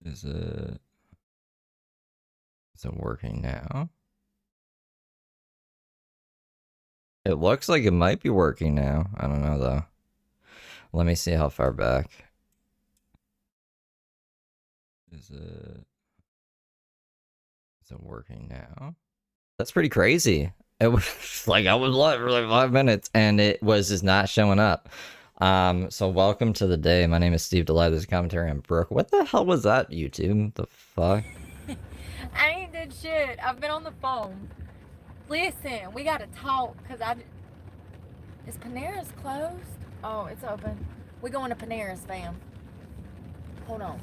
Is it working now? It looks like it might be working now. I don't know though. Let me see how far back. Is it working now? That's pretty crazy. It was like I was live for like 5 minutes and it was just not showing up. So welcome to the day. My name is Steve Delight. There's a commentary on Brooke. What the hell was that, YouTube? The fuck? I ain't did shit. I've been on the phone. Listen, we gotta talk, cause is Panera's closed? Oh, it's open. We going to Panera's, fam. Hold on.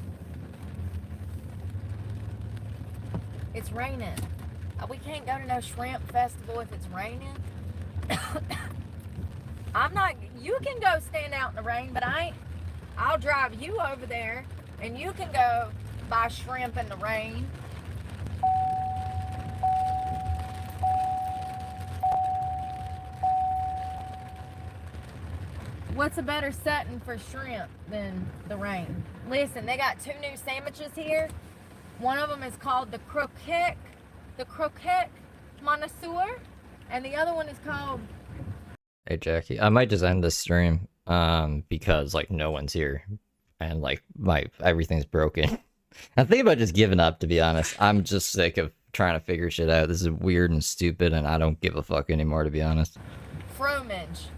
It's raining. We can't go to no shrimp festival if it's raining. You can go stand out in the rain, but I'll drive you over there and you can go buy shrimp in the rain. What's a better setting for shrimp than the rain? Listen, they got 2 new sandwiches here. One of them is called the croquette connoisseur, and the other one is called... Hey Jackie, I might just end this stream because like no one's here and like everything's broken. I'm thinking about just giving up, to be honest. I'm just sick of trying to figure shit out. This is weird and stupid and I don't give a fuck anymore, to be honest. Fromage.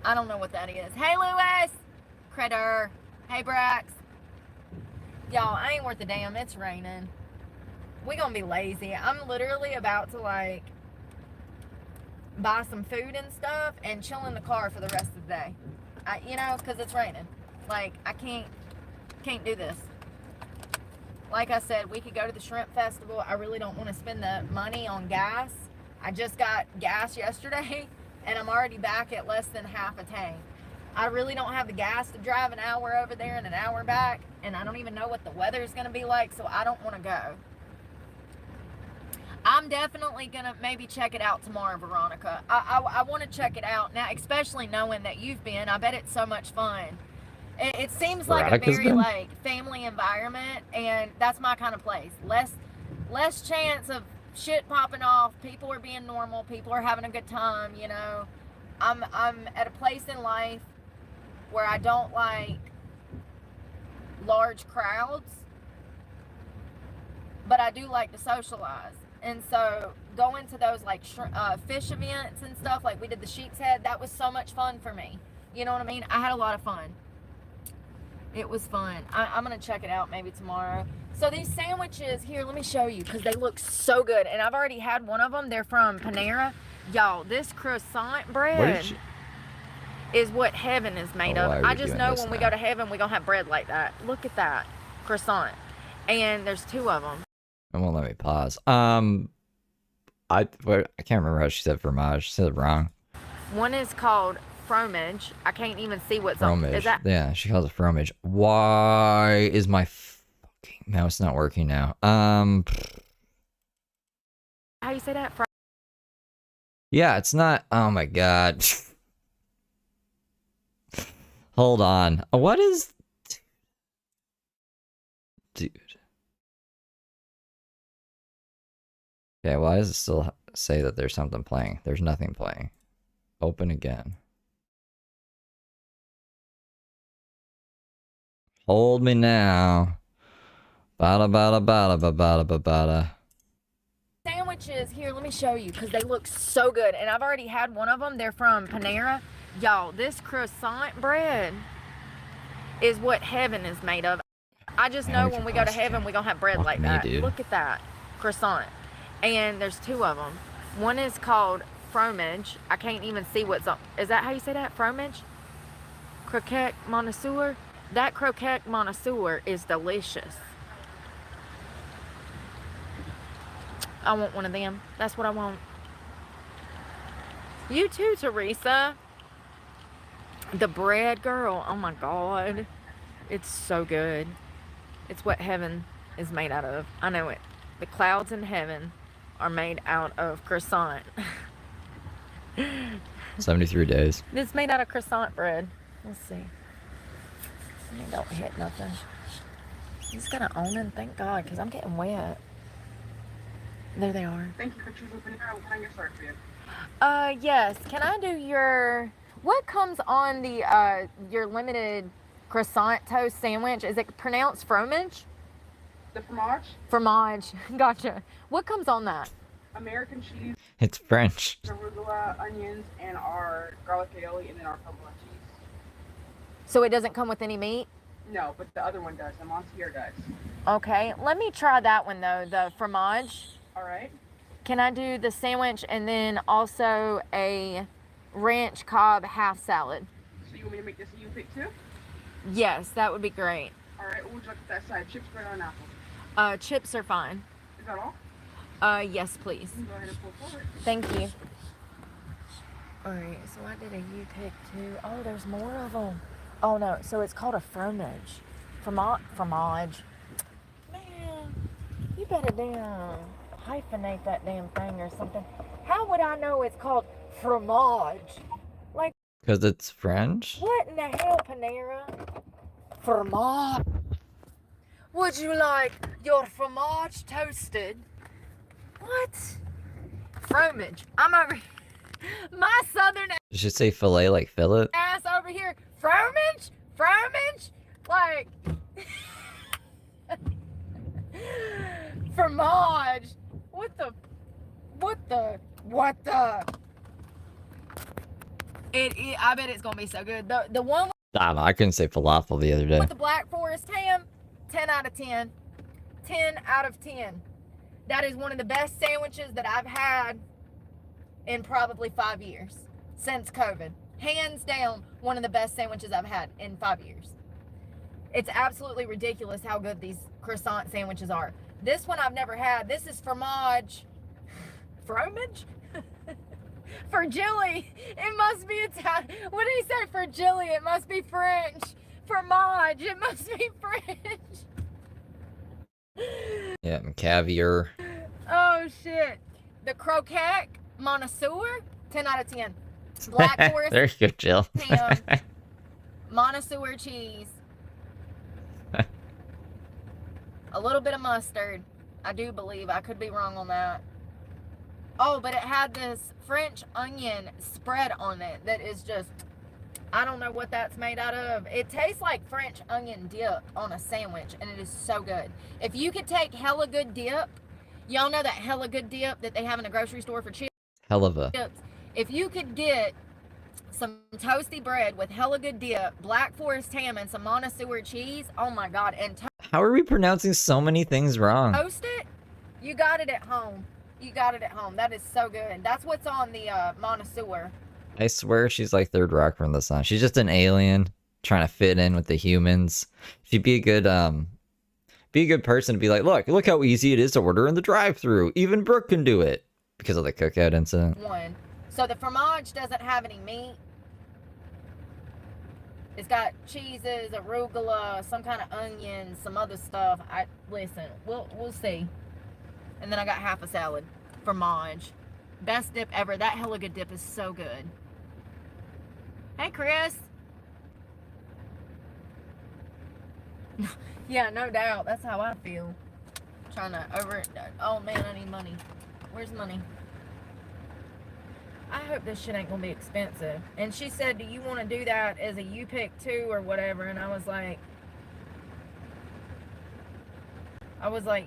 I don't know what that is. Hey Lewis! Critter. Hey Brax. Y'all, I ain't worth a damn. It's raining. We gonna be lazy. I'm literally about to like buy some food and stuff and chill in the car for the rest of the day. Because it's raining. Like, I can't do this. Like I said, we could go to the shrimp festival. I really don't want to spend the money on gas. I just got gas yesterday and I'm already back at less than half a tank. I really don't have the gas to drive an hour over there and an hour back, and I don't even know what the weather is going to be like, so I don't want to go. I'm definitely going to maybe check it out tomorrow, Veronica. I want to check it out now, especially knowing that you've been. I bet it's so much fun. It seems like a very like family environment, and that's my kind of place. Less chance of shit popping off. People are being normal. People are having a good time, you know. I'm at a place in life where I don't like large crowds, but I do like to socialize. And so going to those like fish events and stuff, like we did the Sheep's Head, that was so much fun for me. You know what I mean? I had a lot of fun. It was fun. I'm gonna check it out maybe tomorrow. So these sandwiches here, let me show you, because they look so good. And I've already had one of them. They're from Panera. Y'all, this croissant bread is what heaven is made of. I just know when we go to heaven, we're gonna have bread like that. Look at that croissant. And there's 2 of them. It won't let me pause. I can't remember how she said fromage. She said it wrong. One is called fromage. I can't even see what's on. Is that? Yeah, she calls it fromage. Why is my fucking mouse not working now? How you say that? Yeah, it's not. Oh my god. Hold on. What is... Dude. Okay, why does it still say that there's something playing? There's nothing playing. Open again. Hold me now. Bada bada bada bada bada bada. Sandwiches here, let me show you, because they look so good. And I've already had one of them. They're from Panera. Y'all, this croissant bread is what heaven is made of. I just know when we go to heaven, we're gonna have bread like that. Dude. Look at that croissant. And there's 2 of them. One is called fromage. I can't even see what's on. Is that how you say that? Fromage? Croquette connoisseur? That croquette connoisseur is delicious. I want one of them. That's what I want. You too, Teresa. The bread, girl. Oh my God. It's so good. It's what heaven is made out of. I know it. The clouds in heaven are made out of croissant. 73 days. It's made out of croissant bread. Let's see. And don't hit nothing. You just gotta own them, thank God, because I'm getting wet. There they are. Thank you for choosing Panera. What can I get started for you? Yes. Can I do your, what comes on the, your limited croissant toast sandwich? Is it pronounced fromage? The fromage, Fromage. Gotcha. What comes on that? American cheese, It's French. arugula, onions, and our garlic aioli, and then our provolone cheese. So it doesn't come with any meat? No, but the other one does. The Monsieur does. Okay. Let me try that one though, the fromage. All right. Can I do the sandwich and then also a ranch cob half salad? So you want me to make this a you pick too? Yes, that would be great. All right. What would you like with that side? Chips, bread, or an apple? Chips are fine. Is that all? Yes, please. You can go ahead and pull forward. Thank you. All right, so I did a U-pick too. Oh, there's more of them. Oh no, so it's called a fromage. Fromage. Man, you better damn hyphenate that damn thing or something. How would I know it's called fromage? Like, Because it's French? what in the hell, Panera? Fromage. Would you like your fromage toasted? What? Fromage. I'm over. My southern You should say filet like fillet. ass over here. Fromage? Fromage? Like. Fromage. What the? I bet it's gonna be so good. The one I don't know. I couldn't say falafel the other day. with the Black Forest ham, 10 out of 10. 10 out of 10. That is one of the best sandwiches that I've had in probably 5 years since COVID. Hands down, one of the best sandwiches I've had in 5 years. It's absolutely ridiculous how good these croissant sandwiches are. This one I've never had. This is fromage. Fromage? Fragile. It must be Italian. What did he say? Fragile. It must be French. Fromage. It must be French. Yeah, and caviar. Oh shit. The croquette Montessori, 10 out of 10. Black Forest There you go, Jill. ham, Montessori cheese, a little bit of mustard. I do believe. I could be wrong on that. Oh, but it had this French onion spread on it that is just, I don't know what that's made out of. It tastes like French onion dip on a sandwich, and it is so good. If you could take hella good dip, y'all know that hella good dip that they have in the grocery store for chips. Hell of a. If you could get some toasty bread with hella good dip, Black Forest ham, and some Montessori cheese, oh my God, and How are we pronouncing so many things wrong? toast it, you got it at home. You got it at home. That is so good. That's what's on the Montessori. I swear she's like Third Rock from the Sun. She's just an alien trying to fit in with the humans. If you'd be a good person to be like, look how easy it is to order in the drive-thru. Even Brooke can do it because of the cookout incident. One. So the fromage doesn't have any meat. It's got cheeses, arugula, some kind of onion, some other stuff. Listen, we'll see. And then I got half a salad. Fromage. Best dip ever. That hella good dip is so good. Hey, Chris. Yeah, no doubt. That's how I feel. Trying to oh man, I need money. Where's money? I hope this shit ain't gonna be expensive. And she said, do you want to do that as a U-pick too or whatever? And I was like,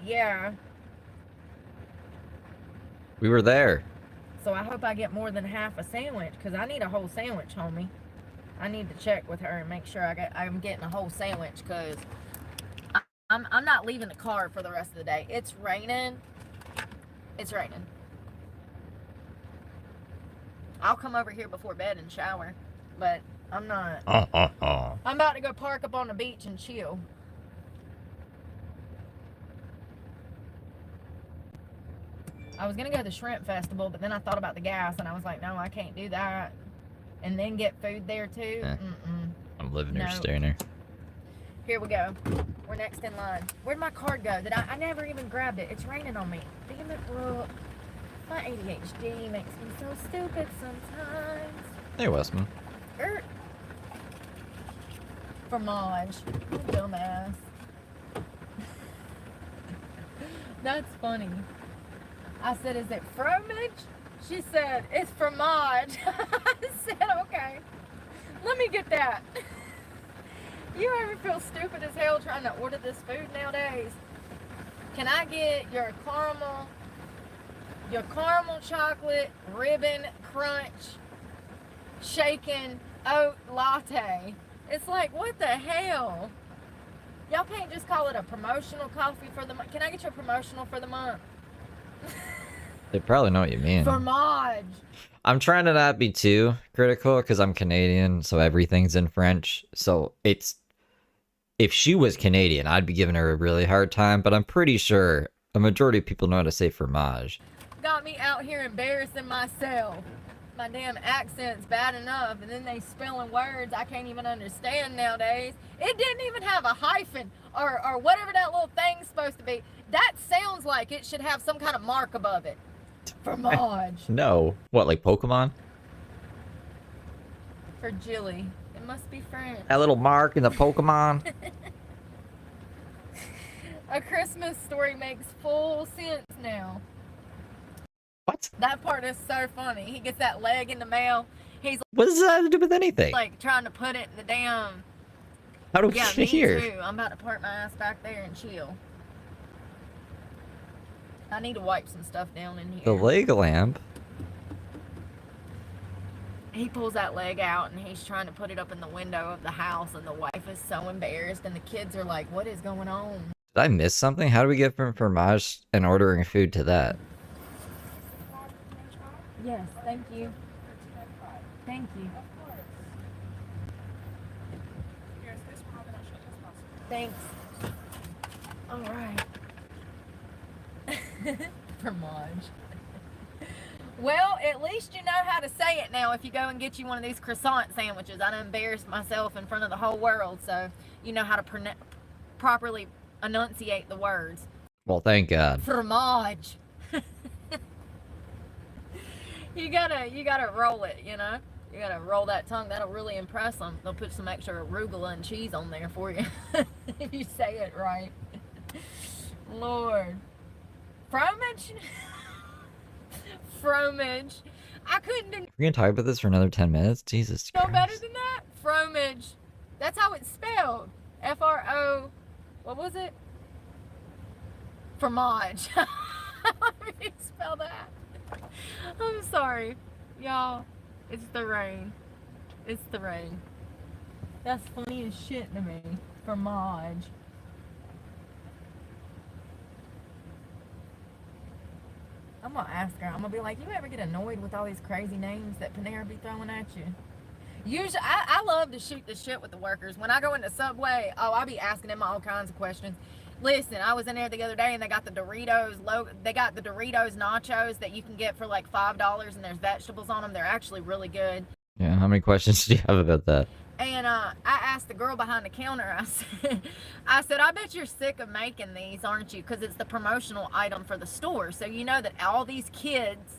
yeah. We were there. So I hope I get more than half a sandwich, because I need a whole sandwich, homie. I need to check with her and make sure I'm getting a whole sandwich, because I'm not leaving the car for the rest of the day. It's raining. It's raining. I'll come over here before bed and shower, but I'm not. I'm about to go park up on the beach and chill. I was gonna go to the shrimp festival, but then I thought about the gas, and I was like, no, I can't do that. And then get food there too. I'm living here, No. staring her. Here we go. We're next in line. Where'd my card go? I never even grabbed it. It's raining on me. Damn it, Brooke. My ADHD makes me so stupid sometimes. Hey, Westman. Fromage. Dumbass. That's funny. I said, is it fromage? She said, it's fromage. I said, okay. Let me get that. You ever feel stupid as hell trying to order this food nowadays? Can I get your caramel chocolate ribbon crunch shaken oat latte? It's like, what the hell? Y'all can't just call it a promotional coffee for the month. Can I get your promotional for the month? They probably know what you mean. Fromage. I'm trying to not be too critical because I'm Canadian, so everything's in French. So it's, if she was Canadian, I'd be giving her a really hard time, but I'm pretty sure a majority of people know how to say fromage. Got me out here embarrassing myself. My damn accent's bad enough, and then they spelling words I can't even understand nowadays. It didn't even have a hyphen or whatever that little thing's supposed to be. That sounds like it should have some kind of mark above it. Fromage. No. What, like Pokemon? For Jilly. It must be French. That little mark in the Pokemon? A Christmas Story makes full sense now. What? That part is so funny. He gets that leg in the mail. He's What does that have to do with anything? like trying to put it in the damn... How do we Yeah, get me here? too. I'm about to park my ass back there and chill. I need to wipe some stuff down in here. The leg lamp? He pulls that leg out and he's trying to put it up in the window of the house, and the wife is so embarrassed and the kids are like, what is going on? Did I miss something? How do we get from fromage and ordering food to that? Yes, thank you. Thank you. Thanks. All right. Fromage. Well, at least you know how to say it now if you go and get you one of these croissant sandwiches. I done embarrassed myself in front of the whole world, so you know how to properly enunciate the words. Well, thank God. Fromage. You gotta roll it, you know? You gotta roll that tongue. That'll really impress them. They'll put some extra arugula and cheese on there for you. If you say it right. Lord. Fromage? Fromage. I couldn't do We're gonna talk about this for another 10 minutes? Jesus no Christ. better than that. Fromage. That's how it's spelled. F-R-O... What was it? Fromage. How do you spell that? I'm sorry. Y'all, it's the rain. It's the rain. That's funny as shit to me. Fromage. I'm gonna ask her. I'm gonna be like, you ever get annoyed with all these crazy names that Panera be throwing at you? Usually, I love to shoot the shit with the workers. When I go into Subway, I be asking them all kinds of questions. Listen, I was in there the other day and they got the Doritos they got the Doritos nachos that you can get for like $5 and there's vegetables on them. They're actually really good. Yeah, how many questions do you have about that? And I asked the girl behind the counter, I said, I bet you're sick of making these, aren't you? Because it's the promotional item for the store. So you know that all these kids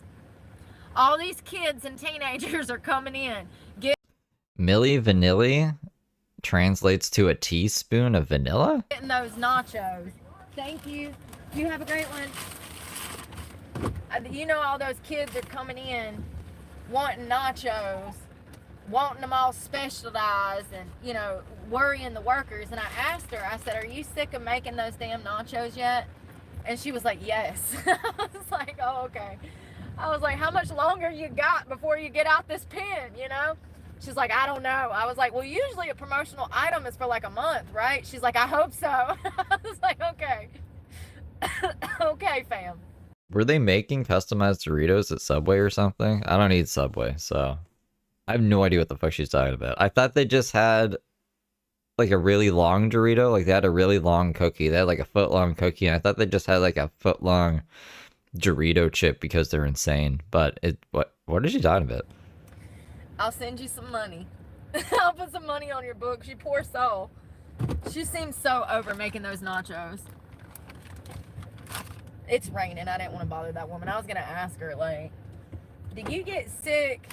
and teenagers are coming in. Milli Vanilli translates to a teaspoon of vanilla? Getting those nachos. Thank you. You have a great one. You know all those kids are coming in wanting nachos, wanting them all specialized and, you know, worrying the workers. And I asked her, I said, are you sick of making those damn nachos yet? And she was like, yes. I was like, oh, okay. I was like, how much longer you got before you get out this pen, you know? She's like, I don't know. I was like, well, usually a promotional item is for like a month, right? She's like, I hope so. I was like, okay. Okay, fam. Were they making customized Doritos at Subway or something? I don't eat Subway, so I have no idea what the fuck she's talking about. I thought they just had like a really long Dorito. Like they had a really long cookie. They had like a foot-long cookie, and I thought they just had like a foot-long Dorito chip because they're insane. But what is she talking about? I'll send you some money. I'll put some money on your books. You poor soul. She seems so over making those nachos. It's raining. I didn't want to bother that woman. I was going to ask her, like, do you get sick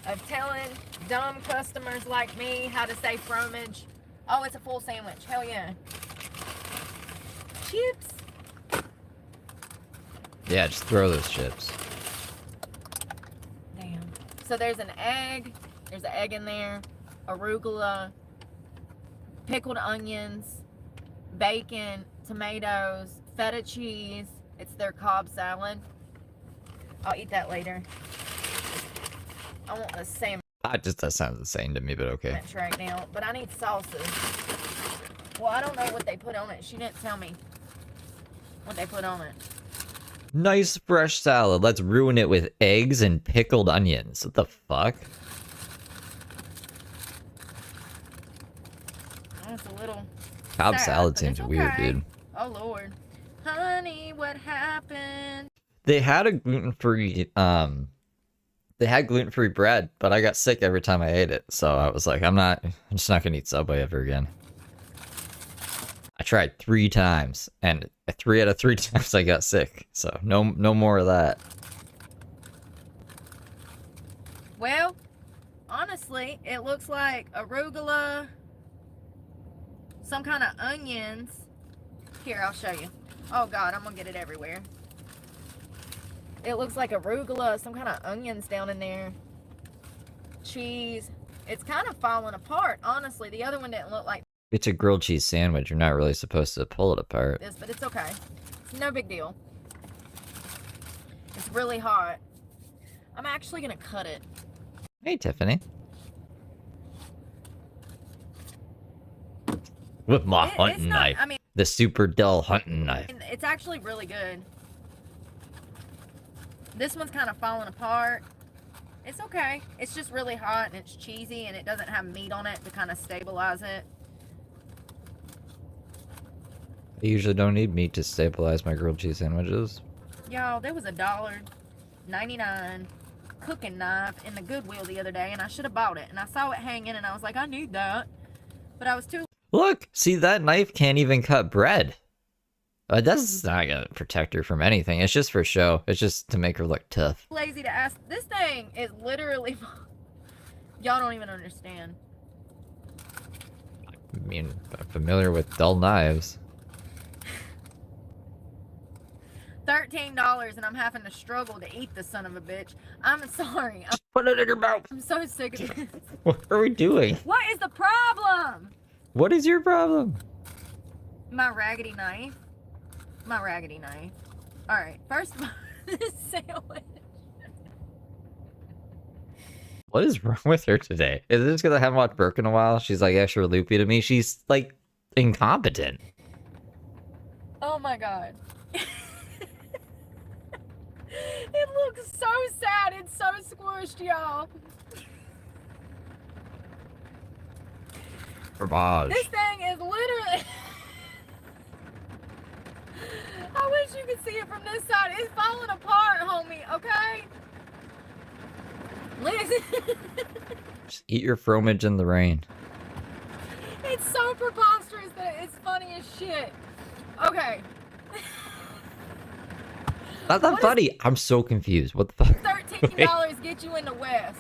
of telling dumb customers like me how to say fromage? Oh, it's a full sandwich. Hell yeah. Chips. Yeah, just throw those chips. Damn. So there's an egg. There's an egg in there. Arugula. Pickled onions. Bacon. Tomatoes. Feta cheese. It's their Cobb salad. I'll eat that later. I want the sandwich That sounds insane to me, but okay. right now. But I need sauces. Well, I don't know what they put on it. She didn't tell me what they put on it. Nice fresh salad. Let's ruin it with eggs and pickled onions. What the fuck? Oh, it's a little Cobb sad, salad but seems it's weird, okay. dude. Oh, Lord. Honey, what happened? They had a gluten-free, they had gluten-free bread, but I got sick every time I ate it. So I was like, I'm just not gonna eat Subway ever again. I tried 3 times, and 3 out of 3 times I got sick. So no more of that. Well, honestly, it looks like arugula, some kind of onions. Here, I'll show you. Oh, God, I'm going to get it everywhere. It looks like arugula, some kind of onions down in there. Cheese. It's kind of falling apart, honestly. The other one didn't look like It's a grilled cheese sandwich. You're not really supposed to pull it apart. this, but it's okay. It's no big deal. It's really hot. I'm actually going to cut it. Hey, Tiffany. With my hunting knife. I mean, The super dull hunting knife. it's actually really good. This one's kind of falling apart. It's okay. It's just really hot and it's cheesy and it doesn't have meat on it to kind of stabilize it. I usually don't need meat to stabilize my grilled cheese sandwiches. Y'all, there was $1.99 cooking knife in the Goodwill the other day and I should have bought it. And I saw it hanging and I was like, I need that. But I was too Look, see, that knife can't even cut bread. That's not gonna protect her from anything. It's just for show. It's just to make her look tough. lazy to ask. This thing is literally... Y'all don't even understand. I mean, I'm familiar with dull knives. $13 and I'm having to struggle to eat the son of a bitch. I'm sorry. Put it in your mouth. I'm so sick of this. What are we doing? What is the problem? What is your problem? My raggedy knife. My raggedy knife. Alright, first of all, this sandwich. What is wrong with her today? Is it just because I haven't watched Brooke in a while? She's like extra loopy to me. She's like incompetent. Oh my god. It looks so sad. It's so squished, y'all. Garbage. This thing is literally... I wish you could see it from this side. It's falling apart, homie, okay? Listen. Just eat your fromage in the rain. It's so preposterous that it's funny as shit. Okay. Not that funny. I'm so confused. What the fuck? $13 get you in the West.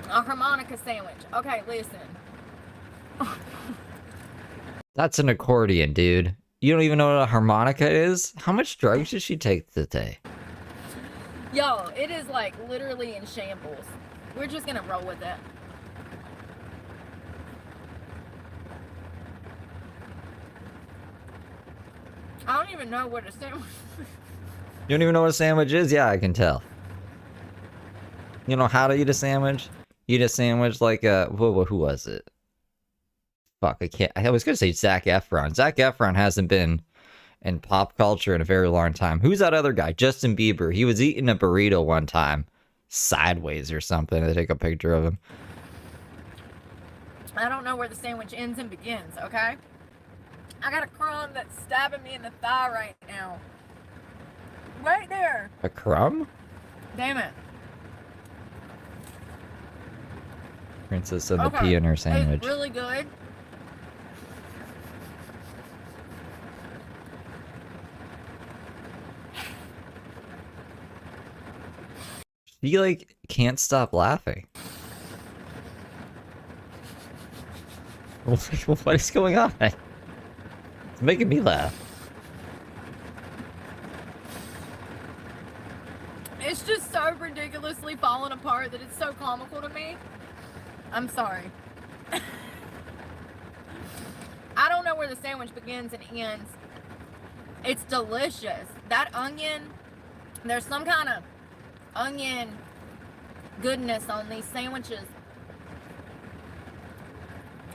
A harmonica sandwich. Okay, listen. That's an accordion, dude. You don't even know what a harmonica is? How much drugs did she take today? Yo, it is like literally in shambles. We're just gonna roll with it. I don't even know what a sandwich is. You don't even know what a sandwich is? Yeah, I can tell. You know how to eat a sandwich? Eat a sandwich like a... Who was it? Fuck, I can't... I was gonna say Zac Efron. Zac Efron hasn't been in pop culture in a very long time. Who's that other guy? Justin Bieber. He was eating a burrito one time. Sideways or something. I take a picture of him. I don't know where the sandwich ends and begins, okay? I got a crumb that's stabbing me in the thigh right now. Right there. A crumb? Damn it. Princess of the Okay, Pea in her sandwich. It's really good. She, like, can't stop laughing. What is going on? It's making me laugh. It's just so ridiculously falling apart that it's so comical to me. I'm sorry. I don't know where the sandwich begins and ends. It's delicious. That onion, there's some kind of onion goodness on these sandwiches.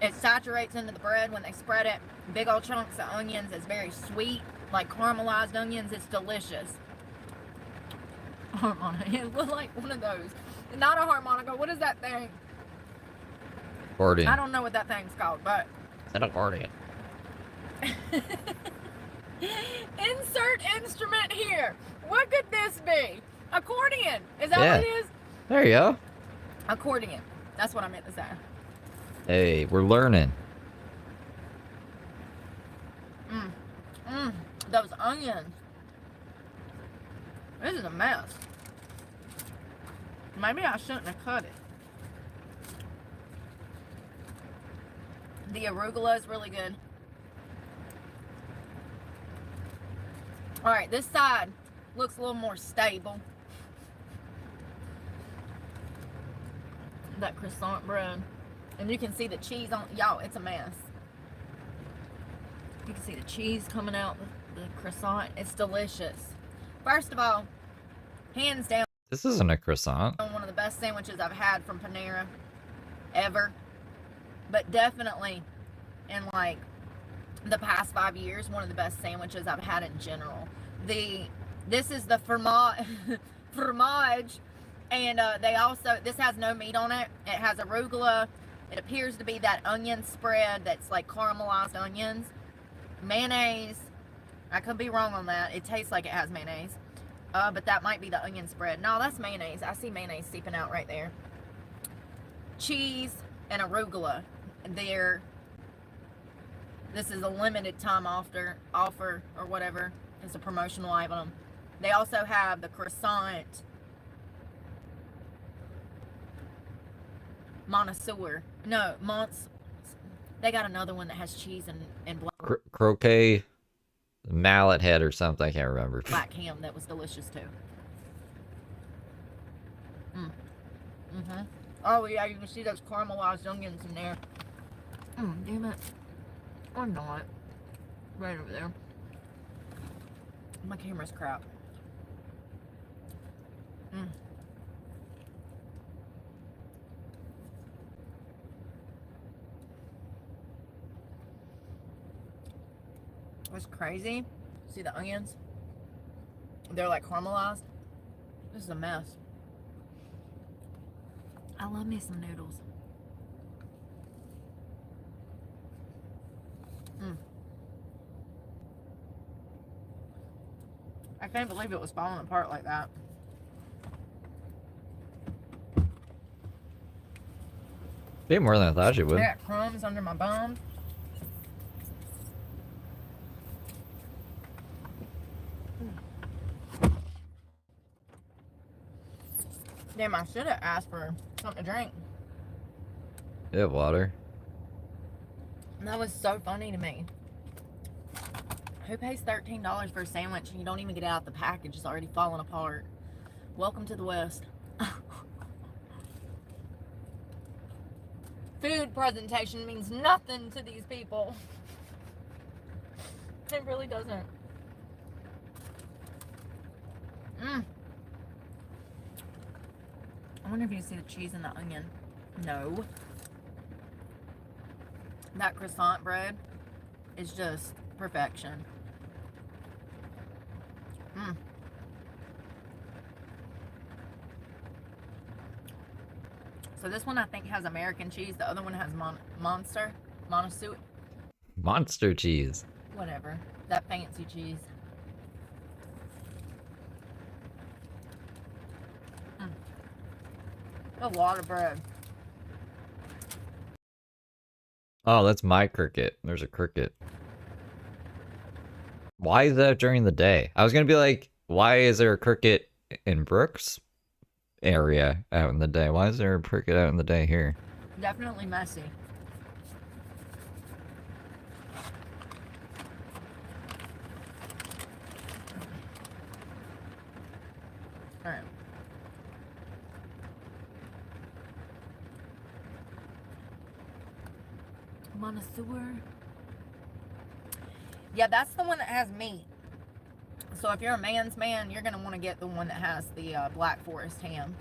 It saturates into the bread when they spread it. Big old chunks of onions. It's very sweet, like caramelized onions. It's delicious. Harmonica. It looks like one of those. Not a harmonica. What is that thing? Accordion. I don't know what that thing's called, but It's an accordion. insert instrument here. What could this be? Accordion. Is that Yeah. what it is? There you go. Accordion. That's what I meant to say. Hey, we're learning. Those onions. This is a mess. Maybe I shouldn't have cut it. The arugula is really good. Alright, this side looks a little more stable. That croissant bread. And you can see the cheese on, y'all, it's a mess. You can see the cheese coming out the croissant. It's delicious. First of all, hands down, This isn't a croissant. one of the best sandwiches I've had from Panera ever. But definitely in like the past 5 years, one of the best sandwiches I've had in general. This is the fromage, and they also, this has no meat on it. It has arugula. It appears to be that onion spread that's like caramelized onions. Mayonnaise. I could be wrong on that. It tastes like it has mayonnaise. But that might be the onion spread. No, that's mayonnaise. I see mayonnaise seeping out right there. Cheese and arugula. This is a limited time offer or whatever. It's a promotional item. They also have the croissant Montessori. No, they got another one that has cheese and Croquet, mallet head or something. I can't remember. black ham that was delicious too. Oh yeah, you can see those caramelized onions in there. Damn it. Or not. Right over there. My camera's crap. What's crazy? See the onions? They're like caramelized. This is a mess. I love me some noodles. I can't believe it was falling apart like that. Bit more than I thought you would. I got crumbs under my bum. Damn, I should have asked for something to drink. Yeah, water. That was so funny to me. Who pays $13 for a sandwich and you don't even get out the package? It's already falling apart. Welcome to the West. Food presentation means nothing to these people. It really doesn't. I wonder if you see the cheese and the onion. No. That croissant bread is just perfection. So this one I think has American cheese. The other one has Montessori. Monster cheese. Whatever. That fancy cheese. A lot of bread. Oh, that's my cricket. There's a cricket. Why is that during the day? I was gonna be like, why is there a cricket in Brooke's area out in the day? Why is there a cricket out in the day here? Definitely messy. Connoisseur. Yeah, that's the one that has meat. So if you're a man's man, you're gonna want to get the one that has the Black Forest ham.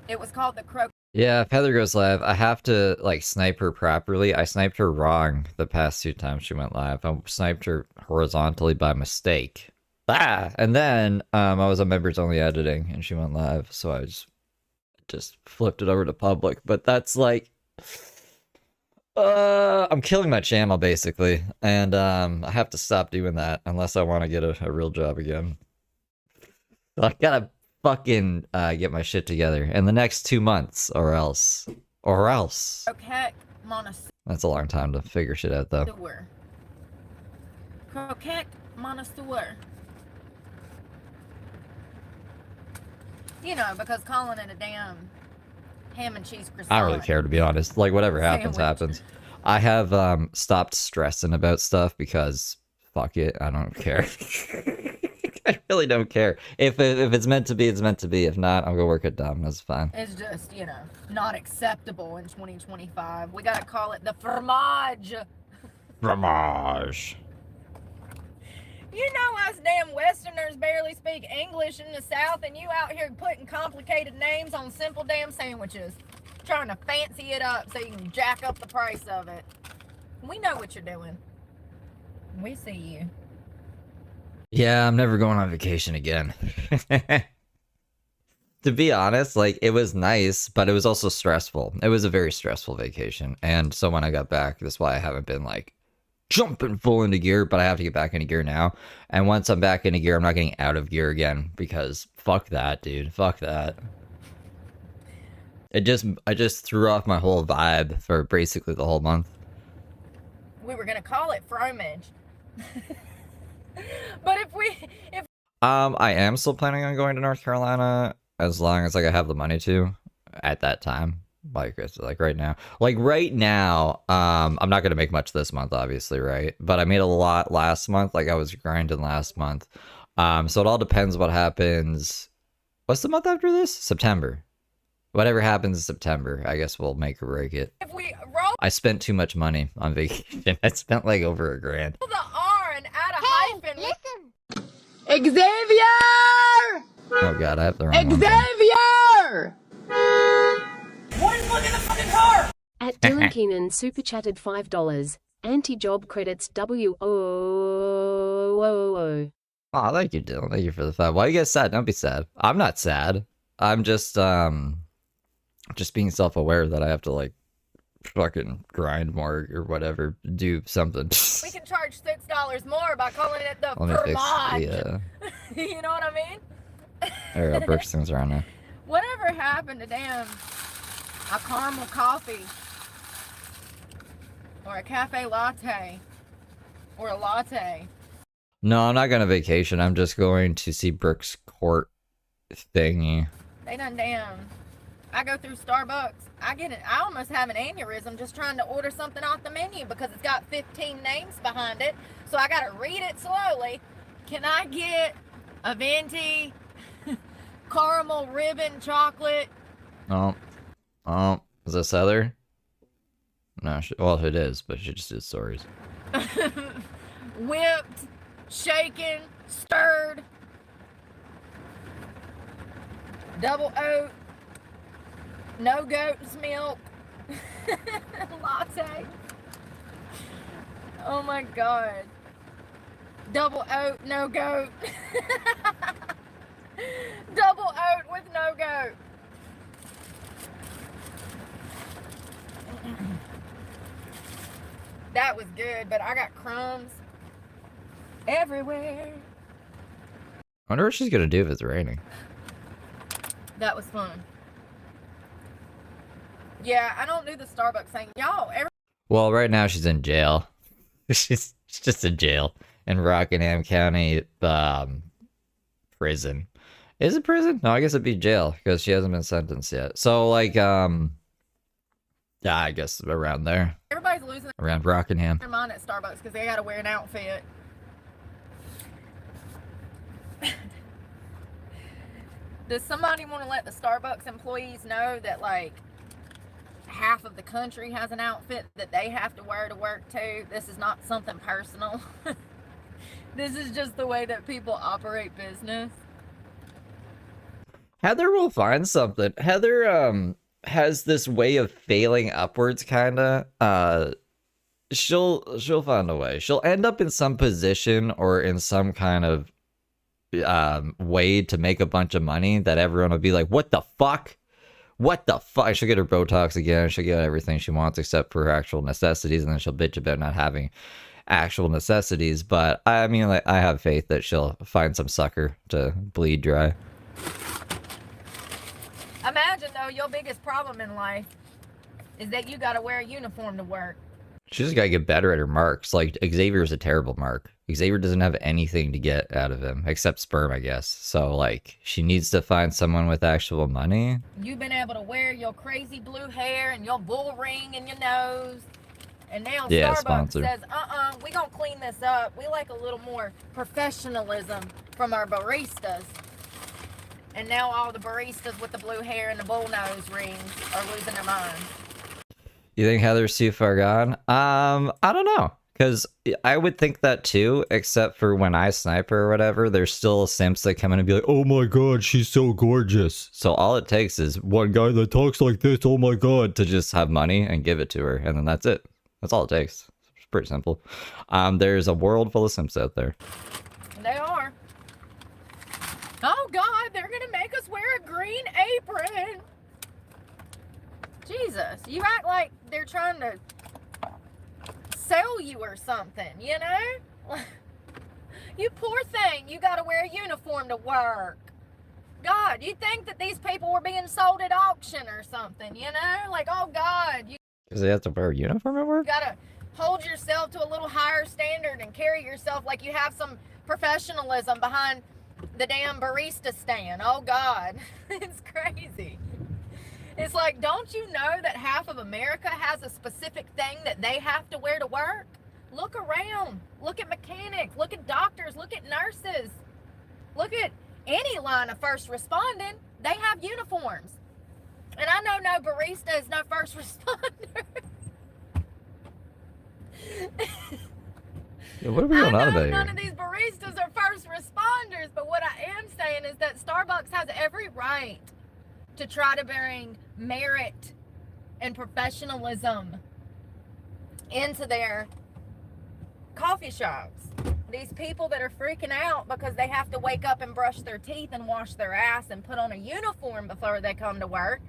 It was called the croquette. Yeah, if Heather goes live, I have to like snipe her properly. I sniped her wrong the past 2 times she went live. I sniped her horizontally by mistake. Ah! And then I was on members only editing and she went live, so I just flipped it over to public. But that's like I'm killing my channel basically, and I have to stop doing that unless I want to get a real job again. So I gotta fucking get my shit together in the next 2 months, or else. Croquette Connoisseur. That's a long time to figure shit out, though. Croquette Connoisseur. You know, because calling it a damn ham and cheese croissant. I don't really care, to be honest. Like, whatever happens, happens. I have stopped stressing about stuff because fuck it, I don't care. I really don't care. If it's meant to be, it's meant to be. If not, I'll go work at Domino's. Fine. It's just, you know, not acceptable in 2025. We gotta call it the fromage. Fromage. You know us damn Westerners barely speak English in the South, and you out here putting complicated names on simple damn sandwiches. Trying to fancy it up so you can jack up the price of it. We know what you're doing. We see you. Yeah, I'm never going on vacation again. To be honest, like, it was nice, but it was also stressful. It was a very stressful vacation. And so when I got back, that's why I haven't been, like, jumping full into gear, but I have to get back into gear now. And once I'm back into gear, I'm not getting out of gear again, because fuck that, dude. Fuck that. I just threw off my whole vibe for basically the whole month. We were gonna call it fromage. But if I am still planning on going to North Carolina as long as like I have the money to at that time. Like it's like right now. I'm not gonna make much this month, obviously, right? But I made a lot last month. Like I was grinding last month. So it all depends what happens. What's the month after this? September. Whatever happens in September, I guess we'll make or break it. if we roll I spent too much money on vacation. I spent like over $1,000. the R and add a hyphen. Xavier! Oh god, I have the wrong one. Xavier! At Dylan Keenan super chatted $5. Anti-job credits WOOOO. Oh, thank you, Dylan. Thank you for the 5. Why you guys sad? Don't be sad. I'm not sad. I'm just being self-aware that I have to like fucking grind more or whatever, do something. We can charge $6 more by calling it the Let me fix fromage. the You know what I mean? there we go, Brooke's things around now. Whatever happened to damn a caramel coffee or a cafe latte or a latte? No, I'm not going on vacation. I'm just going to see Brooke's court thingy. They done damn. I go through Starbucks. I almost have an aneurysm just trying to order something off the menu because it's got 15 names behind it. So I got to read it slowly. Can I get a venti caramel ribbon chocolate? Oh, is this Heather? No, well, it is, but she just did stories. Whipped, shaken, stirred, double oat, no goat's milk, latte. Oh my god. Double oat, no goat. Double oat with no goat. That was good, but I got crumbs everywhere. I wonder what she's gonna do if it's raining. That was fun. Yeah, I don't do the Starbucks thing. Y'all, Well, right now she's in jail. She's just in jail in Rockingham County prison. Is it prison? No, I guess it'd be jail because she hasn't been sentenced yet. So like yeah, I guess around there. everybody's losing Around Rockingham. their mind at Starbucks because they gotta wear an outfit. Does somebody want to let the Starbucks employees know that, like, half of the country has an outfit that they have to wear to work too. This is not something personal. This is just the way that people operate business. Heather will find something. Heather has this way of failing upwards, kinda. She'll find a way. She'll end up in some position or in some kind of way to make a bunch of money that everyone will be like, what the fuck? What the fuck? She'll get her Botox again. She'll get everything she wants except for her actual necessities, and then she'll bitch about not having actual necessities. But I mean, like, I have faith that she'll find some sucker to bleed dry. Imagine, though, your biggest problem in life is that you gotta wear a uniform to work. She just gotta get better at her marks. Like, Xavier's a terrible mark. Xavier doesn't have anything to get out of him except sperm, I guess. So, like, she needs to find someone with actual money. You've been able to wear your crazy blue hair and your bull ring in your nose. And now Yeah, Starbucks sponsor. says, we gonna clean this up. We like a little more professionalism from our baristas. And now all the baristas with the blue hair and the bull nose rings are losing their minds. You think Heather's too far gone? I don't know. Because I would think that too, except for when I snipe her or whatever, there's still simps that come in and be like, oh my god, she's so gorgeous. So all it takes is one guy that talks like this, oh my god, to just have money and give it to her. And then that's it. That's all it takes. It's pretty simple. There's a world full of simps out there. They are. Oh God, they're gonna make us wear a green apron. Jesus, you act like they're trying to sell you or something, you know? You poor thing, you gotta wear a uniform to work. God, you think that these people were being sold at auction or something, you know? Like, oh God, you Does he have to wear a uniform at work? gotta hold yourself to a little higher standard and carry yourself like you have some professionalism behind the damn barista stand. Oh God, it's crazy. It's like, don't you know that half of America has a specific thing that they have to wear to work? Look around. Look at mechanics. Look at doctors. Look at nurses. Look at any line of first responding. They have uniforms. And I know no barista is no first responder. Yeah, what are we going on about None here? of these baristas are first responders, but what I am saying is that Starbucks has every right to try to bring merit and professionalism into their coffee shops. These people that are freaking out because they have to wake up and brush their teeth and wash their ass and put on a uniform before they come to work,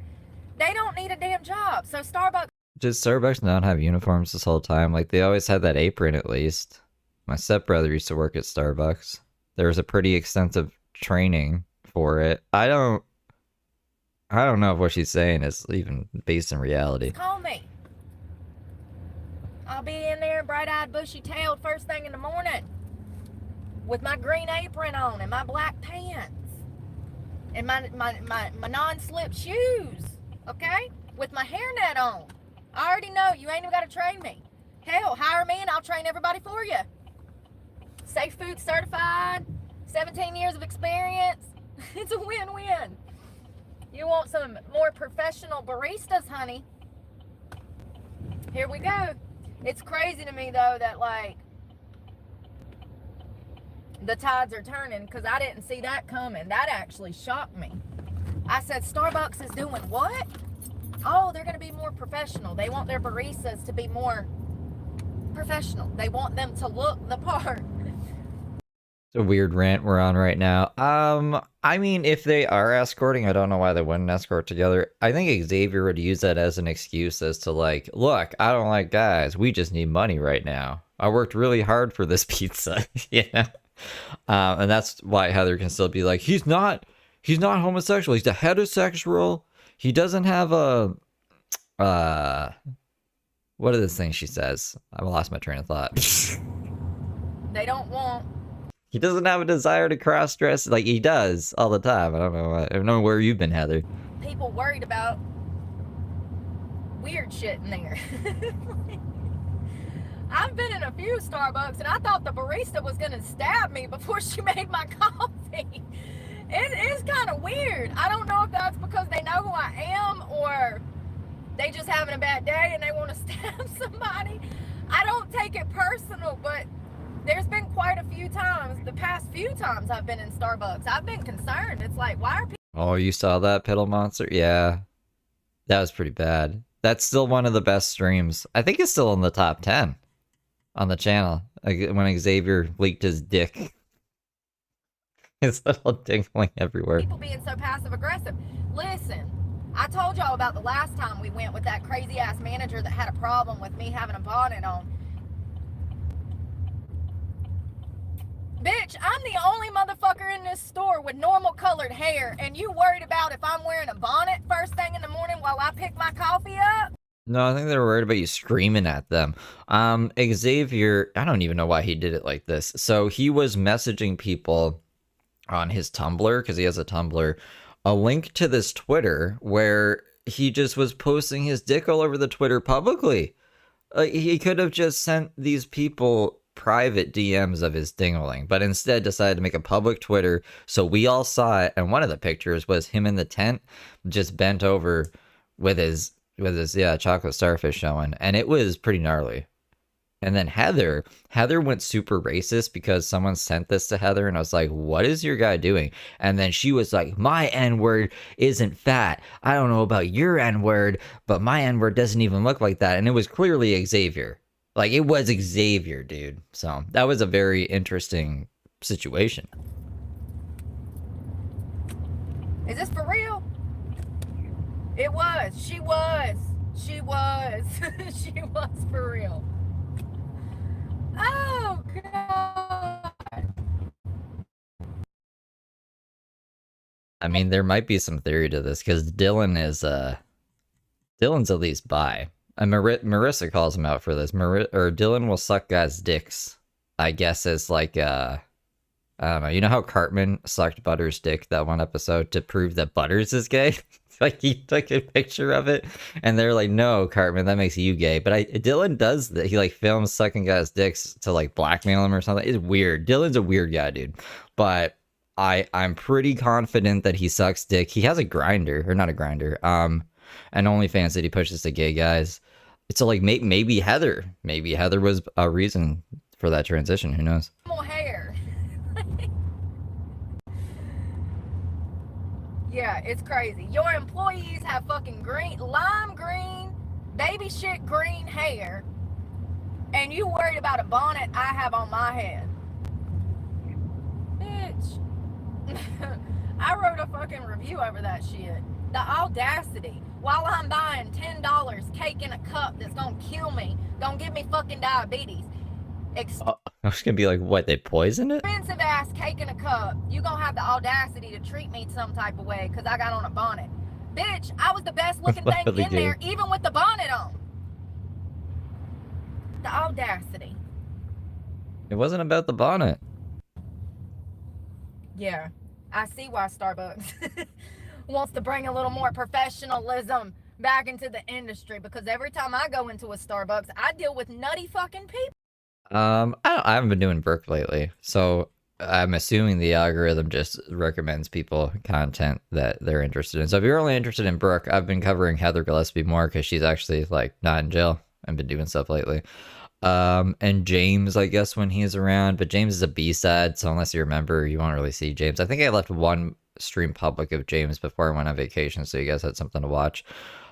they don't need a damn job. So Starbucks... Did Starbucks not have uniforms this whole time? Like, they always had that apron at least. My stepbrother used to work at Starbucks. There was a pretty extensive training for it. I don't know if what she's saying is even based in reality. Call me. I'll be in there bright-eyed, bushy-tailed first thing in the morning with my green apron on and my black pants and my non-slip shoes, okay? With my hairnet on. I already know you ain't even got to train me. Hell, hire me and I'll train everybody for you. Safe food certified, 17 years of experience. It's a win-win. You want some more professional baristas, honey? Here we go. It's crazy to me, though, that, like, the tides are turning, because I didn't see that coming. That actually shocked me. I said, Starbucks is doing what? Oh, they're going to be more professional. They want their baristas to be more professional. They want them to look the part. It's a weird rant we're on right now. I mean, if they are escorting, I don't know why they wouldn't escort together. I think Xavier would use that as an excuse as to, like, look, I don't like guys. We just need money right now. I worked really hard for this pizza, you know? And that's why Heather can still be like, he's not homosexual. He's a heterosexual. He doesn't have a, what are the things she says? I've lost my train of thought. They don't want... He doesn't have a desire to cross-dress. Like, he does all the time. I don't know where you've been, Heather. People worried about weird shit in there. I've been in a few Starbucks and I thought the barista was gonna stab me before she made my coffee. It's kind of weird. I don't know if that's because they know who I am or they just having a bad day and they want to stab somebody. I don't take it personal, but there's been quite a few times, the past few times I've been in Starbucks, I've been concerned. It's like, why are people... Oh, you saw that, Piddle Monster? Yeah. That was pretty bad. That's still one of the best streams. I think it's still in the top 10 on the channel. When Xavier leaked his dick. His little dingling everywhere. People being so passive aggressive. Listen, I told y'all about the last time we went with that crazy ass manager that had a problem with me having a bonnet on. Bitch, I'm the only motherfucker in this store with normal colored hair, and you worried about if I'm wearing a bonnet first thing in the morning while I pick my coffee up? No, I think they're worried about you screaming at them. Xavier, I don't even know why he did it like this. So he was messaging people on his Tumblr, because he has a Tumblr, a link to this Twitter where he just was posting his dick all over the Twitter publicly. He could have just sent these people private DMs of his dingling, but instead decided to make a public Twitter so we all saw it. And one of the pictures was him in the tent, just bent over with his chocolate starfish showing, and it was pretty gnarly. And then Heather went super racist because someone sent this to Heather, and I was like, what is your guy doing? And then she was like, my N-word isn't fat. I don't know about your N-word, but my N-word doesn't even look like that. And it was clearly Xavier. Like, it was Xavier, dude. So that was a very interesting situation. Is this for real? It was. She was. She was. She was for real. Oh, God. I mean, there might be some theory to this, because Dylan's at least bi. And Marissa calls him out for this. Dylan will suck guys' dicks, I guess, as like, I don't know. You know how Cartman sucked Butters' dick that one episode to prove that Butters is gay? Like, he took a picture of it, and they're like, no, Cartman, that makes you gay. But Dylan does that. He, like, films sucking guys' dicks to, like, blackmail him or something. It's weird. Dylan's a weird guy, dude. But I'm pretty confident that he sucks dick. He has a grinder, or not a grinder, and OnlyFans that he pushes to gay guys. So, like, maybe Heather was a reason for that transition. Who knows? More hair. Yeah, it's crazy. Your employees have fucking lime green, baby shit green hair, and you worried about a bonnet I have on my head. Bitch. I wrote a fucking review over that shit. The audacity. While I'm buying $10 cake in a cup that's gonna kill me, gonna give me fucking diabetes. I was gonna be like, what, they poisoned it? Expensive ass cake in a cup. You gonna have the audacity to treat me some type of way because I got on a bonnet. Bitch, I was the best looking thing in there, even with the bonnet on. The audacity. It wasn't about the bonnet. Yeah, I see why Starbucks wants to bring a little more professionalism back into the industry, because every time I go into a Starbucks, I deal with nutty fucking people. I haven't been doing Brooke lately, so I'm assuming the algorithm just recommends people content that they're interested in. So if you're only interested in Brooke, I've been covering Heather Gillespie more because she's actually like not in jail and been doing stuff lately. And James, I guess, when he's around, but James is a B-side, so unless you remember, you won't really see James. I think I left one stream public of James before I went on vacation, so you guys had something to watch.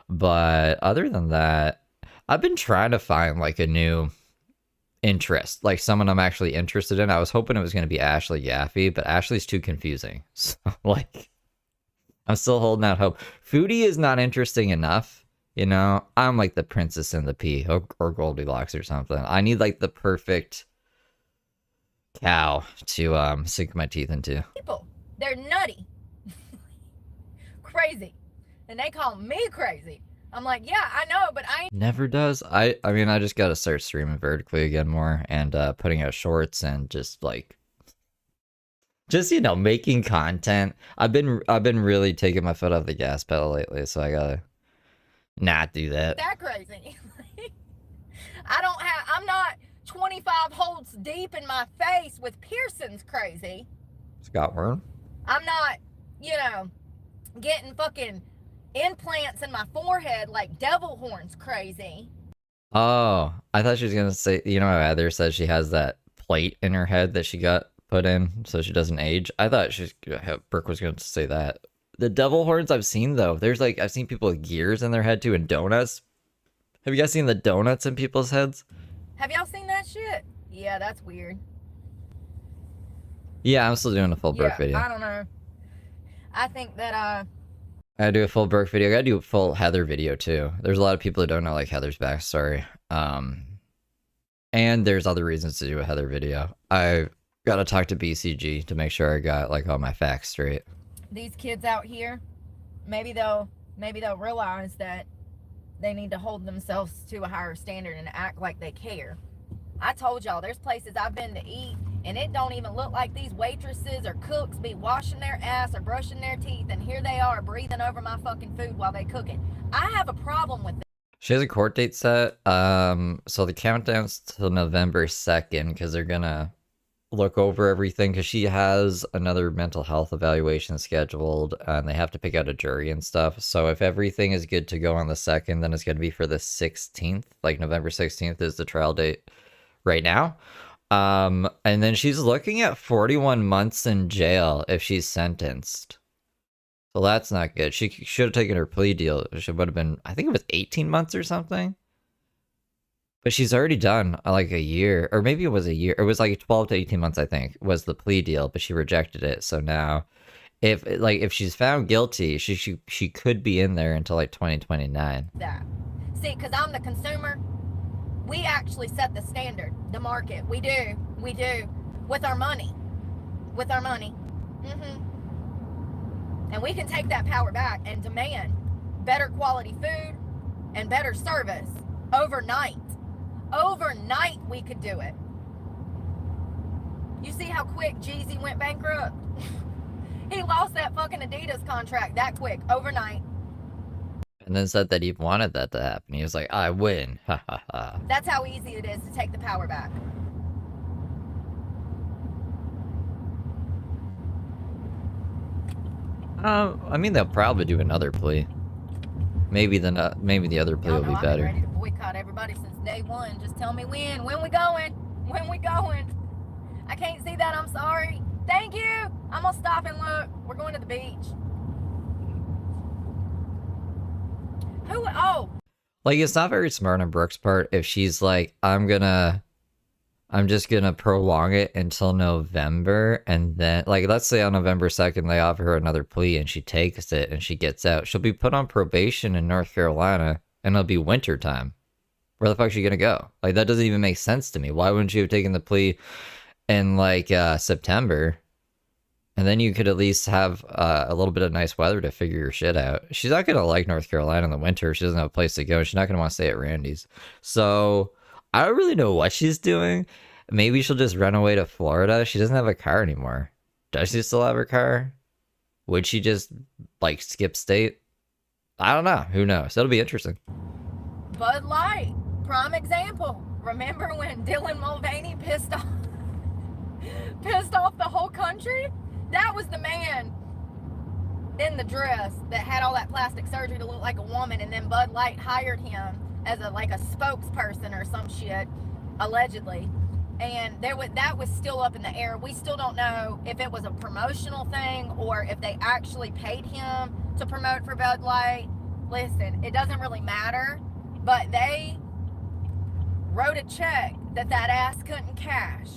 But other than that, I've been trying to find like a new interest, like someone I'm actually interested in. I was hoping it was going to be Ashley Yaffe, but Ashley's too confusing. So like, I'm still holding out hope. Foodie is not interesting enough. You know, I'm like the Princess and the Pea or Goldilocks or something. I need like the perfect cow to sink my teeth into. People, they're nutty. Crazy. And they call me crazy. I'm like, yeah, I know, but I ain't. Never does. I mean, I just gotta start streaming vertically again more and putting out shorts and just you know, making content. I've been really taking my foot off the gas pedal lately, so I gotta not do that. That crazy. I'm not 25 holes deep in my face with piercings crazy. Scott Worm? I'm not, you know, getting fucking implants in my forehead like devil horns crazy. Oh, I thought she was gonna say, you know how Heather says she has that plate in her head that she got put in so she doesn't age? I thought Brooke was gonna say that. The devil horns I've seen though, there's like, I've seen people with gears in their head too and donuts. Have you guys seen the donuts in people's heads? Have y'all seen that shit? Yeah, that's weird. Yeah, I'm still doing a full Brooke video. I don't know. I think that I gotta do a full Brooke video. I gotta do a full Heather video too. There's a lot of people who don't know like Heather's backstory. And there's other reasons to do a Heather video. I gotta talk to BCG to make sure I got like all my facts straight. these kids out here, maybe they'll realize that they need to hold themselves to a higher standard and act like they care. I told y'all, there's places I've been to eat, and it don't even look like these waitresses or cooks be washing their ass or brushing their teeth, and here they are breathing over my fucking food while they cook it. I have a problem with it. She has a court date set. So the countdown's till November 2nd because they're gonna look over everything because she has another mental health evaluation scheduled and they have to pick out a jury and stuff. So if everything is good to go on the 2nd, then it's gonna be for the 16th. Like November 16th is the trial date right now. And then she's looking at 41 months in jail if she's sentenced. So that's not good. She should have taken her plea deal. She would have been, I think it was 18 months or something. But she's already done like a year, or maybe it was a year. It was like 12 to 18 months, I think, was the plea deal, but she rejected it. So now, if she's found guilty, she could be in there until like 2029. That. See, because I'm the consumer, we actually set the standard, the market. We do, with our money. And we can take that power back and demand better quality food and better service overnight. Overnight, we could do it. You see how quick Jeezy went bankrupt? He lost that fucking Adidas contract that quick, overnight. And then said that he wanted that to happen. He was like, I win. Ha ha ha. That's how easy it is to take the power back. I mean, they'll probably do another plea. Maybe the other plea will be I've better. been ready to boycott everybody since day one. Just tell me when. When we going? When we going? I can't see that. I'm sorry. Thank you. I'm gonna stop and look. We're going to the beach. Who? Oh. Like, it's not very smart on Brooke's part if she's like, I'm just gonna prolong it until November, and then, like, let's say on November 2nd they offer her another plea and she takes it and she gets out. She'll be put on probation in North Carolina and it'll be winter time. Where the fuck is she gonna go? Like, that doesn't even make sense to me. Why wouldn't you have taken the plea in like September? And then you could at least have a little bit of nice weather to figure your shit out. She's not gonna like North Carolina in the winter. She doesn't have a place to go. She's not gonna want to stay at Randy's. So I don't really know what she's doing. Maybe she'll just run away to Florida. She doesn't have a car anymore. Does she still have her car? Would she just, like, skip state? I don't know. Who knows? That'll be interesting. Bud Light, prime example. Remember when Dylan Mulvaney pissed off the whole country? That was the man in the dress that had all that plastic surgery to look like a woman, and then Bud Light hired him as a spokesperson or some shit, allegedly. And that was still up in the air. We still don't know if it was a promotional thing or if they actually paid him to promote for Bud Light. Listen, it doesn't really matter, but they wrote a check that ass couldn't cash.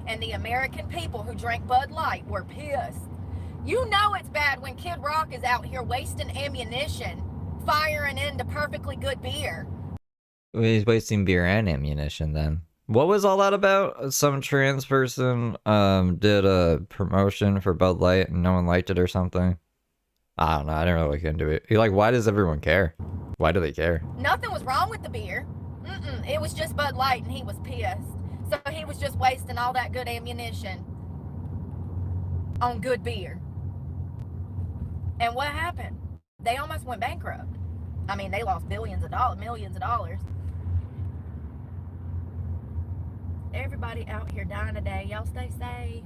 And the American people who drank Bud Light were pissed. You know it's bad when Kid Rock is out here wasting ammunition, firing into perfectly good beer. He's wasting beer and ammunition then. What was all that about? Some trans person did a promotion for Bud Light and no one liked it or something? I don't know. I didn't really look into it. You're like, why does everyone care? Why do they care? Nothing was wrong with the beer. It was just Bud Light and he was pissed. So he was just wasting all that good ammunition on good beer. And what happened? They almost went bankrupt. I mean, they lost millions of dollars. Everybody out here dying today. Y'all stay safe.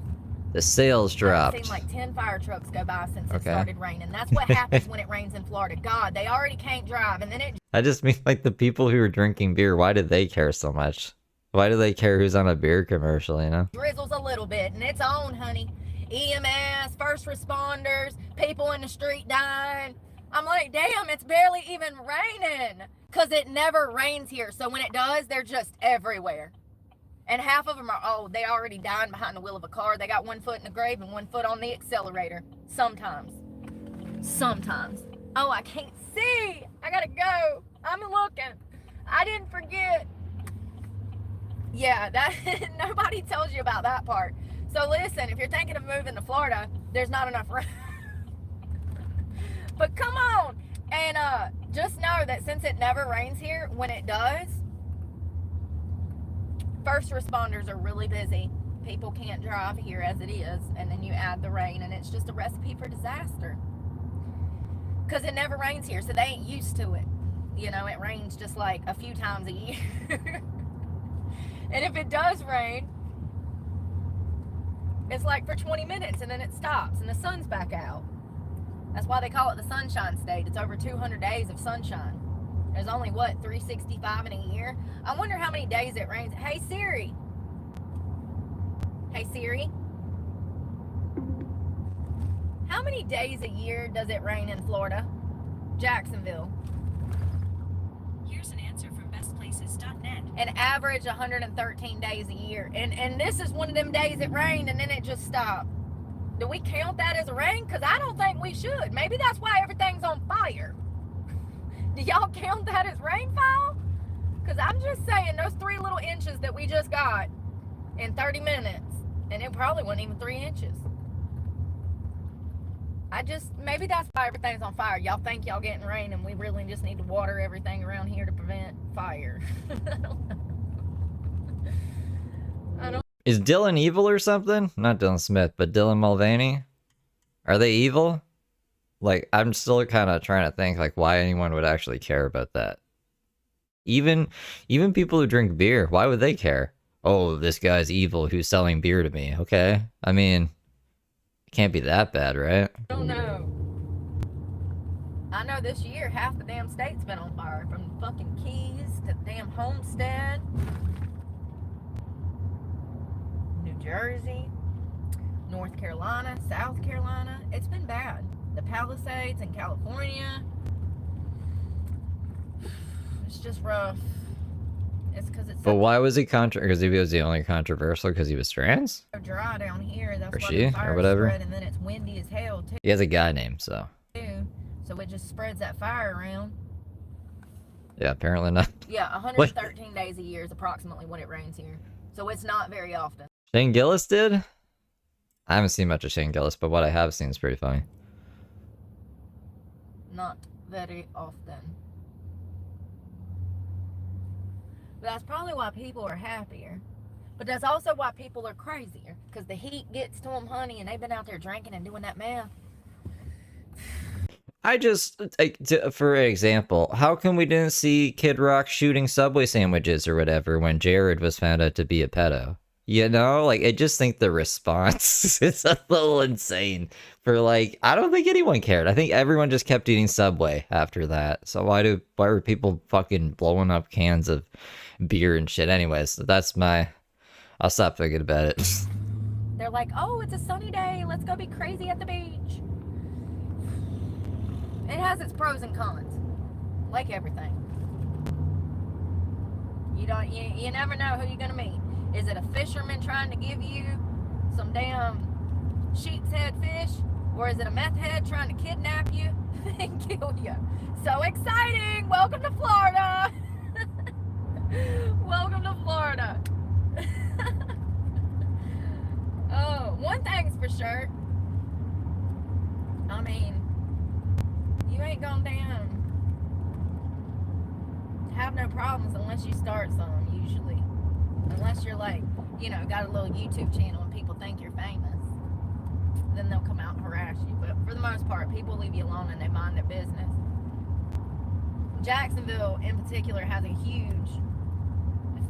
The sales I've dropped. seen like 10 fire trucks go by since it Okay. started raining. That's what happens when it rains in Florida. God, they already can't drive, and then it I just mean like the people who are drinking beer. Why did they care so much? Why do they care who's on a beer commercial? You know. drizzles a little bit, and it's on, honey. EMS, first responders, people in the street dying. I'm like, damn, it's barely even raining. Because it never rains here. So when it does, they're just everywhere. And half of them are old. They already died behind the wheel of a car. They got one foot in the grave and one foot on the accelerator. Sometimes. Sometimes. Oh, I can't see. I gotta go. I'm looking. I didn't forget. Yeah, that nobody tells you about that part. So listen, if you're thinking of moving to Florida, there's not enough room. But come on. And just know that since it never rains here, when it does, first responders are really busy. People can't drive here as it is, and then you add the rain, and it's just a recipe for disaster. Because it never rains here, so they ain't used to it. You know, it rains just like a few times a year. And if it does rain, it's like for 20 minutes, and then it stops, and the sun's back out. That's why they call it the Sunshine State. It's over 200 days of sunshine. There's only, what, 365 in a year? I wonder how many days it rains. Hey, Siri. Hey, Siri. How many days a year does it rain in Florida? Jacksonville. Here's an answer from bestplaces.net. An average 113 days a year. And this is one of them days it rained and then it just stopped. Do we count that as a rain? Because I don't think we should. Maybe that's why everything's on fire. Do y'all count that as rainfall? Because I'm just saying, those 3 little inches that we just got in 30 minutes, and it probably wasn't even 3 inches. Maybe that's why everything's on fire. Y'all think y'all getting rain, and we really just need to water everything around here to prevent fire. I don't. Is Dylan evil or something? Not Dylan Smith, but Dylan Mulvaney. Are they evil? Like, I'm still kind of trying to think like why anyone would actually care about that. Even people who drink beer, why would they care? Oh, this guy's evil who's selling beer to me. Okay. I mean, it can't be that bad, right? I don't know. I know this year half the damn state's been on fire, from the fucking Keys to the damn Homestead, New Jersey, North Carolina, South Carolina. It's been bad. The Palisades in California. It's just rough. It's because it's But why was he because he was the only controversial because he was trans? so dry down here. That's Or why she, the or fire whatever. spread, and then it's windy as hell too. He has a guy name, so So it just spreads that fire around. yeah, apparently not. Yeah, 113 days a year is approximately what it rains here. So it's not very often. Shane Gillis did? I haven't seen much of Shane Gillis, but what I have seen is pretty funny. Not very often. But that's probably why people are happier. But that's also why people are crazier. Because the heat gets to them, honey, and they've been out there drinking and doing that meth. I just, for example, how come we didn't see Kid Rock shooting Subway sandwiches or whatever when Jared was found out to be a pedo? You know, like, I just think the response is a little insane. For like, I don't think anyone cared. I think everyone just kept eating Subway after that. So why were people fucking blowing up cans of beer and shit? Anyways, that's I'll stop thinking about it. They're like, oh, it's a sunny day. Let's go be crazy at the beach. It has its pros and cons. Like everything. You never know who you're going to meet. Is it a fisherman trying to give you some damn sheep's head fish? Or is it a meth head trying to kidnap you and kill you? So exciting! Welcome to Florida! Welcome to Florida. Oh, one thing's for sure. I mean, you ain't gonna damn have no problems unless you start some, usually. Unless you're like, you know, got a little YouTube channel and people think you're famous. Then they'll come out and harass you. But for the most part, people leave you alone and they mind their business. Jacksonville, in particular, has a huge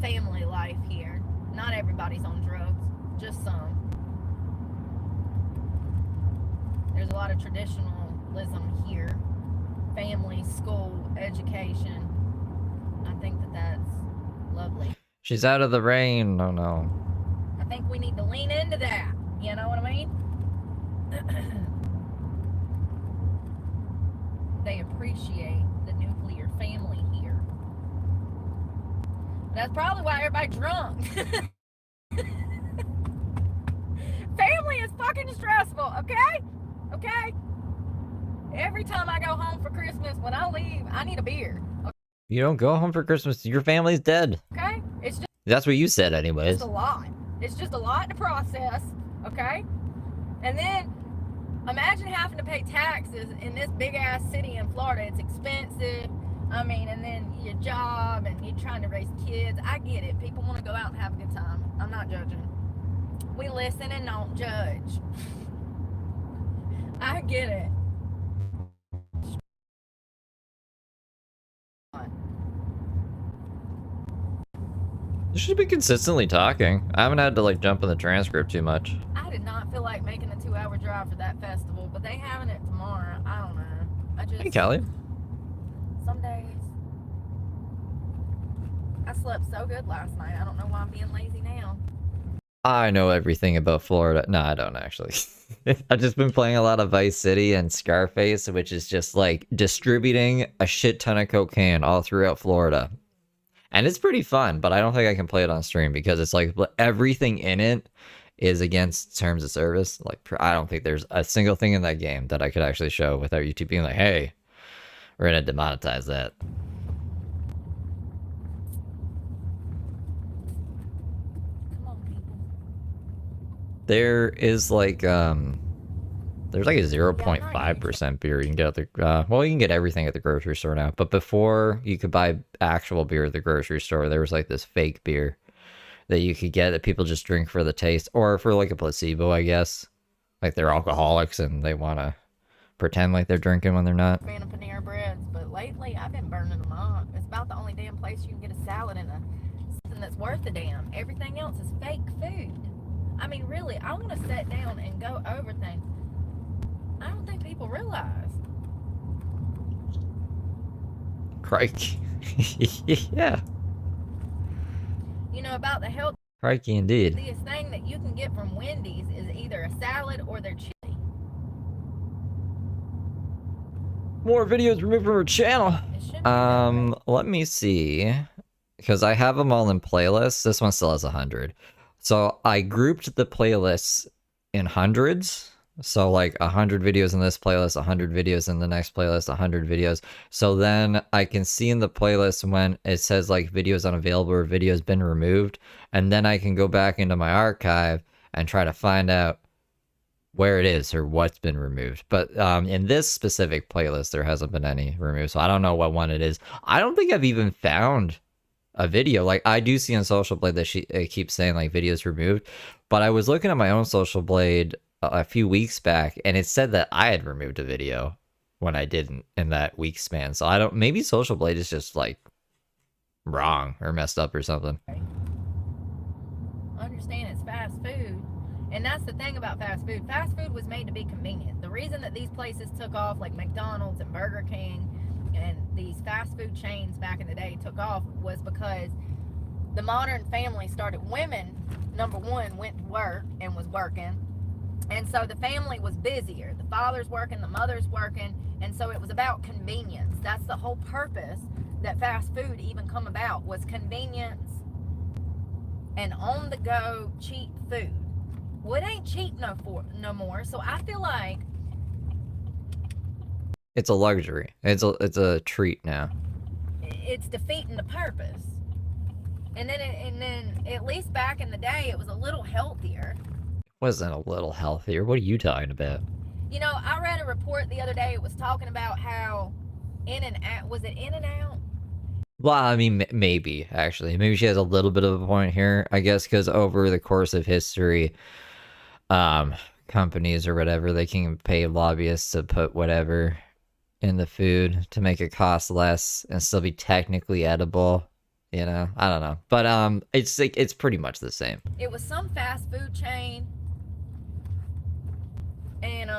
family life here. Not everybody's on drugs, just some. There's a lot of traditionalism here. Family, school, education. I think that that's lovely. She's out of the rain. Oh no. I think we need to lean into that. You know what I mean? They appreciate the nuclear family here. That's probably why everybody's drunk. Family is fucking stressful, okay? Okay? Every time I go home for Christmas, when I leave, I need a beer. You don't go home for Christmas. Your family's dead. Okay? It's just That's what you said anyways. a lot. It's just a lot to process, okay? And then imagine having to pay taxes in this big ass city in Florida. It's expensive. I mean, and then your job and you're trying to raise kids. I get it. People want to go out and have a good time. I'm not judging. We listen and don't judge. I get it. You should be consistently talking. I haven't had to like jump in the transcript too much. I did not feel like making a 2-hour drive for that festival, but they having it tomorrow. I don't know. I just Hey, Kelly. some days I slept so good last night. I don't know why I'm being lazy now. I know everything about Florida. No, I don't actually. I've just been playing a lot of Vice City and Scarface, which is just like distributing a shit ton of cocaine all throughout Florida. And it's pretty fun, but I don't think I can play it on stream because it's like everything in it is against terms of service. Like, I don't think there's a single thing in that game that I could actually show without YouTube being like, hey, we're going to demonetize that. Come on, people. There is like, there's like a 0.5% beer you can get at the, well, you can get everything at the grocery store now. But before you could buy actual beer at the grocery store, there was like this fake beer that you could get that people just drink for the taste or for like a placebo, I guess. Like they're alcoholics and they want to pretend like they're drinking when they're not. Fan of Panera Breads, but lately I've been burning them up. It's about the only damn place you can get a salad and something that's worth a damn. Everything else is fake food. I mean, really, I want to sit down and go over things. I don't think people realize. Crikey. Yeah. You know, about the healthiest Crikey indeed. thing that you can get from Wendy's is either a salad or their chili. More videos removed from our channel. It should be that way. Let me see. Because I have them all in playlists. This one still has 100. So I grouped the playlists in hundreds. So like 100 videos in this playlist, 100 videos in the next playlist, 100 videos. So then I can see in the playlist when it says like videos unavailable or videos been removed. And then I can go back into my archive and try to find out where it is or what's been removed. But in this specific playlist, there hasn't been any removed. So I don't know what one it is. I don't think I've even found a video. Like I do see on Social Blade that it keeps saying like videos removed. But I was looking at my own Social Blade a few weeks back and it said that I had removed a video when I didn't in that week span. So I don't, maybe Social Blade is just like wrong or messed up or something. I understand it's fast food. And that's the thing about fast food. Fast food was made to be convenient. The reason that these places took off, like McDonald's and Burger King and these fast food chains back in the day took off, was because the modern family started. Women, number one, went to work and was working. And so the family was busier. The father's working, the mother's working. And so it was about convenience. That's the whole purpose that fast food even come about, was convenience and on-the-go cheap food. Well, it ain't cheap no more. So I feel like It's a luxury. It's a treat now. it's defeating the purpose. And then at least back in the day, it was a little healthier. Wasn't a little healthier. What are you talking about? You know, I read a report the other day. It was talking about how In-N-Out, was it In-N-Out? Well, I mean, maybe, actually. Maybe she has a little bit of a point here, I guess, because over the course of history, companies or whatever, they can pay lobbyists to put whatever in the food to make it cost less and still be technically edible. You know, I don't know. But it's like, it's pretty much the same. It was some fast food chain. And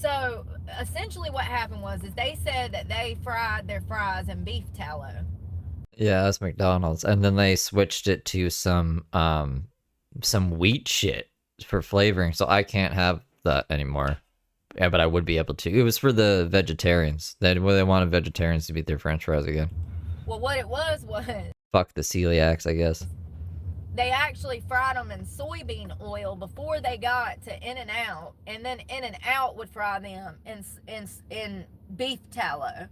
So essentially what happened was is they said that they fried their fries in beef tallow. Yeah, that's McDonald's. And then they switched it to some wheat shit for flavoring, so I can't have that anymore. Yeah, but I would be able to. It was for the vegetarians. They wanted vegetarians to eat their French fries again. Well, what it was Fuck the celiacs, I guess. they actually fried them in soybean oil before they got to In-N-Out, and then In-N-Out would fry them in beef tallow.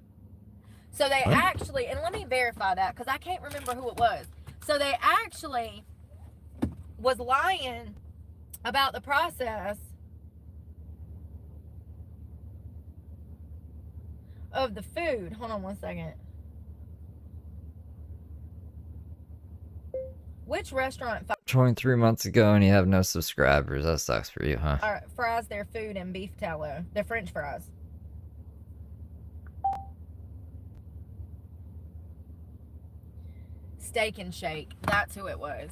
So they What? actually, and let me verify that because I can't remember who it was. So they actually was lying about the process of the food. Hold on one second. Which restaurant 23 months ago and you have no subscribers. That sucks for you, huh? fries their food in beef tallow? Their French fries. Steak and Shake. That's who it was.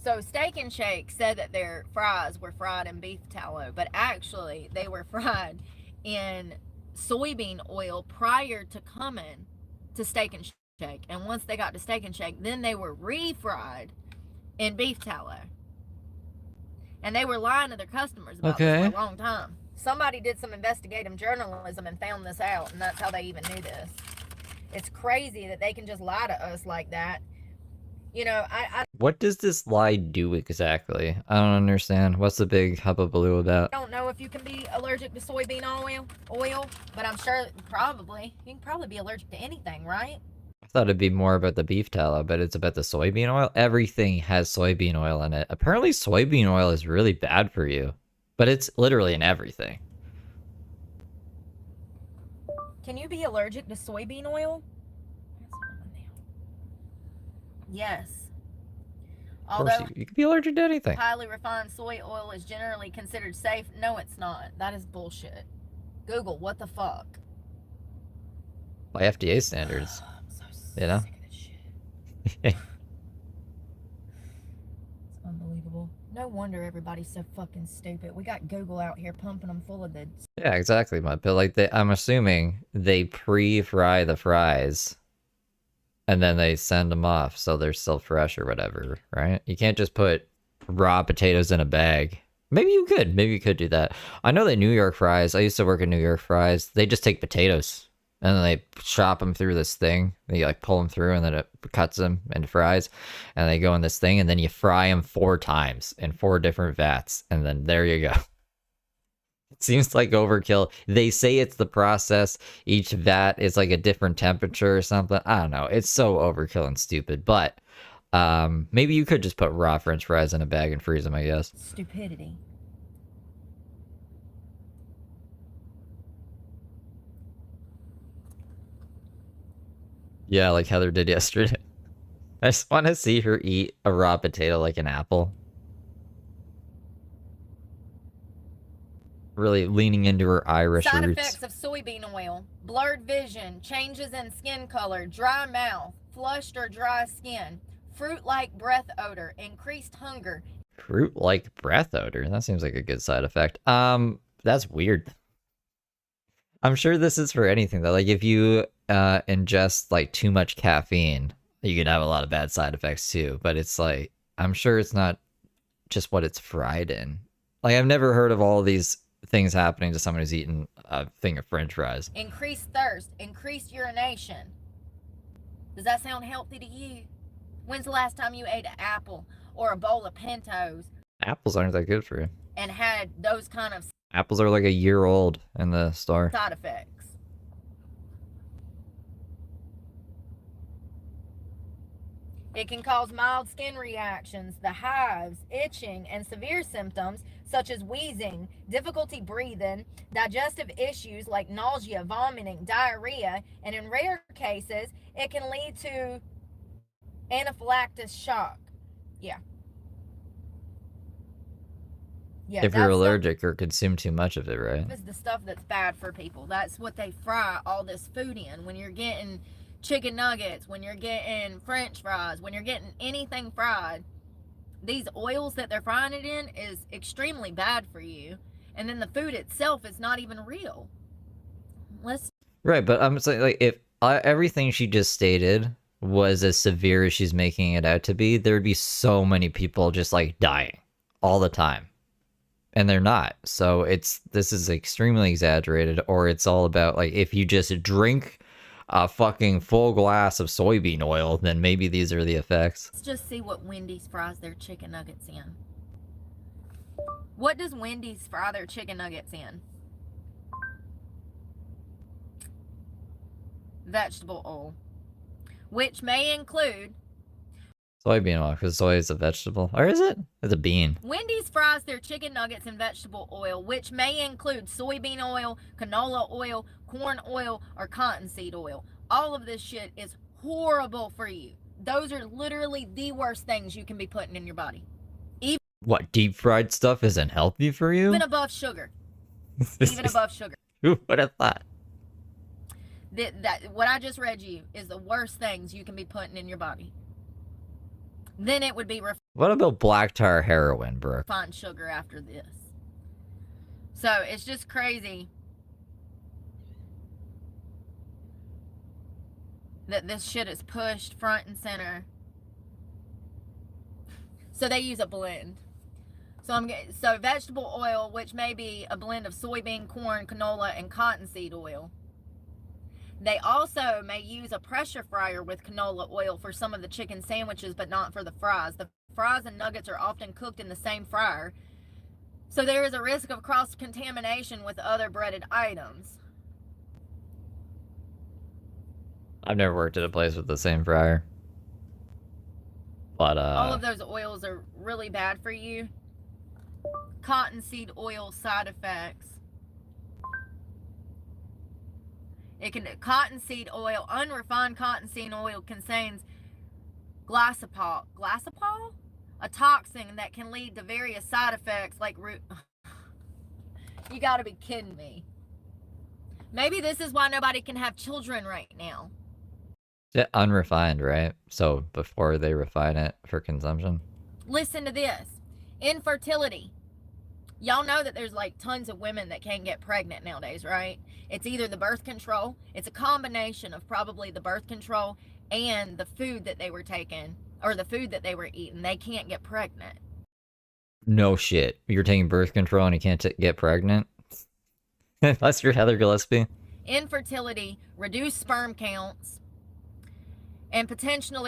So Steak and Shake said that their fries were fried in beef tallow, but actually they were fried in soybean oil prior to coming to Steak and Shake. And once they got to Steak and Shake, then they were refried in beef tallow. And they were lying to their customers about this for a long time. Somebody did some investigative journalism and found this out, and that's how they even knew this. It's crazy that they can just lie to us like that. You know, What does this lie do exactly? I don't understand. What's the big hubbubaloo about? I don't know if you can be allergic to soybean oil, but I'm sure probably. You can probably be allergic to anything, right? I thought it'd be more about the beef tallow, but it's about the soybean oil. Everything has soybean oil in it. Apparently soybean oil is really bad for you, but it's literally in everything. Can you be allergic to soybean oil? Yes. Of course, you can be allergic to anything. Highly refined soy oil is generally considered safe. No, it's not. That is bullshit. Google, what the fuck? By FDA standards. I'm so You know? sick of this shit. It's unbelievable. No wonder everybody's so fucking stupid. We got Google out here pumping them full of the... Yeah, exactly, but like I'm assuming they pre-fry the fries and then they send them off so they're still fresh or whatever, right? You can't just put raw potatoes in a bag. Maybe you could do that. I know that New York fries, I used to work at New York fries, they just take potatoes and then they chop them through this thing. You like pull them through and then it cuts them into fries and they go in this thing and then you fry them 4 times in 4 different vats and then there you go. It seems like overkill. They say it's the process. Each vat is like a different temperature or something. I don't know. It's so overkill and stupid. But maybe you could just put raw French fries in a bag and freeze them, I guess. Stupidity. Yeah, like Heather did yesterday. I just want to see her eat a raw potato like an apple. Really leaning into her Irish Side roots. effects of soybean oil: blurred vision, changes in skin color, dry mouth, flushed or dry skin, fruit-like breath odor, increased hunger. Fruit-like breath odor. That seems like a good side effect. That's weird. I'm sure this is for anything though. Like if you ingest like too much caffeine, you can have a lot of bad side effects too. But it's like I'm sure it's not just what it's fried in. Like I've never heard of all these things happening to someone who's eaten a thing of French fries. Increased thirst, increased urination. Does that sound healthy to you? When's the last time you ate an apple or a bowl of Pintos Apples aren't that good for you. and had those kind of Apples are like a year old in the store. side effects? It can cause mild skin reactions, the hives, itching, and severe symptoms such as wheezing, difficulty breathing, digestive issues like nausea, vomiting, diarrhea, and in rare cases, it can lead to anaphylactic shock. Yeah, If you're allergic or consume too much of it, right? Is the stuff that's bad for people. That's what they fry all this food in. When you're getting chicken nuggets, when you're getting French fries, when you're getting anything fried, these oils that they're frying it in is extremely bad for you. And then the food itself is not even real. Let's Right, but I'm saying, like, if everything she just stated was as severe as she's making it out to be, there'd be so many people just, like, dying all the time. And they're not. So this is extremely exaggerated, or it's all about, like, if you just drink a fucking full glass of soybean oil, then maybe these are the effects. just see what Wendy's fries their chicken nuggets in. What does Wendy's fry their chicken nuggets in? Vegetable oil, which may include... Soybean oil, because soy is a vegetable. Or is it? It's a bean. Wendy's fries their chicken nuggets in vegetable oil, which may include soybean oil, canola oil, corn oil, or cottonseed oil. All of this shit is horrible for you. Those are literally the worst things you can be putting in your body. What, deep fried stuff isn't healthy for you? Even above sugar. Even above sugar. Who would have thought? That what I just read you is the worst things you can be putting in your body. Then it would be What about black tar heroin, Brooke? refined sugar after this. So it's just crazy that this shit is pushed front and center. So they use a blend. So vegetable oil, which may be a blend of soybean, corn, canola, and cottonseed oil. They also may use a pressure fryer with canola oil for some of the chicken sandwiches, but not for the fries. The fries and nuggets are often cooked in the same fryer, so there is a risk of cross-contamination with other breaded items. I've never worked at a place with the same fryer. But, all of those oils are really bad for you. Cottonseed oil side effects. Cottonseed oil, unrefined cottonseed oil contains glycol, a toxin that can lead to various side effects like You gotta be kidding me. Maybe this is why nobody can have children right now. Yeah, unrefined, right? So before they refine it for consumption. Listen to this. Infertility. Y'all know that there's like tons of women that can't get pregnant nowadays, right? It's either the birth control, it's a combination of probably the birth control and the food that they were taking, or the food that they were eating. They can't get pregnant. No shit. You're taking birth control and you can't get pregnant? Unless you're Heather Gillespie. Infertility, reduced sperm counts, and potential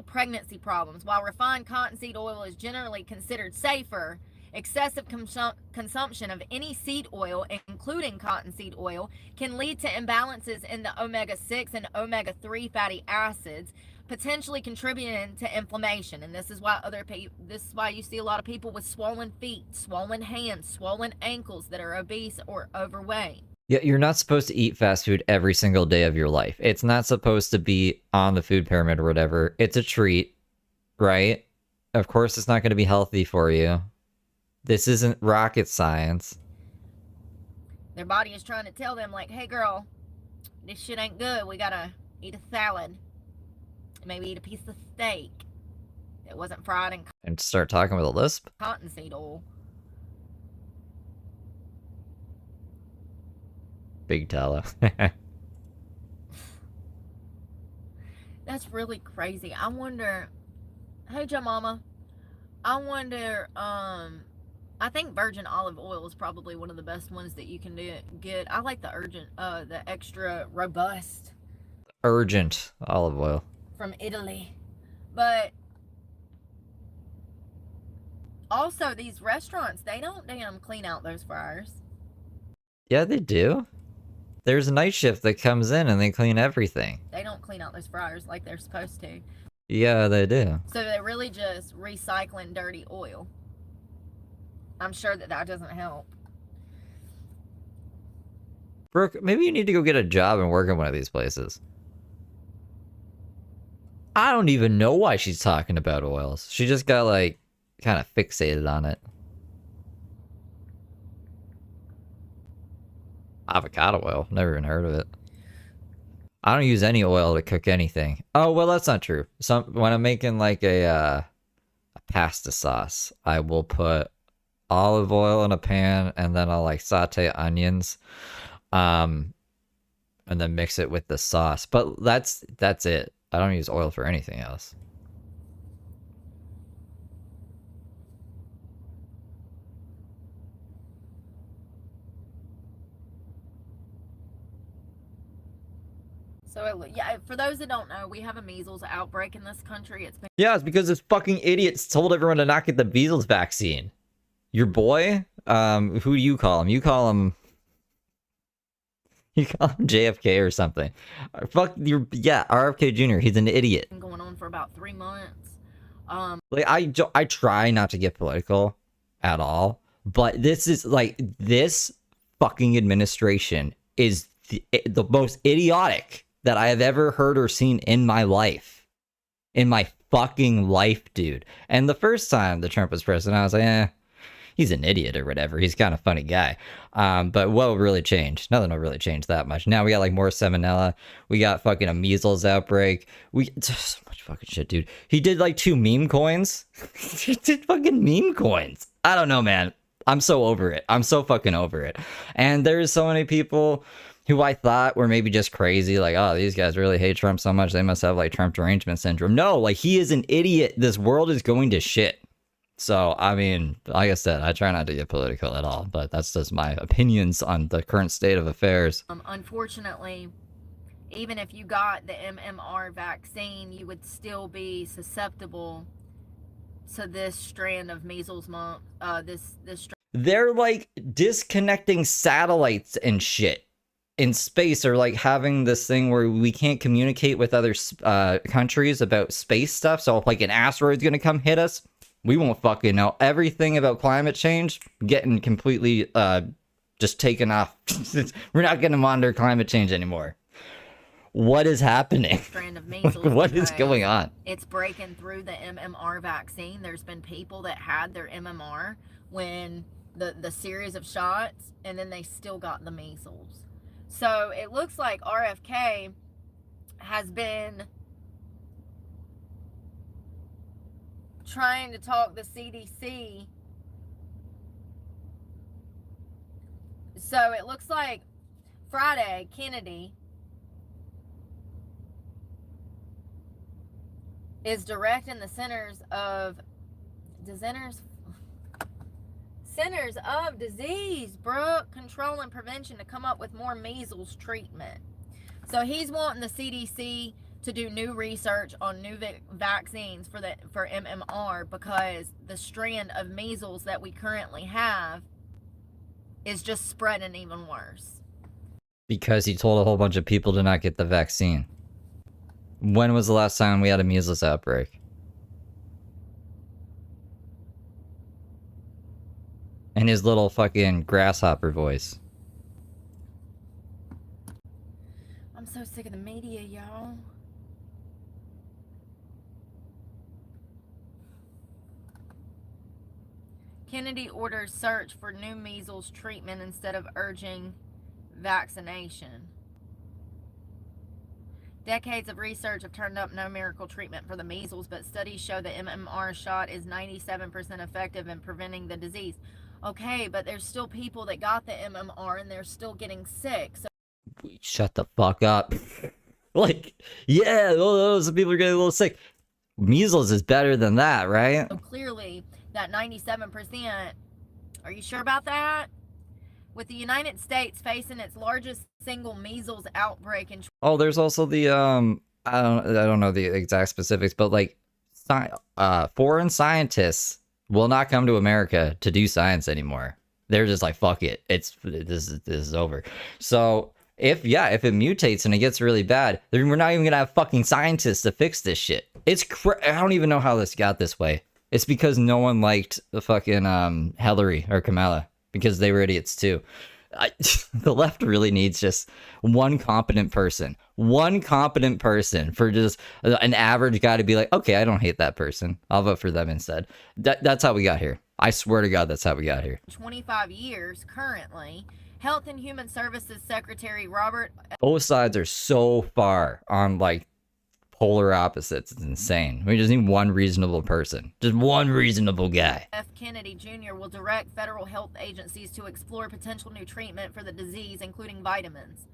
pregnancy problems. While refined cottonseed oil is generally considered safer, excessive consumption of any seed oil, including cottonseed oil, can lead to imbalances in the omega-6 and omega-3 fatty acids, potentially contributing to inflammation. And this is why you see a lot of people with swollen feet, swollen hands, swollen ankles that are obese or overweight. Yeah, you're not supposed to eat fast food every single day of your life. It's not supposed to be on the food pyramid or whatever. It's a treat, right? Of course it's not going to be healthy for you. This isn't rocket science. Their body is trying to tell them, like, hey girl, this shit ain't good. We gotta eat a salad. Maybe eat a piece of steak that wasn't fried in And start talking with a lisp? cottonseed oil. Big Tala. That's really crazy. I wonder, hey Joe Mama, I wonder, I think virgin olive oil is probably one of the best ones that you can get. I like the extra robust. Urgent olive oil. From Italy. But also these restaurants, they don't damn clean out those fryers. Yeah, they do. There's a night shift that comes in and they clean everything. They don't clean out those fryers like they're supposed to. Yeah, they do. So they're really just recycling dirty oil. I'm sure that doesn't help. Brooke, maybe you need to go get a job and work in one of these places. I don't even know why she's talking about oils. She just got, like, kind of fixated on it. Avocado oil. Never even heard of it. I don't use any oil to cook anything. Oh, well, that's not true. When I'm making, like, a pasta sauce, I will put olive oil in a pan, and then I'll like saute onions, and then mix it with the sauce. But that's it. I don't use oil for anything else. So yeah, for those that don't know, we have a measles outbreak in this country. It's been Yeah, it's because this fucking idiots told everyone to not get the measles vaccine. Your boy, who do you call him? You call him JFK or something. Fuck your RFK Jr. He's an idiot. going on for about 3 months. Like I try not to get political at all, but this fucking administration is the most idiotic that I have ever heard or seen in my life. In my fucking life, dude. And the first time that Trump was president, I was like, he's an idiot or whatever. He's kind of a funny guy. But what will really change? Nothing will really change that much. Now we got like more salmonella. We got fucking a measles outbreak. So much fucking shit, dude. He did like 2 meme coins. He did fucking meme coins. I don't know, man. I'm so over it. I'm so fucking over it. And there's so many people who I thought were maybe just crazy, like, oh, these guys really hate Trump so much, they must have like Trump derangement syndrome. No, like, he is an idiot. This world is going to shit. So, I mean, like I said, I try not to get political at all, but that's just my opinions on the current state of affairs. Unfortunately, even if you got the MMR vaccine, you would still be susceptible to this strand of measles They're like disconnecting satellites and shit in space, or like having this thing where we can't communicate with other countries about space stuff. So if like an asteroid's gonna come hit us, we won't fucking know everything about climate change. Getting completely just taken off. We're not gonna monitor climate change anymore. What is happening? Strand of measles. What is going on? It's breaking through the MMR vaccine. There's been people that had their MMR when the series of shots, and then they still got the measles. So it looks like RFK has been trying to talk the CDC. So it looks like Friday, Kennedy is directing the Centers of Disease, Brooke, Control and Prevention to come up with more measles treatment. So he's wanting the CDC to do new research on new vaccines for MMR, because the strand of measles that we currently have is just spreading even worse. Because he told a whole bunch of people to not get the vaccine. When was the last time we had a measles outbreak? And his little fucking grasshopper voice. I'm so sick of the media, y'all. Kennedy orders search for new measles treatment instead of urging vaccination. Decades of research have turned up no miracle treatment for the measles, but studies show the MMR shot is 97% effective in preventing the disease. Okay, but there's still people that got the MMR and they're still getting sick. So shut the fuck up. Like, yeah, those people are getting a little sick. Measles is better than that, right? So clearly, that 97%, are you sure about that? With the United States facing its largest single measles outbreak in... Oh, there's also the, I don't know the exact specifics, but like, foreign scientists will not come to America to do science anymore. They're just like, fuck it. This is over. So if it mutates and it gets really bad, then we're not even gonna have fucking scientists to fix this shit. I don't even know how this got this way. It's because no one liked the fucking Hillary or Kamala, because they were idiots too. The left really needs just one competent person for just an average guy to be like, okay, I don't hate that person, I'll vote for them instead. That's how we got here. I swear to God, that's how we got here. 25 years currently. Health and Human Services Secretary Robert... Both sides are so far on like polar opposites. It's insane. We just need one reasonable person. Just one reasonable guy. F. Kennedy Jr. will direct federal health agencies to explore potential new treatment for the disease, including vitamins.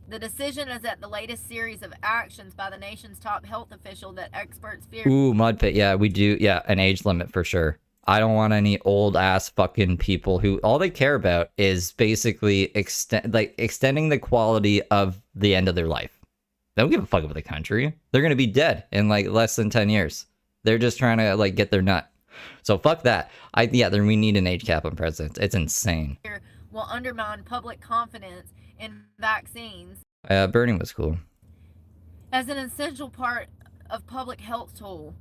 The decision is at the latest series of actions by the nation's top health official that experts fear. Ooh, mud pit. Yeah, we do. Yeah, an age limit for sure. I don't want any old ass fucking people who all they care about is basically extending the quality of the end of their life. They don't give a fuck about the country. They're gonna be dead in like less than 10 years. They're just trying to like get their nut. So fuck that. Then we need an age cap on presidents. It's insane. Will undermine public confidence in vaccines. Bernie was cool. As an essential part of public health tool.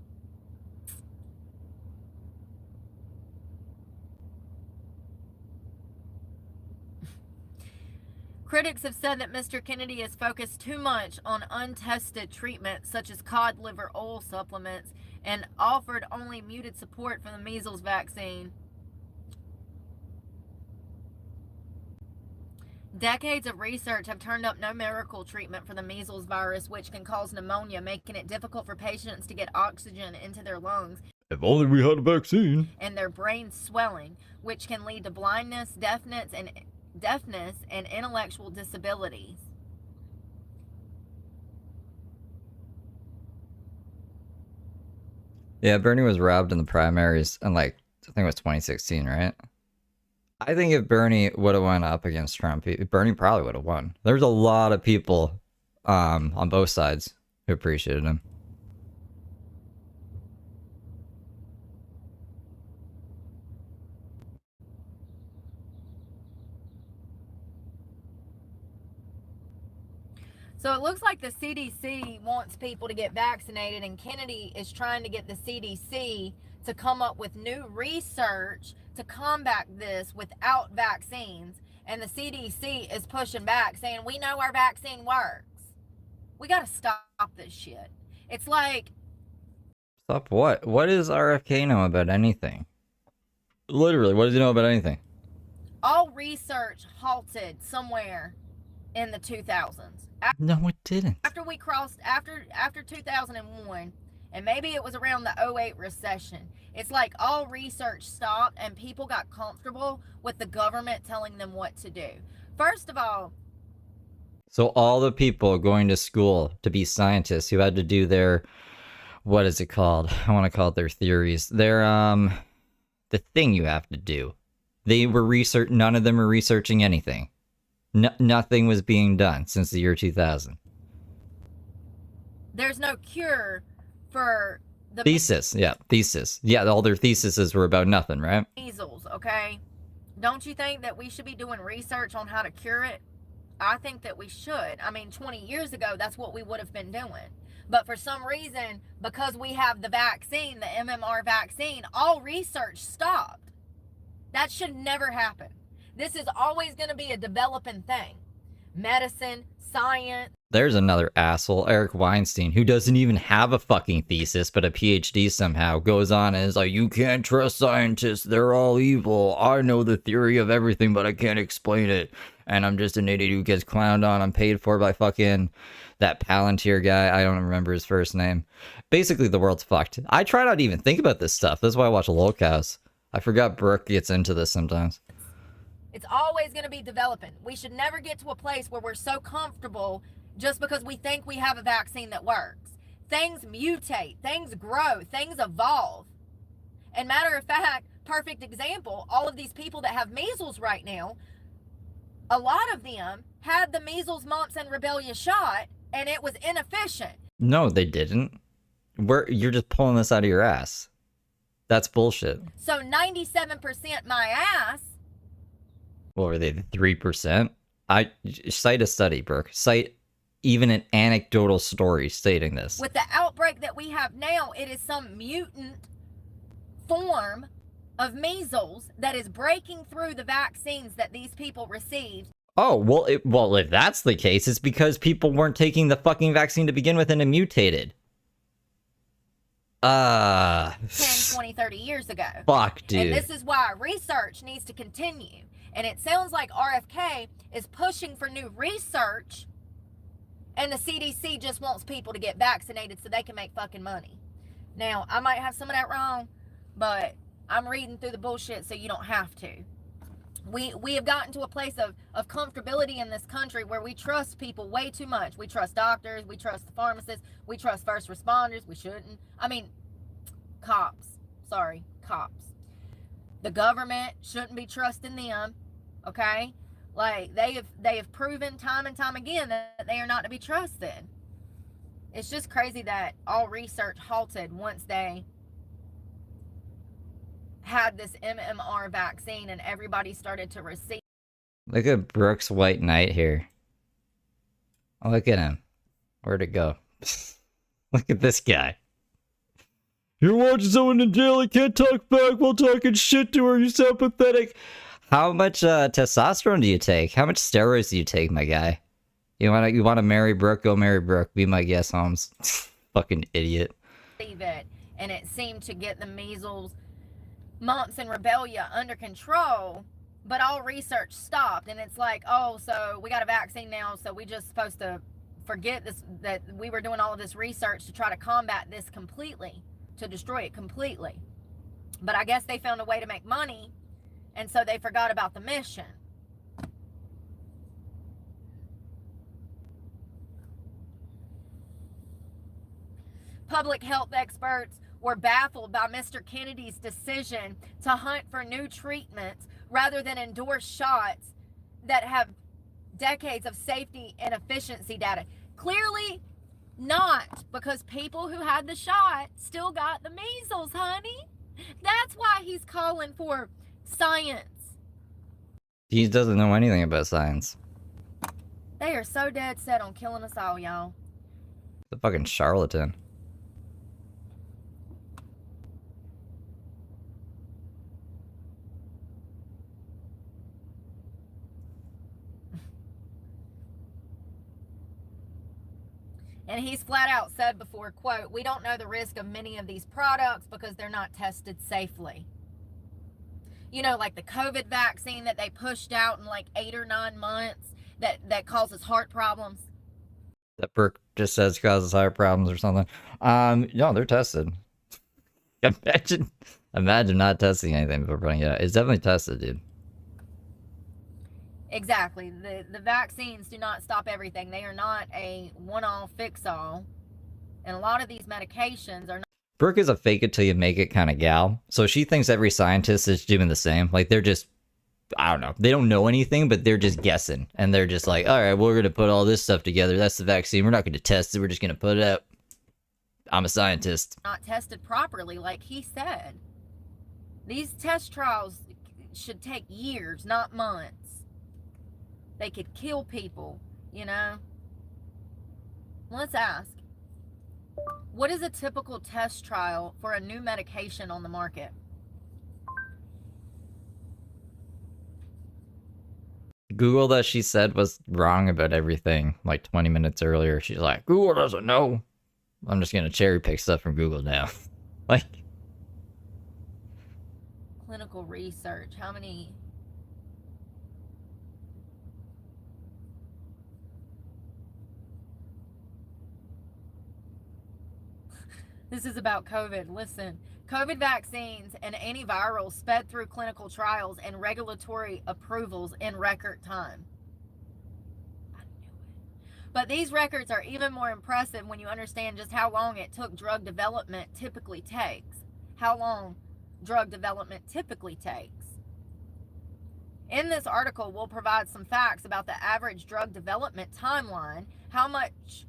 Critics have said that Mr. Kennedy has focused too much on untested treatments such as cod liver oil supplements and offered only muted support for the measles vaccine. Decades of research have turned up no miracle treatment for the measles virus, which can cause pneumonia, making it difficult for patients to get oxygen into their lungs. If only we had a vaccine. And their brain swelling, which can lead to blindness, deafness, and intellectual disabilities. Yeah, Bernie was robbed in the primaries in like, I think it was 2016, right? I think if Bernie would have went up against Trump, Bernie probably would have won. There's a lot of people on both sides who appreciated him. So it looks like the CDC wants people to get vaccinated, and Kennedy is trying to get the CDC to come up with new research to combat this without vaccines. And the CDC is pushing back, saying, we know our vaccine works. We got to stop this shit. It's like... Stop what? What does RFK know about anything? Literally, what does he know about anything? All research halted somewhere in the 2000s. No, it didn't. After we crossed, after 2001, and maybe it was around the 2008 recession, it's like all research stopped and people got comfortable with the government telling them what to do. First of all... So all the people going to school to be scientists who had to do their... What is it called? I want to call it their theories. Their, the thing you have to do. They were none of them were researching anything. Nothing was being done since the year 2000. There's no cure for the thesis. Yeah, all their theses were about nothing, right? Measles, okay? Don't you think that we should be doing research on how to cure it? I think that we should. I mean, 20 years ago, that's what we would have been doing. But for some reason, because we have the vaccine, the MMR vaccine, all research stopped. That should never happen. This is always going to be a developing thing. Medicine, science. There's another asshole, Eric Weinstein, who doesn't even have a fucking thesis, but a PhD somehow, goes on and is like, you can't trust scientists, they're all evil. I know the theory of everything, but I can't explain it. And I'm just an idiot who gets clowned on. I'm paid for by fucking that Palantir guy. I don't remember his first name. Basically, the world's fucked. I try not to even think about this stuff. That's why I watch Lolcows. I forgot Brooke gets into this sometimes. It's always going to be developing. We should never get to a place where we're so comfortable just because we think we have a vaccine that works. Things mutate, things grow, things evolve. And matter of fact, perfect example, all of these people that have measles right now, a lot of them had the measles, mumps, and rubella shot, and it was inefficient. No, they didn't. You're just pulling this out of your ass. That's bullshit. So 97% my ass. What were they, 3%? I cite a study, Brooke. Cite even an anecdotal story stating this. With the outbreak that we have now, it is some mutant form of measles that is breaking through the vaccines that these people received. Oh, well, if that's the case, it's because people weren't taking the fucking vaccine to begin with and it mutated. 10, 20, 30 years ago. Fuck, dude. And this is why research needs to continue. And it sounds like RFK is pushing for new research And the CDC just wants people to get vaccinated so they can make fucking money. Now, I might have some of that wrong, but I'm reading through the bullshit so you don't have to. We have gotten to a place of comfortability in this country where we trust people way too much. We trust doctors, we trust the pharmacists, we trust first responders. We shouldn't. I mean, cops. Sorry, cops. The government shouldn't be trusting them, okay? Like, they have proven time and time again that they are not to be trusted. It's just crazy that all research halted once they had this MMR vaccine and everybody started to receive. Look at Brooks White Knight here. Oh, look at him. Where'd it go? Look at this guy. You're watching someone in jail, I can't talk back while talking shit to her, you sound pathetic. How much testosterone do you take? How much steroids do you take, my guy? You wanna marry Brooke? Go marry Brooke. Be my guest, Holmes. Fucking idiot. It, and it seemed to get the measles, mumps, and rubella under control, but all research stopped. And it's like, oh, so we got a vaccine now, so we just supposed to forget this, that we were doing all of this research to try to combat this completely, to destroy it completely. But I guess they found a way to make money, and so they forgot about the mission. Public health experts were baffled by Mr. Kennedy's decision to hunt for new treatments rather than endorse shots that have decades of safety and efficiency data. Clearly not, because people who had the shot still got the measles, honey. That's why he's calling for science. He doesn't know anything about science. They are so dead set on killing us all, y'all. The fucking charlatan. And he's flat out said before, quote, "We don't know the risk of many of these products because they're not tested safely." You know, like the COVID vaccine that they pushed out in like 8 or 9 months that causes heart problems. That Brooke just says causes heart problems or something. No, they're tested. Imagine not testing anything before putting it out. It's definitely tested, dude. Exactly. The vaccines do not stop everything. They are not a one-all fix-all. And a lot of these medications are not. Brooke is a fake it till you make it kind of gal. So she thinks every scientist is doing the same. Like, they're just, I don't know. They don't know anything, but they're just guessing. And they're just like, all right, we're going to put all this stuff together. That's the vaccine. We're not going to test it. We're just going to put it out. I'm a scientist. Not tested properly, like he said. These test trials should take years, not months. They could kill people, you know? Let's ask, what is a typical test trial for a new medication on the market? Google that she said was wrong about everything like 20 minutes earlier. She's like, Google doesn't know. I'm just going to cherry pick stuff from Google now. Like, Clinical research, how many? This is about COVID. Listen, COVID vaccines and antivirals sped through clinical trials and regulatory approvals in record time. I knew it. But these records are even more impressive when you understand just how long it took drug development typically takes. How long drug development typically takes. In this article, we'll provide some facts about the average drug development timeline, how much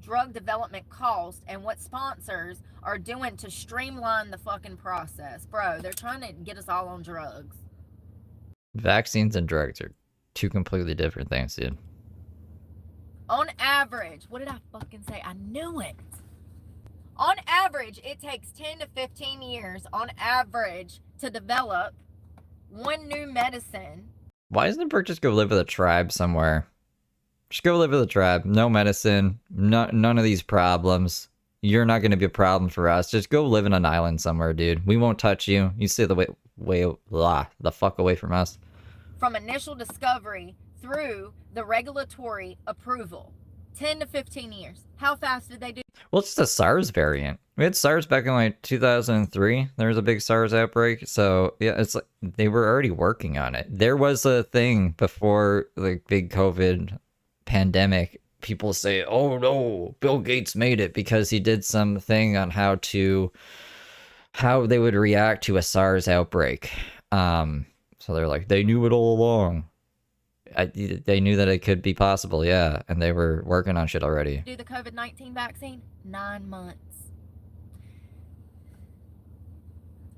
drug development cost, and what sponsors are doing to streamline the fucking process. Bro, they're trying to get us all on drugs. vaccines and drugs are two completely different things, dude. On average, what did I fucking say? I knew it. On average, it takes 10 to 15 years on average to develop one new medicine. Why doesn't Brooke just go live with a tribe somewhere? Just go live with a tribe. No medicine. None of these problems. You're not going to be a problem for us. Just go live in an island somewhere, dude. We won't touch you. You stay the fuck away from us. From initial discovery through the regulatory approval. 10 to 15 years. How fast did they do? Well, it's just a SARS variant. We had SARS back in like 2003. There was a big SARS outbreak. So yeah, it's like they were already working on it. There was a thing before the big COVID pandemic. People say, "Oh no, Bill Gates made it because he did something on how they would react to a SARS outbreak." So they're like, they knew it all along. They knew that it could be possible, yeah, and they were working on shit already. Do the COVID-19 vaccine? 9 months.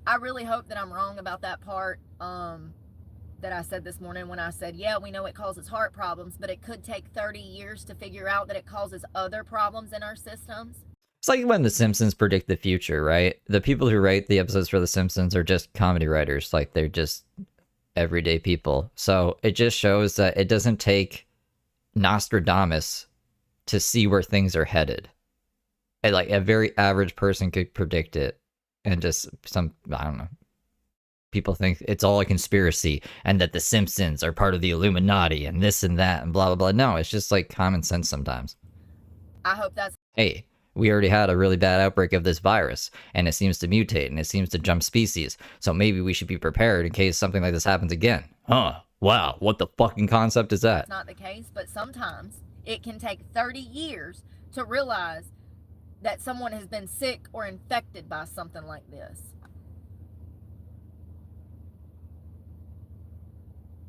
I really hope that I'm wrong about that part that I said this morning when I said, yeah, we know it causes heart problems, but it could take 30 years to figure out that it causes other problems in our systems. It's like when The Simpsons predict the future, right? The people who write the episodes for The Simpsons are just comedy writers. Like, they're just everyday people. So it just shows that it doesn't take Nostradamus to see where things are headed. And like a very average person could predict it, and just I don't know, people think it's all a conspiracy and that the Simpsons are part of the Illuminati and this and that and blah blah blah. No, it's just like common sense sometimes. I hope that's... Hey, we already had a really bad outbreak of this virus, and it seems to mutate, and it seems to jump species. So maybe we should be prepared in case something like this happens again. Huh. Wow, what the fucking concept is that? It's not the case, but sometimes it can take 30 years to realize that someone has been sick or infected by something like this.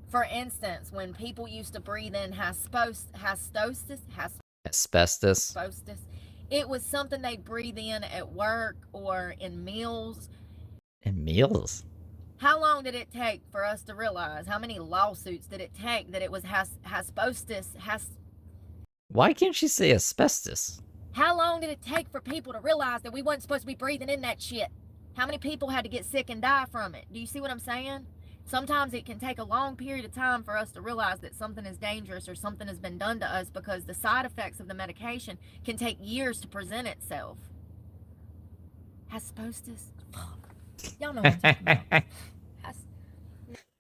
For instance, when people used to breathe in asbestos, it was something they'd breathe in at work or in meals. In meals? How long did it take for us to realize? How many lawsuits did it take that it was asbestos? Why can't you say asbestos? How long did it take for people to realize that we weren't supposed to be breathing in that shit? How many people had to get sick and die from it? Do you see what I'm saying? Sometimes it can take a long period of time for us to realize that something is dangerous or something has been done to us, because the side effects of the medication can take years to present itself. Asbestos? Fuck. Y'all know what I'm talking about.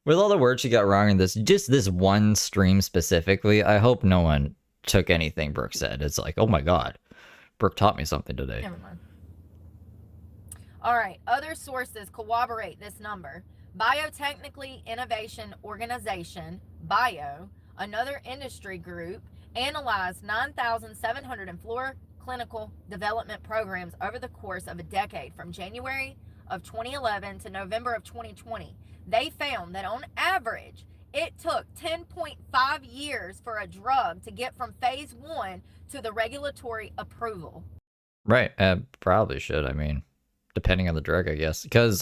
With all the words she got wrong in just this one stream specifically, I hope no one took anything Brooke said. It's like, oh my god, Brooke taught me something today. Never mind. All right, other sources corroborate this number. Biotechnically Innovation Organization, BIO, another industry group, analyzed 9,704 clinical development programs over the course of a decade from January of 2011 to November of 2020. They found that on average, it took 10.5 years for a drug to get from phase 1 to the regulatory approval. Right, probably should, I mean, depending on the drug, I guess. Because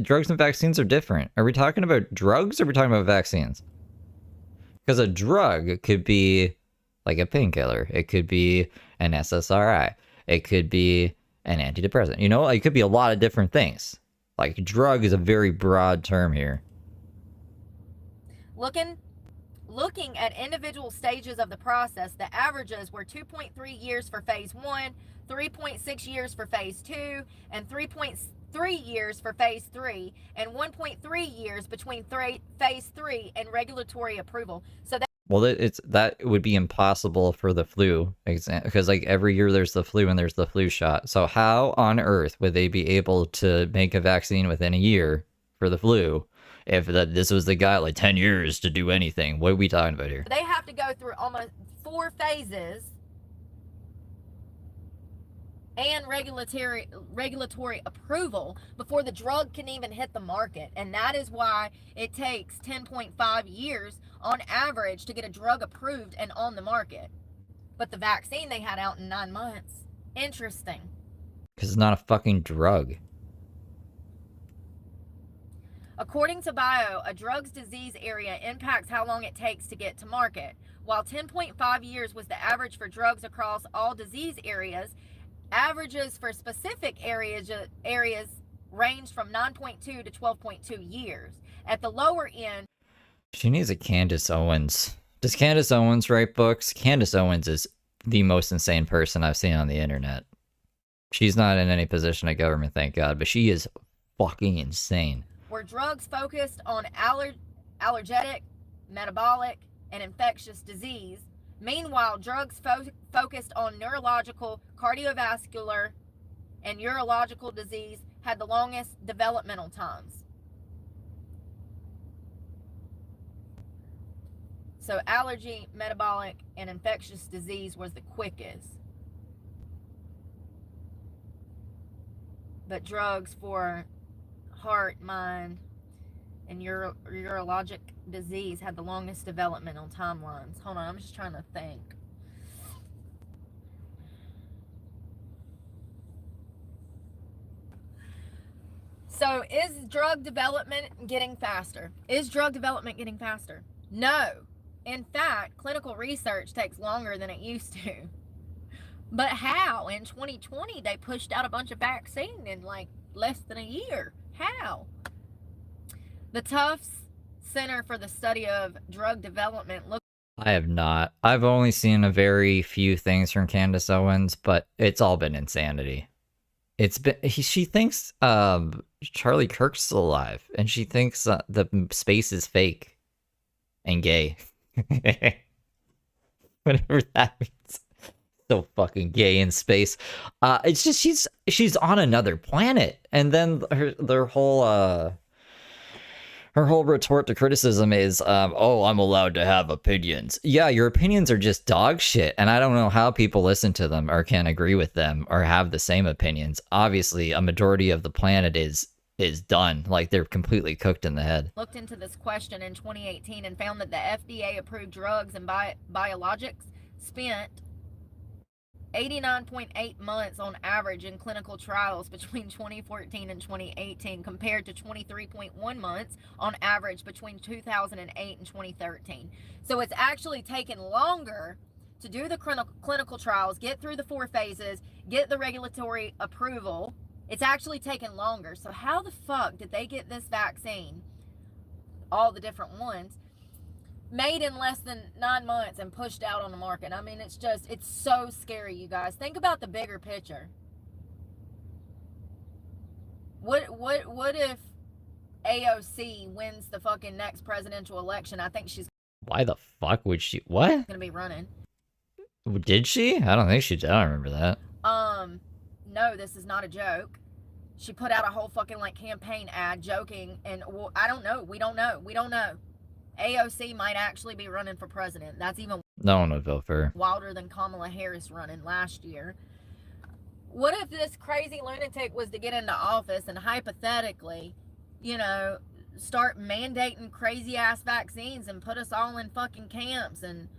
drugs and vaccines are different. Are we talking about drugs or are we talking about vaccines? Because a drug could be like a painkiller. It could be an SSRI. It could be an antidepressant. You know, it could be a lot of different things. Like, drug is a very broad term here. Looking at individual stages of the process, the averages were 2.3 years for phase 1, 3.6 years for phase 2, and 3.3 years for phase 3, and 1.3 years between phase 3 and regulatory approval. So that... Well, that would be impossible for the flu exam, because like every year there's the flu and there's the flu shot. So how on earth would they be able to make a vaccine within a year for the flu if this was the guy like 10 years to do anything? What are we talking about here? They have to go through almost 4 phases and regulatory approval before the drug can even hit the market. And that is why it takes 10.5 years on average to get a drug approved and on the market. But the vaccine they had out in 9 months. Interesting. Because it's not a fucking drug. According to BIO, a drug's disease area impacts how long it takes to get to market. While 10.5 years was the average for drugs across all disease areas, averages for specific areas ranged from 9.2 to 12.2 years. At the lower end... She needs a Candace Owens. Does Candace Owens write books? Candace Owens is the most insane person I've seen on the internet. She's not in any position of government, thank God, but she is fucking insane. Were drugs focused on allergic, metabolic, and infectious disease, Meanwhile, drugs focused on neurological, cardiovascular, and urological disease had the longest developmental times. So allergy, metabolic, and infectious disease was the quickest. But drugs for heart, mind, and urologic disease had the longest developmental timelines. Hold on, I'm just trying to think. So is drug development getting faster? Is drug development getting faster? No. In fact, clinical research takes longer than it used to. But how? In 2020, they pushed out a bunch of vaccine in like less than a year. How? The Tufts Center for the Study of Drug Development looked. I have not. I've only seen a very few things from Candace Owens, but it's all been insanity. It's been she thinks Charlie Kirk's still alive, and she thinks the space is fake and gay. Whatever that means. So fucking gay in space. It's just she's on another planet, and then her whole retort to criticism is, oh, I'm allowed to have opinions. Yeah, your opinions are just dog shit, and I don't know how people listen to them or can agree with them or have the same opinions. Obviously, a majority of the planet is done. Like, they're completely cooked in the head. Looked into this question in 2018 and found that the FDA-approved drugs and biologics spent 89.8 months on average in clinical trials between 2014 and 2018 compared to 23.1 months on average between 2008 and 2013. So it's actually taken longer to do the clinical trials, get through the 4 phases, get the regulatory approval. It's actually taken longer. So how the fuck did they get this vaccine, all the different ones, made in less than 9 months and pushed out on the market? I mean, it's so scary, you guys. Think about the bigger picture. What if AOC wins the fucking next presidential election? I think she's... Why the fuck would she... What? Gonna be running. Did she? I don't think she did. I don't remember that. No, this is not a joke. She put out a whole fucking like campaign ad joking, and well, I don't know. We don't know. AOC might actually be running for president. That's even no one would vote for her. Wilder than Kamala Harris running last year. What if this crazy lunatic was to get into office and hypothetically, you know, start mandating crazy ass vaccines and put us all in fucking camps? And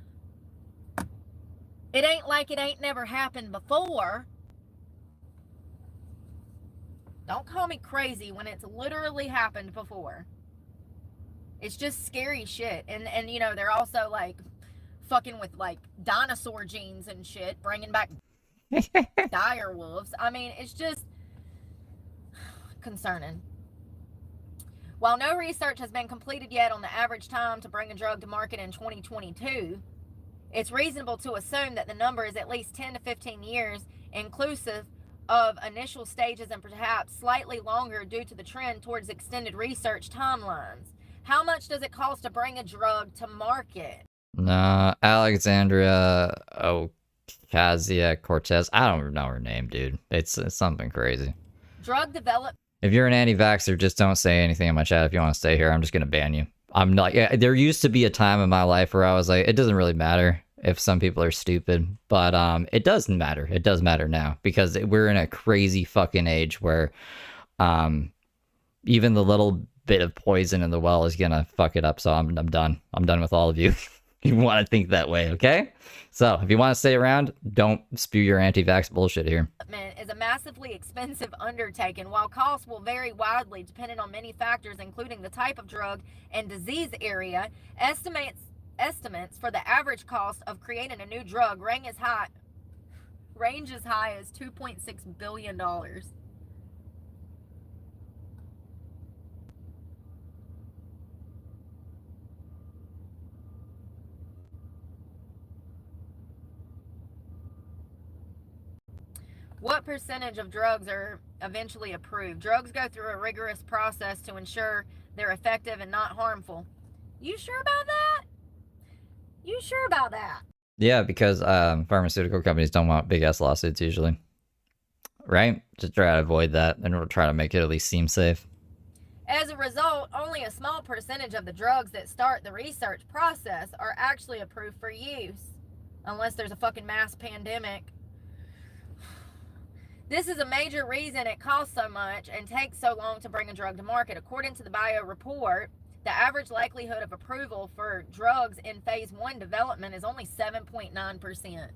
it ain't like it ain't never happened before. Don't call me crazy when it's literally happened before. It's just scary shit. And you know, they're also like fucking with like dinosaur genes and shit, bringing back dire wolves. I mean, it's just concerning. While no research has been completed yet on the average time to bring a drug to market in 2022, it's reasonable to assume that the number is at least 10 to 15 years, inclusive of initial stages and perhaps slightly longer due to the trend towards extended research timelines. How much does it cost to bring a drug to market? Alexandria Ocasio-Cortez. I don't know her name, dude. It's something crazy. Drug development. If you're an anti-vaxxer, just don't say anything in my chat. If you want to stay here, I'm just going to ban you. I'm not. Yeah, there used to be a time in my life where I was like, it doesn't really matter if some people are stupid, but it doesn't matter. It does matter now because we're in a crazy fucking age where even the little bit of poison in the well is gonna fuck it up. So I'm done. I'm done with all of you. You want to think that way, okay? So if you want to stay around, don't spew your anti-vax bullshit here. Is a massively expensive undertaking. While costs will vary widely depending on many factors, including the type of drug and disease area, estimates for the average cost of creating a new drug range as high as $2.6 billion. What percentage of drugs are eventually approved? Drugs go through a rigorous process to ensure they're effective and not harmful. You sure about that? You sure about that? Yeah, because pharmaceutical companies don't want big ass lawsuits usually, right? To try to avoid that, and we'll try to make it at least seem safe. As a result, only a small percentage of the drugs that start the research process are actually approved for use, unless there's a fucking mass pandemic. This is a major reason it costs so much and takes so long to bring a drug to market. According to the Bio report, the average likelihood of approval for drugs in phase 1 development is only 7.9%.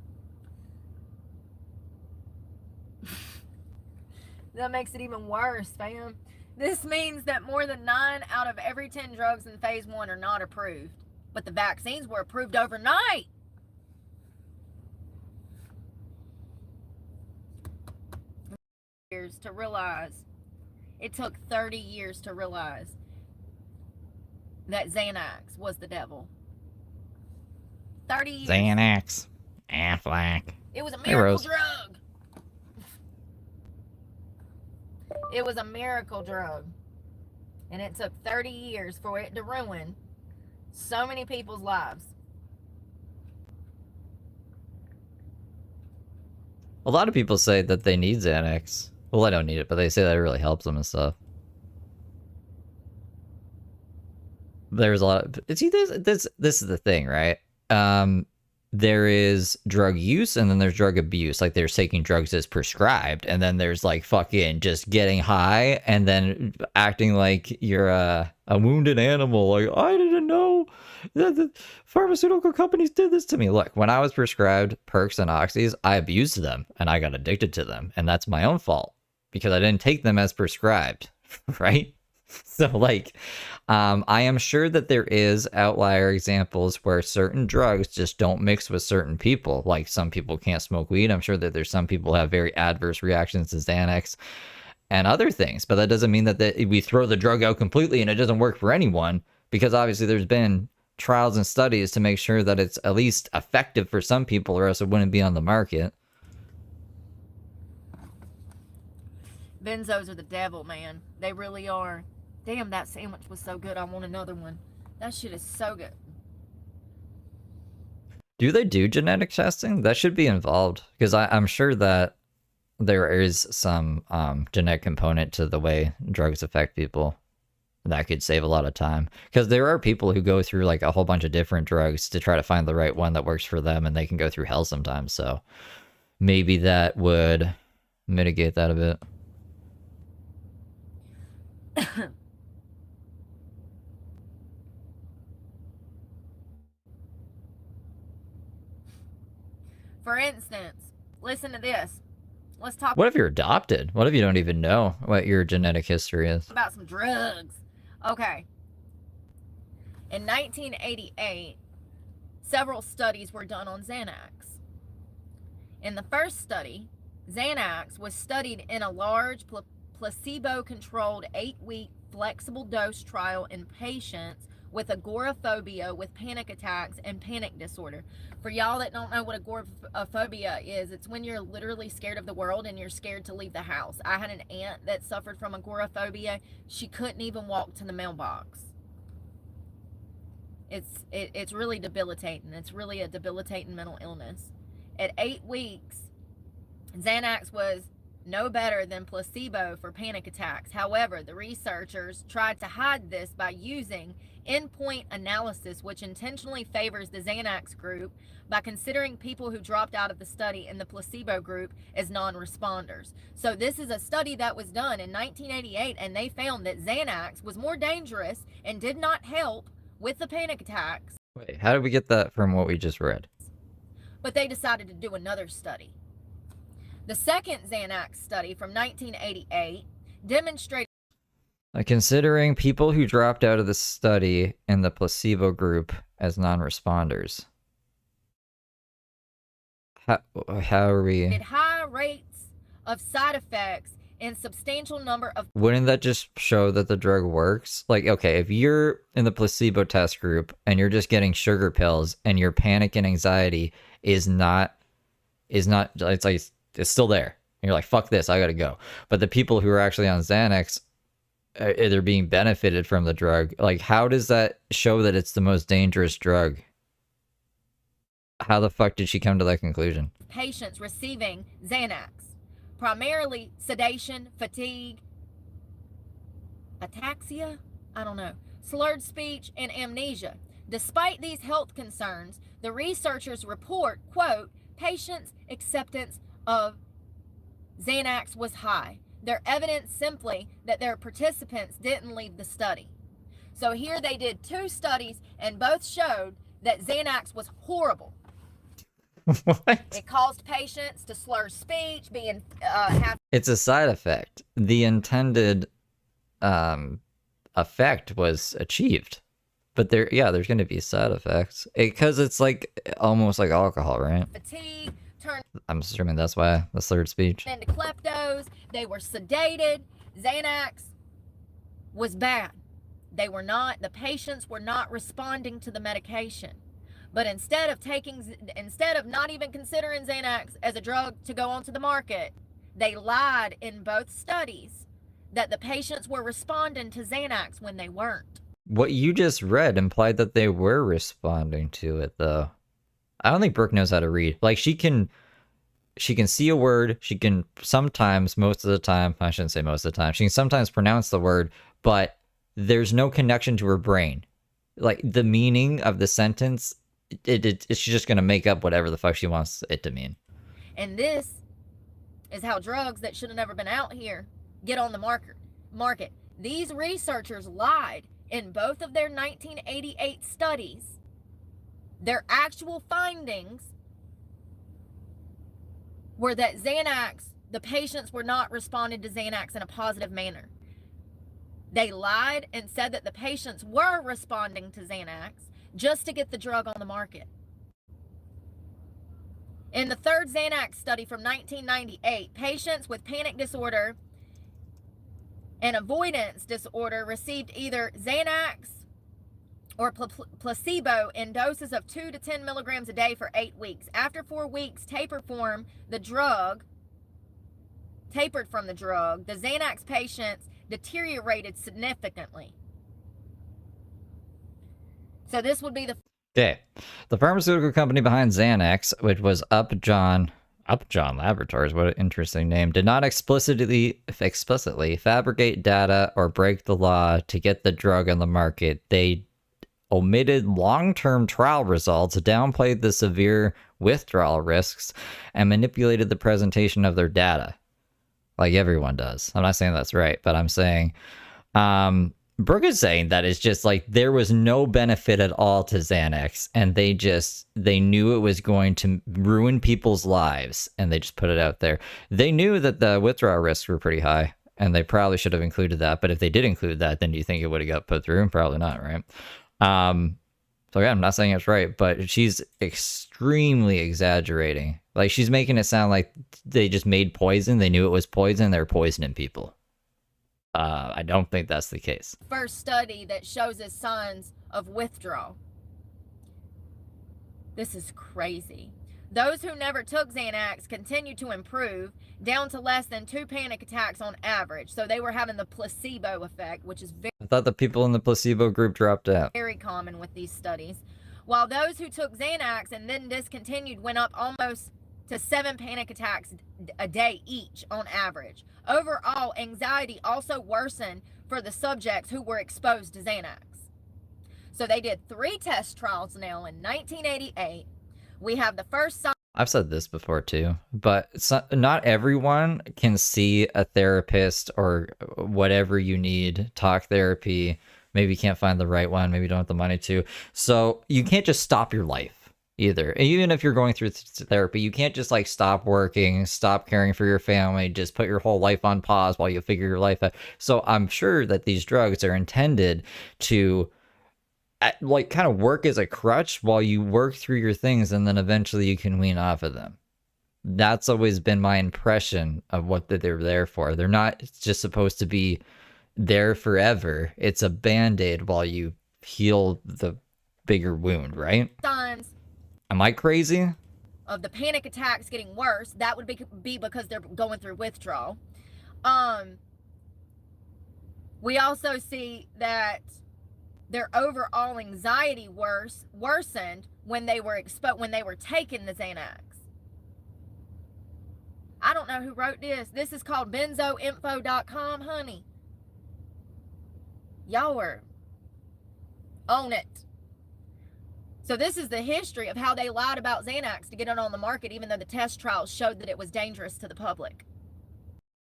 That makes it even worse, fam. This means that more than 9 out of every 10 drugs in phase 1 are not approved. But the vaccines were approved overnight. Years to realize. It took 30 years to realize that Xanax was the devil. 30 years. Xanax. Aflac. It was a Hey, miracle Rose. drug. It was a miracle drug. And it took 30 years for it to ruin so many people's lives. A lot of people say that they need Xanax. Well, I don't need it, but they say that it really helps them and stuff. There's a lot of... See, this is the thing, right? There is drug use and then there's drug abuse. Like, there's taking drugs as prescribed, and then there's like fucking just getting high and then acting like you're a wounded animal. Like, I didn't know that the pharmaceutical companies did this to me. Look, when I was prescribed perks and oxys, I abused them and I got addicted to them, and that's my own fault because I didn't take them as prescribed, right? So, like, I am sure that there is outlier examples where certain drugs just don't mix with certain people. Like, some people can't smoke weed. I'm sure that there's some people who have very adverse reactions to Xanax and other things. But that doesn't mean that we throw the drug out completely and it doesn't work for anyone, because obviously there's been trials and studies to make sure that it's at least effective for some people, or else it wouldn't be on the market. Benzos are the devil, man. They really are. Damn, that sandwich was so good. I want another one. That shit is so good. Do they do genetic testing? That should be involved, because I'm sure that there is some genetic component to the way drugs affect people. That could save a lot of time, because there are people who go through like a whole bunch of different drugs to try to find the right one that works for them, and they can go through hell sometimes. So maybe that would mitigate that a bit. For instance, listen to this. Let's talk What if you're adopted? What if you don't even know what your genetic history is? about some drugs. Okay. In 1988, several studies were done on Xanax. In the first study, Xanax was studied in a large placebo-controlled 8-week flexible dose trial in patients with agoraphobia, with panic attacks and panic disorder. For y'all that don't know what agoraphobia is, it's when you're literally scared of the world and you're scared to leave the house. I had an aunt that suffered from agoraphobia. She couldn't even walk to the mailbox. It's really debilitating. It's really a debilitating mental illness. At 8 weeks, Xanax was no better than placebo for panic attacks. However, the researchers tried to hide this by using endpoint analysis, which intentionally favors the Xanax group by considering people who dropped out of the study in the placebo group as non-responders. So this is a study that was done in 1988, and they found that Xanax was more dangerous and did not help with the panic attacks. Wait, how did we get that from what we just read? But they decided to do another study. The second Xanax study from 1988 demonstrated... Considering people who dropped out of the study in the placebo group as non-responders. How are we... high rates of side effects and substantial number of... Wouldn't that just show that the drug works? Like, okay, if you're in the placebo test group and you're just getting sugar pills and your panic and anxiety is not, it's like, it's still there. And you're like, fuck this, I gotta go. But the people who are actually on Xanax, they're being benefited from the drug. Like, how does that show that it's the most dangerous drug? How the fuck did she come to that conclusion? Patients receiving Xanax, primarily sedation, fatigue, ataxia, I don't know, slurred speech, and amnesia. Despite these health concerns, the researchers report, quote, patients' acceptance of Xanax was high. Their evidence simply that their participants didn't leave the study. So here they did 2 studies and both showed that Xanax was horrible. What? It caused patients to slur speech, being It's a side effect. The intended effect was achieved. But there's going to be side effects. Because it's like almost like alcohol, right? fatigue, turned I'm assuming that's why the slurred speech. into kleptos. They were sedated. Xanax was bad. The patients were not responding to the medication. But instead of not even considering Xanax as a drug to go onto the market, they lied in both studies that the patients were responding to Xanax when they weren't. What you just read implied that they were responding to it, though. I don't think Brooke knows how to read. Like, she can see a word. She can sometimes, most of the time, I shouldn't say most of the time, she can sometimes pronounce the word, but there's no connection to her brain. Like, the meaning of the sentence, she's just going to make up whatever the fuck she wants it to mean. And this is how drugs that should have never been out here get on the market. These researchers lied in both of their 1988 studies. Their actual findings were that Xanax, the patients were not responding to Xanax in a positive manner. They lied and said that the patients were responding to Xanax just to get the drug on the market. In the third Xanax study from 1998, patients with panic disorder and avoidance disorder received either Xanax or placebo in doses of 2 to 10 milligrams a day for 8 weeks. After 4 weeks, tapered from the drug, the Xanax patients deteriorated significantly. So this would be the Okay. The pharmaceutical company behind Xanax, which was Upjohn Laboratories, what an interesting name, did not explicitly fabricate data or break the law to get the drug on the market. They omitted long-term trial results, downplayed the severe withdrawal risks, and manipulated the presentation of their data. Like everyone does. I'm not saying that's right, but I'm saying Brooke is saying that it's just like there was no benefit at all to Xanax, and they knew it was going to ruin people's lives, and they just put it out there. They knew that the withdrawal risks were pretty high, and they probably should have included that. But if they did include that, then do you think it would have got put through? Probably not, right? So yeah, I'm not saying it's right, but she's extremely exaggerating. Like, she's making it sound like they just made poison. They knew it was poison. They're poisoning people. I don't think that's the case. first study that shows us signs of withdrawal. This is crazy. Those who never took Xanax continued to improve, down to less than 2 panic attacks on average. So they were having the placebo effect, which is I thought the people in the placebo group dropped out. very common with these studies. While those who took Xanax and then discontinued went up almost to 7 panic attacks a day each on average. Overall, anxiety also worsened for the subjects who were exposed to Xanax. So they did 3 test trials now in 1988. We have the first sign. I've said this before too, but not everyone can see a therapist or whatever you need, talk therapy. Maybe you can't find the right one. Maybe you don't have the money to. So you can't just stop your life either. Even if you're going through therapy, you can't just like stop working, stop caring for your family, just put your whole life on pause while you figure your life out. So I'm sure that these drugs are intended to like kind of work as a crutch while you work through your things, and then eventually you can wean off of them. That's always been my impression of what they're there for. They're not just supposed to be there forever. It's a band-aid while you heal the bigger wound, right? Signs Am I crazy? of the panic attacks getting worse, that would be because they're going through withdrawal. We also see that their overall anxiety worsened when they were taking the Xanax. I don't know who wrote this. This is called benzoinfo.com, honey. Y'all were on it. So this is the history of how they lied about Xanax to get it on the market, even though the test trials showed that it was dangerous to the public.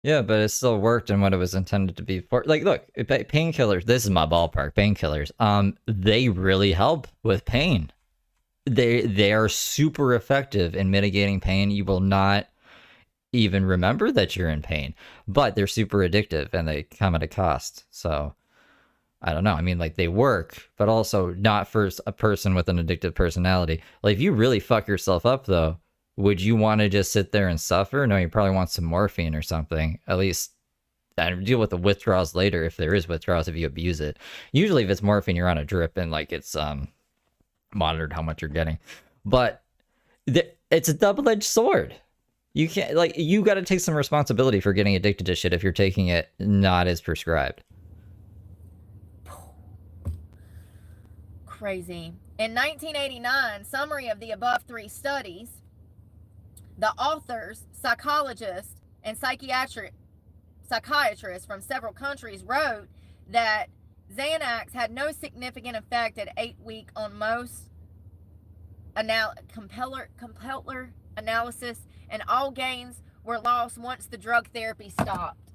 Yeah, but it still worked in what it was intended to be for. Like, look, painkillers, this is my ballpark, painkillers. They really help with pain. They are super effective in mitigating pain. You will not even remember that you're in pain, but they're super addictive and they come at a cost. So I don't know. I mean, like, they work, but also not for a person with an addictive personality. Like, if you really fuck yourself up, though, would you want to just sit there and suffer? No, you probably want some morphine or something. At least deal with the withdrawals later, if there is withdrawals, if you abuse it. Usually, if it's morphine, you're on a drip and, like, it's monitored how much you're getting. But it's a double-edged sword. You can't, like, you got to take some responsibility for getting addicted to shit if you're taking it not as prescribed. Crazy. In 1989, summary of the above 3 studies, the authors, psychologists, and psychiatrists from several countries wrote that Xanax had no significant effect at 8 weeks on most compeller analysis, and all gains were lost once the drug therapy stopped.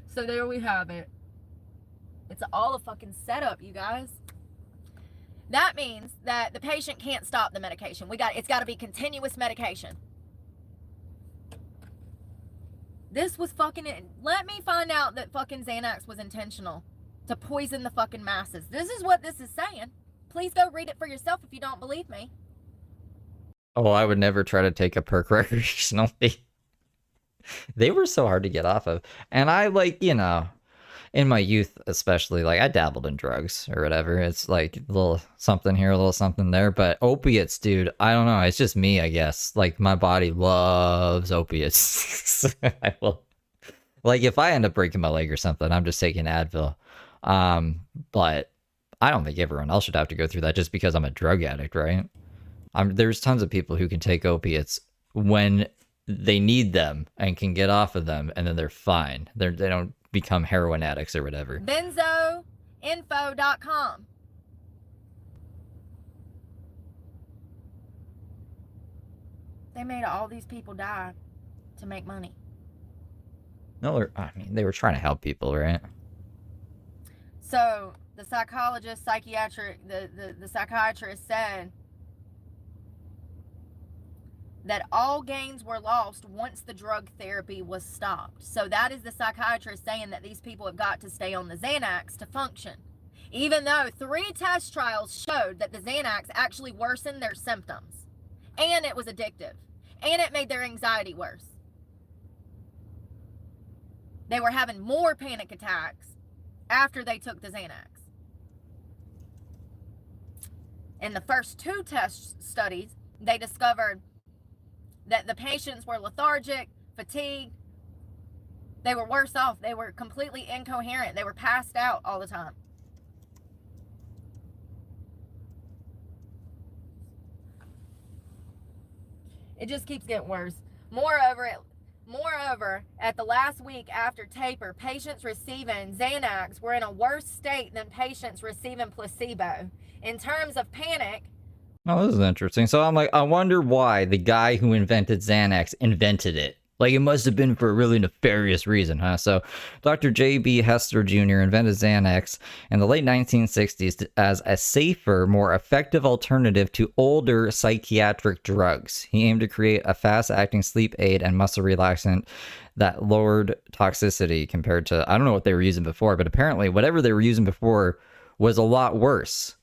So there we have it. It's all a fucking setup, you guys. That means that the patient can't stop the medication. It's got to be continuous medication. This was fucking it. Let me find out that fucking Xanax was intentional to poison the fucking masses. This is what this is saying. Please go read it for yourself if you don't believe me. Oh, I would never try to take a perk recreationally. They were so hard to get off of. And I, like, you know, in my youth especially, like, I dabbled in drugs or whatever. It's like a little something here, a little something there. But opiates, dude, I don't know. It's just me, I guess. Like, my body loves opiates. I will, like, if I end up breaking my leg or something, I'm just taking Advil. But I don't think everyone else should have to go through that just because I'm a drug addict, right? There's tons of people who can take opiates when they need them and can get off of them, and then they're fine. They don't become heroin addicts or whatever. Benzoinfo.com. They made all these people die to make money. No, I mean, they were trying to help people, right? So the psychologist, the psychiatrist said that all gains were lost once the drug therapy was stopped. So that is the psychiatrist saying that these people have got to stay on the Xanax to function. Even though 3 test trials showed that the Xanax actually worsened their symptoms. And it was addictive. And it made their anxiety worse. They were having more panic attacks after they took the Xanax. In the first 2 test studies, they discovered that the patients were lethargic, fatigued. They were worse off. They were completely incoherent. They were passed out all the time. It just keeps getting worse. Moreover, at the last week after taper, patients receiving Xanax were in a worse state than patients receiving placebo. In terms of panic, Oh, this is interesting. So I'm like, I wonder why the guy who invented Xanax invented it. Like, it must have been for a really nefarious reason, huh? So Dr. J.B. Hester Jr. invented Xanax in the late 1960s as a safer, more effective alternative to older psychiatric drugs. He aimed to create a fast-acting sleep aid and muscle relaxant that lowered toxicity compared to, I don't know what they were using before, but apparently whatever they were using before was a lot worse.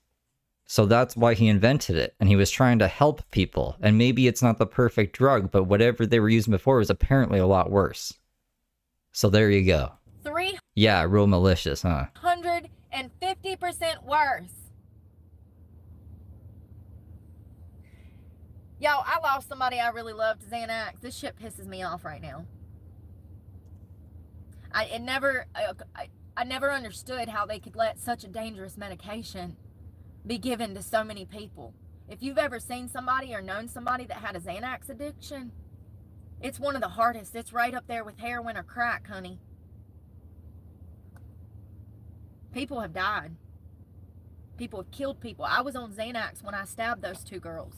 So that's why he invented it, and he was trying to help people. And maybe it's not the perfect drug, but whatever they were using before was apparently a lot worse. So there you go. 300 Yeah, real malicious, huh? 150% worse. Yo, I lost somebody I really loved to Xanax. This shit pisses me off right now. I never understood how they could let such a dangerous medication be given to so many people. If you've ever seen somebody or known somebody that had a Xanax addiction, it's one of the hardest. It's right up there with heroin or crack, honey. People have died. People have killed people. I was on Xanax when I stabbed those 2 girls.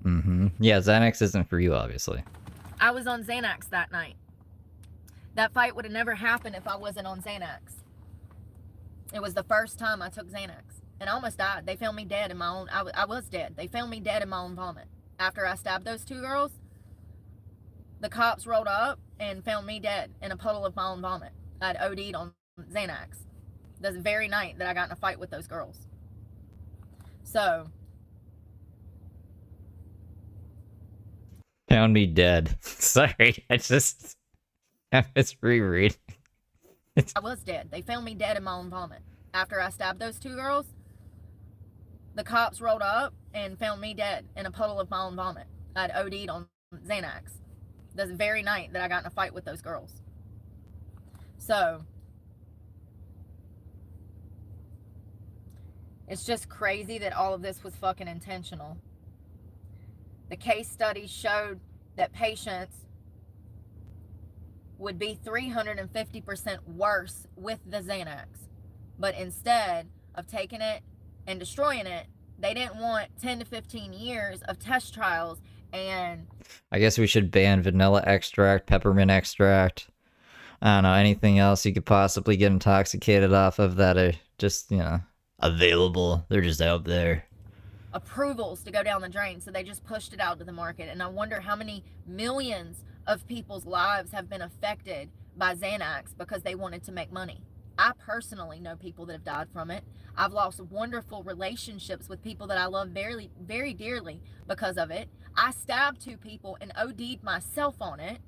Mm-hmm. Yeah, Xanax isn't for you, obviously. I was on Xanax that night. That fight would have never happened if I wasn't on Xanax. It was the first time I took Xanax. And I almost died. They found me dead in my own... I was dead. They found me dead in my own vomit. After I stabbed those 2 girls, the cops rolled up and found me dead in a puddle of my own vomit. I'd OD'd on Xanax the very night that I got in a fight with those girls. So... Found me dead. Sorry, I just... It's reread. I was dead. They found me dead in my own vomit. After I stabbed those 2 girls, the cops rolled up and found me dead in a puddle of my own vomit. I'd OD'd on Xanax the very night that I got in a fight with those girls. So, it's just crazy that all of this was fucking intentional. The case studies showed that patients would be 350% worse with the Xanax. But instead of taking it and destroying it, they didn't want 10 to 15 years of test trials and... I guess we should ban vanilla extract, peppermint extract. I don't know, anything else you could possibly get intoxicated off of that are just, you know, available. They're just out there. Approvals to go down the drain, so they just pushed it out to the market. And I wonder how many millions of people's lives have been affected by Xanax because they wanted to make money. I personally know people that have died from it. I've lost wonderful relationships with people that I love very, very dearly because of it. I stabbed 2 people and OD'd myself on it.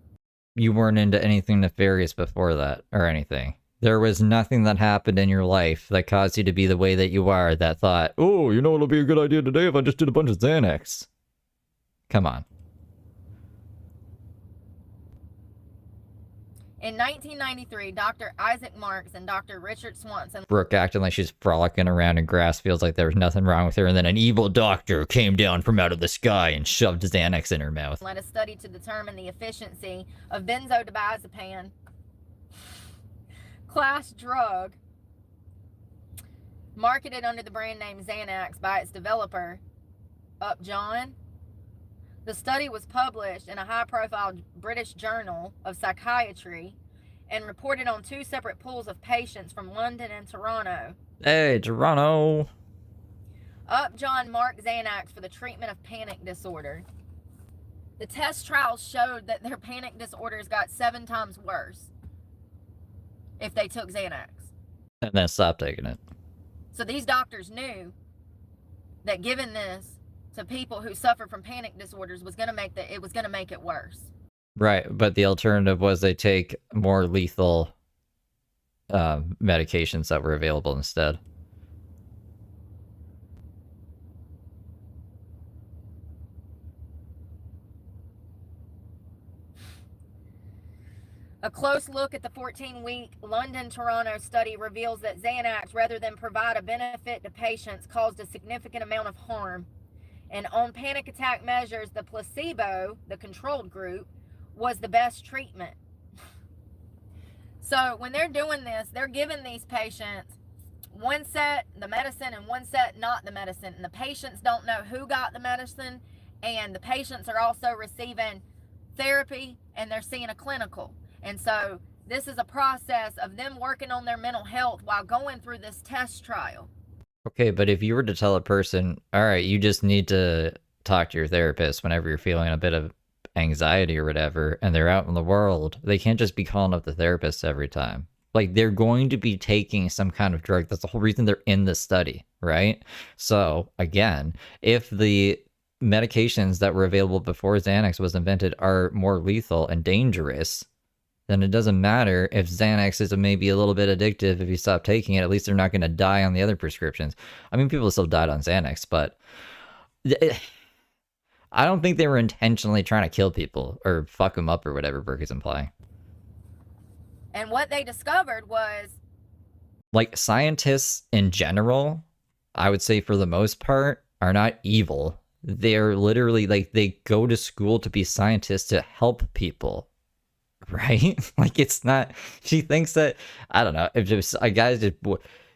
You weren't into anything nefarious before that, or anything. There was nothing that happened in your life that caused you to be the way that you are that thought, oh, you know what'll be a good idea today if I just did a bunch of Xanax. Come on. In 1993, Dr. Isaac Marks and Dr. Richard Swanson... Brooke acting like she's frolicking around in grass fields like there was nothing wrong with her, and then an evil doctor came down from out of the sky and shoved Xanax in her mouth. ...led a study to determine the efficiency of benzodiazepine class drug marketed under the brand name Xanax by its developer, Upjohn. The study was published in a high-profile British journal of psychiatry and reported on 2 separate pools of patients from London and Toronto. Hey, Toronto! Upjohn marked Xanax for the treatment of panic disorder. The test trials showed that their panic disorders got 7 times worse if they took Xanax. And then stopped taking it. So these doctors knew that giving this to people who suffer from panic disorders was going to make it worse. Right, but the alternative was they take more lethal medications that were available instead. A close look at the 14-week London-Toronto study reveals that Xanax, rather than provide a benefit to patients, caused a significant amount of harm. And on panic attack measures, the placebo, the controlled group, was the best treatment. So when they're doing this, they're giving these patients one set the medicine and one set not the medicine. And the patients don't know who got the medicine. And the patients are also receiving therapy and they're seeing a clinical. And so this is a process of them working on their mental health while going through this test trial. Okay, but if you were to tell a person, all right, you just need to talk to your therapist whenever you're feeling a bit of anxiety or whatever, and they're out in the world, they can't just be calling up the therapist every time. Like, they're going to be taking some kind of drug. That's the whole reason they're in the study, right? So, again, if the medications that were available before Xanax was invented are more lethal and dangerous, then it doesn't matter if Xanax is maybe a little bit addictive. If you stop taking it, at least they're not going to die on the other prescriptions. I mean, people still died on Xanax, but I don't think they were intentionally trying to kill people or fuck them up or whatever Brooke is implying. And what they discovered was like scientists in general, I would say for the most part, are not evil. They're literally like they go to school to be scientists to help people, right? Like it's not. She thinks that I don't know if just a guy just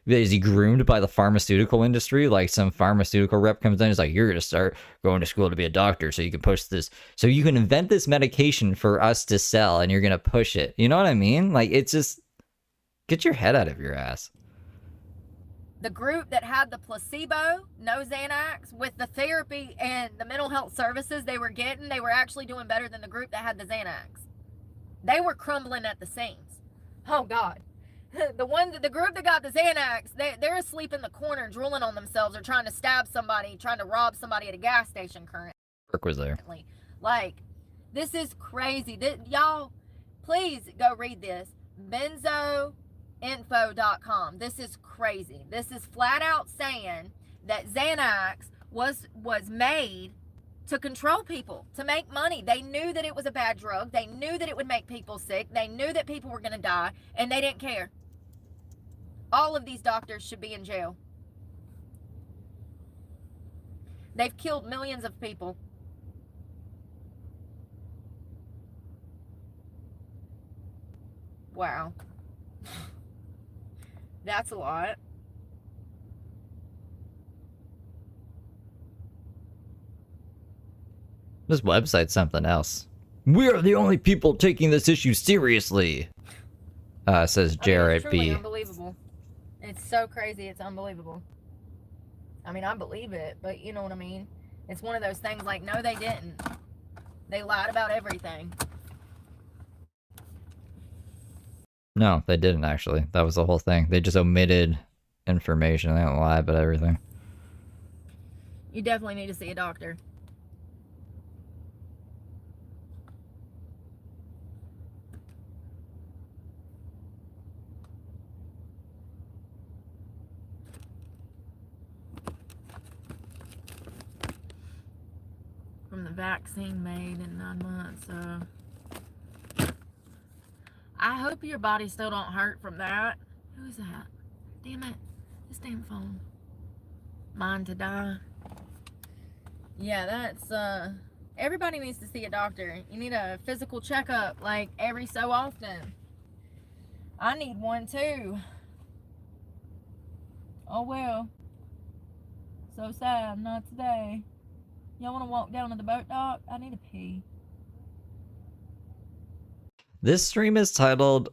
is he groomed by the pharmaceutical industry? Like some pharmaceutical rep comes in, and is like, "You're gonna start going to school to be a doctor, so you can push this, so you can invent this medication for us to sell, and you're gonna push it." You know what I mean? Like it's just get your head out of your ass. The group that had the placebo, no Xanax, with the therapy and the mental health services they were getting, they were actually doing better than the group that had the Xanax. They were crumbling at the seams. Oh God. The group that got the Xanax, they're asleep in the corner, drooling on themselves, or trying to stab somebody, trying to rob somebody at a gas station currently. Brooke was there. Like, this is crazy. Y'all, please go read this. Benzoinfo.com. This is crazy. This is flat out saying that Xanax was made to control people, to make money. They knew that it was a bad drug. They knew that it would make people sick. They knew that people were going to die, and they didn't care. All of these doctors should be in jail. They've killed millions of people. Wow. That's a lot. This website's something else. We are the only people taking this issue seriously. Says Jared it's truly B. Unbelievable. It's so crazy. It's unbelievable. I mean, I believe it, but you know what I mean? It's one of those things like, no, they didn't. They lied about everything. No, they didn't actually. That was the whole thing. They just omitted information. They don't lie about everything. You definitely need to see a doctor. From the vaccine made in 9 months, I hope your body still don't hurt from that. Who is that? Damn it. This damn phone. Mine to die. Yeah, that's, everybody needs to see a doctor. You need a physical checkup, like, every so often. I need one, too. Oh, well. So sad, not today. Y'all want to walk down to the boat dock? I need a pee. This stream is titled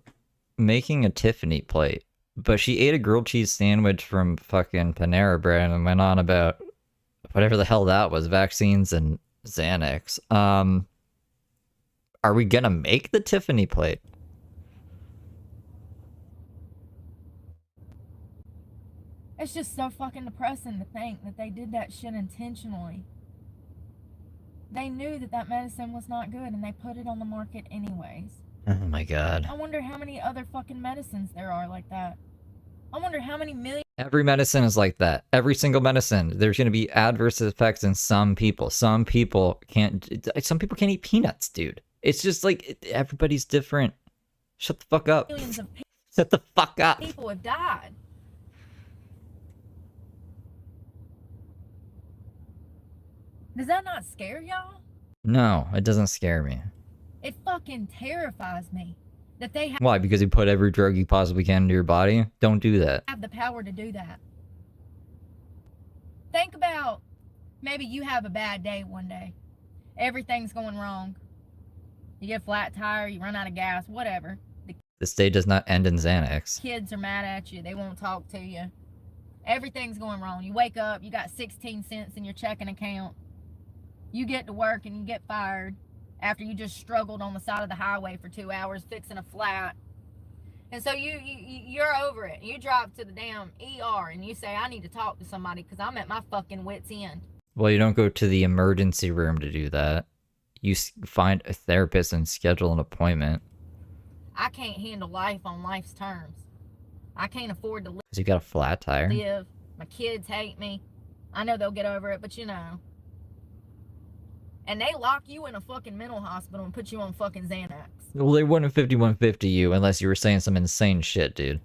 Making a Tiffany Plate, but she ate a grilled cheese sandwich from fucking Panera Bread and went on about whatever the hell that was, vaccines and Xanax. Are we gonna make the Tiffany plate? It's just so fucking depressing to think that they did that shit intentionally. They knew that that medicine was not good, and they put it on the market anyways. Oh my god. I wonder how many other fucking medicines there are like that. I wonder how many million... Every medicine is like that. Every single medicine. There's going to be adverse effects in some people. Some people can't eat peanuts, dude. It's just like, everybody's different. Shut the fuck up. Millions of Shut the fuck up. people have died. Does that not scare y'all? No, it doesn't scare me. It fucking terrifies me that they Why? Because you put every drug you possibly can into your body? Don't do that. have the power to do that. Think about, maybe you have a bad day one day. Everything's going wrong. You get a flat tire, you run out of gas, whatever. The This day does not end in Xanax. kids are mad at you. They won't talk to you. Everything's going wrong. You wake up, you got 16 cents in your checking account. You get to work and you get fired after you just struggled on the side of the highway for 2 hours fixing a flat. And so you're over it. You drive to the damn ER and you say, I need to talk to somebody because I'm at my fucking wit's end. Well, you don't go to the emergency room to do that. You find a therapist and schedule an appointment. I can't handle life on life's terms. I can't afford to Because you got a flat tire. live. My kids hate me. I know they'll get over it, but you know. And they lock you in a fucking mental hospital and put you on fucking Xanax. Well, they wouldn't 5150 you unless you were saying some insane shit, dude.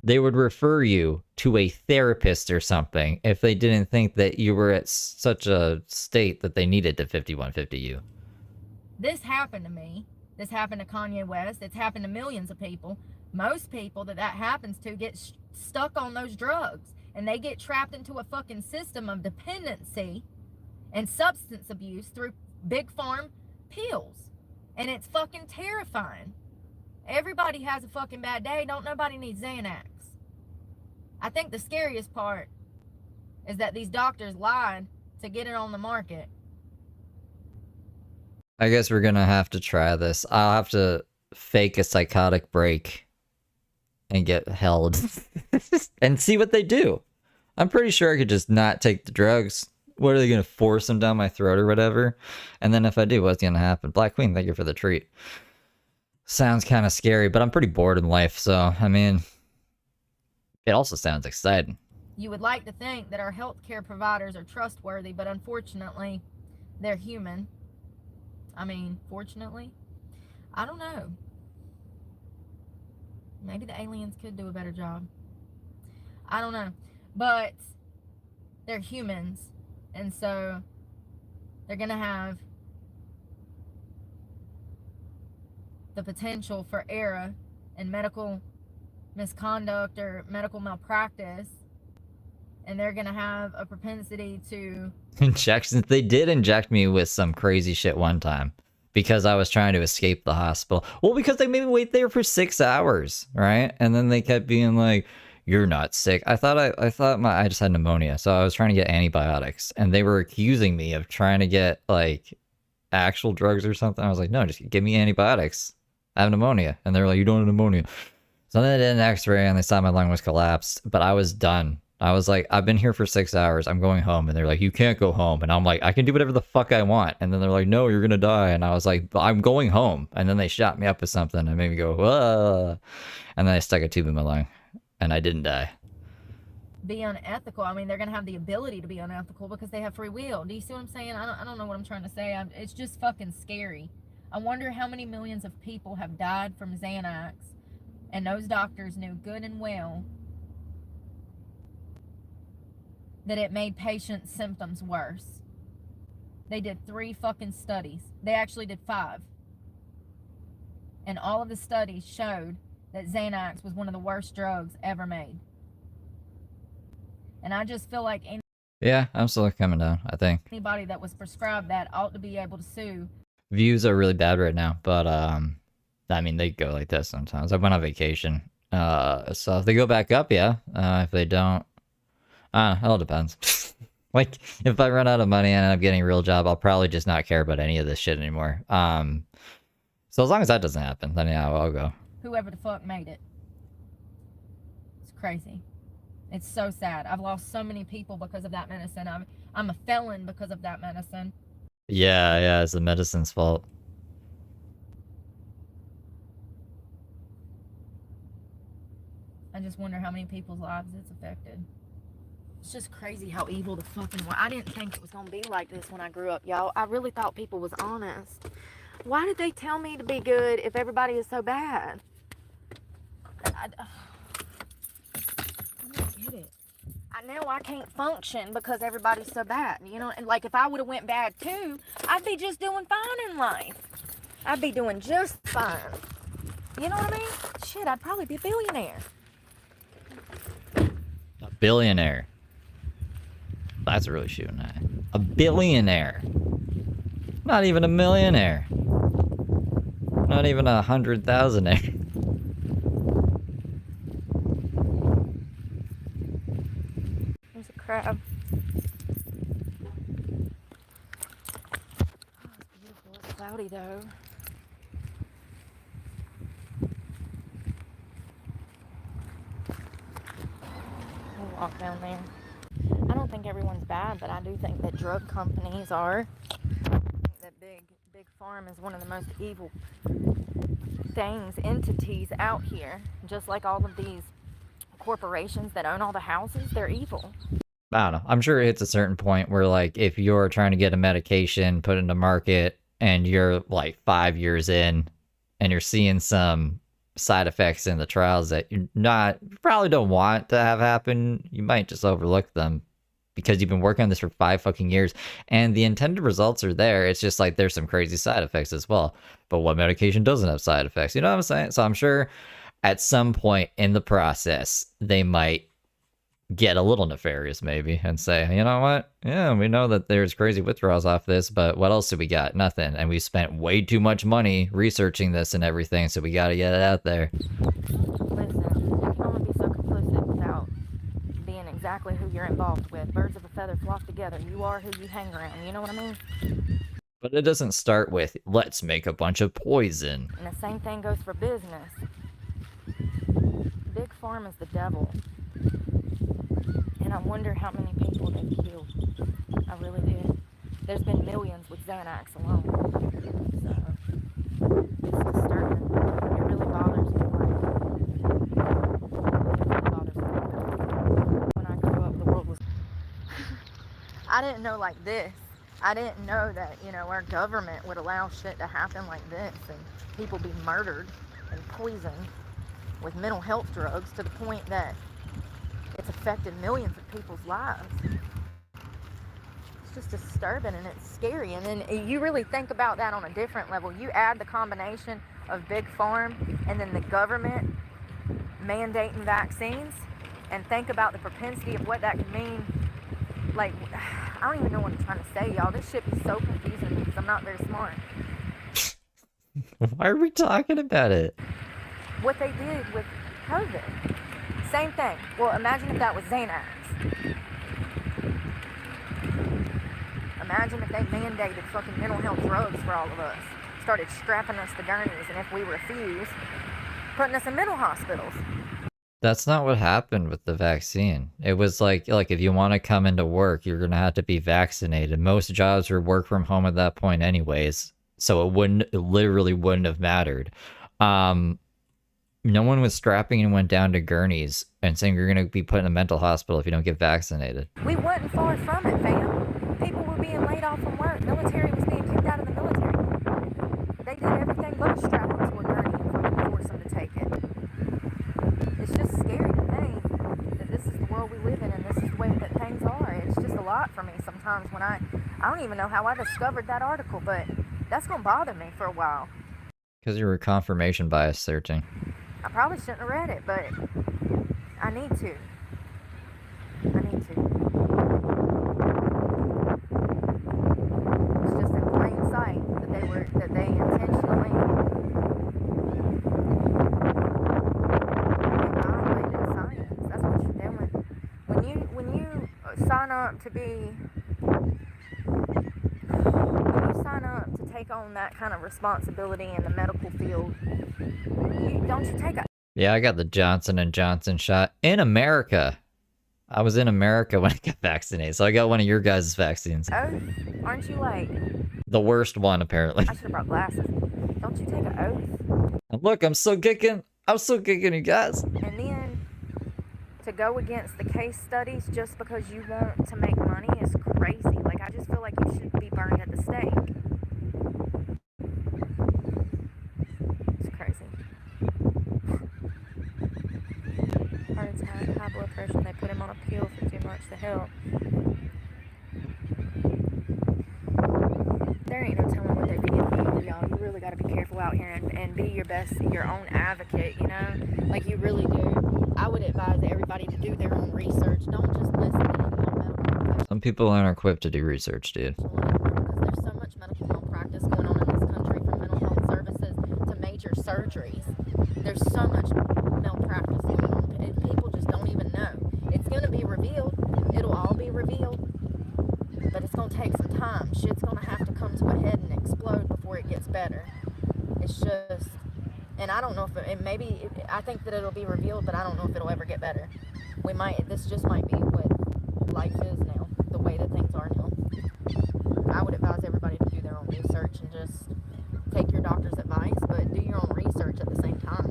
They would refer you to a therapist or something if they didn't think that you were at such a state that they needed to 5150 you. This happened to me. This happened to Kanye West. It's happened to millions of people. Most people that happens to get stuck on those drugs, and they get trapped into a fucking system of dependency and substance abuse through big farm pills. And it's fucking terrifying. Everybody has a fucking bad day. Don't nobody need Xanax. I think the scariest part is that these doctors lied to get it on the market. I guess we're gonna have to try this. I'll have to fake a psychotic break and get held and see what they do. I'm pretty sure I could just not take the drugs. What are they gonna force them down my throat or whatever? And then if I do, what's gonna happen? Black Queen, thank you for the treat. Sounds kind of scary, but I'm pretty bored in life, so I mean, it also sounds exciting. You would like to think that our healthcare providers are trustworthy, but unfortunately, they're human. I mean, fortunately, I don't know. Maybe the aliens could do a better job. I don't know. But they're humans, and so they're going to have the potential for error and medical misconduct or medical malpractice, and they're going to have a propensity to Injections. They did inject me with some crazy shit one time because I was trying to escape the hospital. Well, because they made me wait there for 6 hours, right? And then they kept being like, "You're not sick." I thought I just had pneumonia, so I was trying to get antibiotics, and they were accusing me of trying to get like actual drugs or something. I was like, "No, just give me antibiotics. I have pneumonia." And they were like, "You don't have pneumonia." So then they did an X-ray and they saw my lung was collapsed, but I was done. I was like, "I've been here for 6 hours. I'm going home." And they're like, "You can't go home." And I'm like, "I can do whatever the fuck I want." And then they're like, "No, you're gonna die." And I was like, "I'm going home." And then they shot me up with something and made me go, "Whoa." And then I stuck a tube in my lung and I didn't die. be unethical. I mean, they're going to have the ability to be unethical because they have free will. Do you see what I'm saying? I don't know what I'm trying to say. It's just fucking scary. I wonder how many millions of people have died from Xanax, and those doctors knew good and well that it made patients' symptoms worse. They did 3 fucking studies. They actually did 5. And all of the studies showed that Xanax was one of the worst drugs ever made. And I just feel like Yeah, I'm still coming down, I think. anybody that was prescribed that ought to be able to sue. Views are really bad right now, but I mean, they go like this sometimes. I went on vacation. So if they go back up, yeah. If they don't, it all depends. Like, if I run out of money and end up getting a real job, I'll probably just not care about any of this shit anymore. So as long as that doesn't happen, then yeah, I'll go. Whoever the fuck made it. It's crazy. It's so sad. I've lost so many people because of that medicine. I'm a felon because of that medicine. Yeah, it's the medicine's fault. I just wonder how many people's lives it's affected. It's just crazy how evil the fucking world. I didn't think it was gonna be like this when I grew up, y'all. I really thought people was honest. Why did they tell me to be good if everybody is so bad? I don't get it. Now I can't function because everybody's so bad, you know? And like if I would have went bad too, I'd be just doing fine in life. I'd be doing just fine. You know what I mean? Shit, I'd probably be a billionaire. A billionaire. That's really shooting at. A billionaire. Not even a millionaire. Not even 100,000-aire. There's a crab. Oh, it's beautiful. It's cloudy though. We'll walk down there. I don't think everyone's bad, but I do think that drug companies are. I think that big farm is one of the most evil things, entities out here. Just like all of these corporations that own all the houses, they're evil. I don't know. I'm sure it hits a certain point where, like, if you're trying to get a medication put into market and you're like 5 years in and you're seeing some side effects in the trials that you probably don't want to have happen. You might just overlook them because you've been working on this for 5 fucking years and the intended results are there. It's just like there's some crazy side effects as well. But what medication doesn't have side effects? You know what I'm saying? So I'm sure at some point in the process, they might get a little nefarious maybe and say, you know what? Yeah, we know that there's crazy withdrawals off this, but what else do we got? Nothing. And we spent way too much money researching this and everything, so we got to get it out there. Listen, you can only be so complicit without being exactly who you're involved with. Birds of a feather flock together. You are who you hang around. You know what I mean? But it doesn't start with, let's make a bunch of poison. And the same thing goes for business. Big Pharma is the devil. And I wonder how many people they've killed. I really do. There's been millions with Xanax alone. So, it's disturbing. It really bothers me. It really bothers me. When I grew up, the world was... I didn't know like this. I didn't know that, you know, our government would allow shit to happen like this and people be murdered and poisoned with mental health drugs to the point that it's affected millions of people's lives. It's just disturbing and it's scary. And then you really think about that on a different level. You add the combination of Big Pharma and then the government mandating vaccines and think about the propensity of what that could mean. Like, I don't even know what I'm trying to say, y'all. This shit is so confusing to me because I'm not very smart. Why are we talking about it? What they did with COVID. Same thing. Well, imagine if that was Xanax. Imagine if they mandated fucking mental health drugs for all of us. Started strapping us to gurneys, and if we refuse, putting us in mental hospitals. That's not what happened with the vaccine. It was like if you want to come into work, you're going to have to be vaccinated. Most jobs were work from home at that point anyways, so it literally wouldn't have mattered. No one was strapping and went down to gurneys and saying you're going to be put in a mental hospital if you don't get vaccinated. We wasn't far from it, fam. People were being laid off from work. Military was being kicked out of the military. They did everything but strap them to a gurney and fucking force them to take it. It's just scary to think that this is the world we live in and this is the way that things are. It's just a lot for me sometimes when I don't even know how I discovered that article, but that's going to bother me for a while. Because you were confirmation bias searching. I probably shouldn't have read it, but I need to. I need to. It's just in plain sight that they intentionally violated science. That's what you're doing. When you sign up to take on that kind of responsibility in the medical field, don't you take a... Yeah, I got the Johnson & Johnson shot in America. I was in America when I got vaccinated, so I got one of your guys' vaccines. Oath? Aren't you like... The worst one, apparently. I should have brought glasses. Don't you take an oath? And look, I'm still kicking, you guys. And then to go against the case studies just because you want to make money is crazy. Like, I just feel like you should be burned at the stake. It's crazy. Heart attack, high blood pressure, and they put him on a pill for too much to help. There ain't no telling what they be giving you, y'all. You really gotta be careful out here and be your own advocate, you know? Like, you really do. I would advise everybody to do their own research. Don't just listen to any medical professional. Some people aren't equipped to do research, dude. Because there's so much medical malpractice going on in this country, from mental health services to major surgeries. There's so much malpractice going on, and people just don't even know. It's gonna be revealed. It'll all be revealed. But it's gonna take some time. Shit's gonna have to come to a head and explode before it gets better. It's just, and I don't know if I think that it'll be revealed, but I don't know if it'll ever get better. This just might be what life is now, the way that things are now. I would advise everybody to do their own research and just take your doctor's advice, but do your own research at the same time.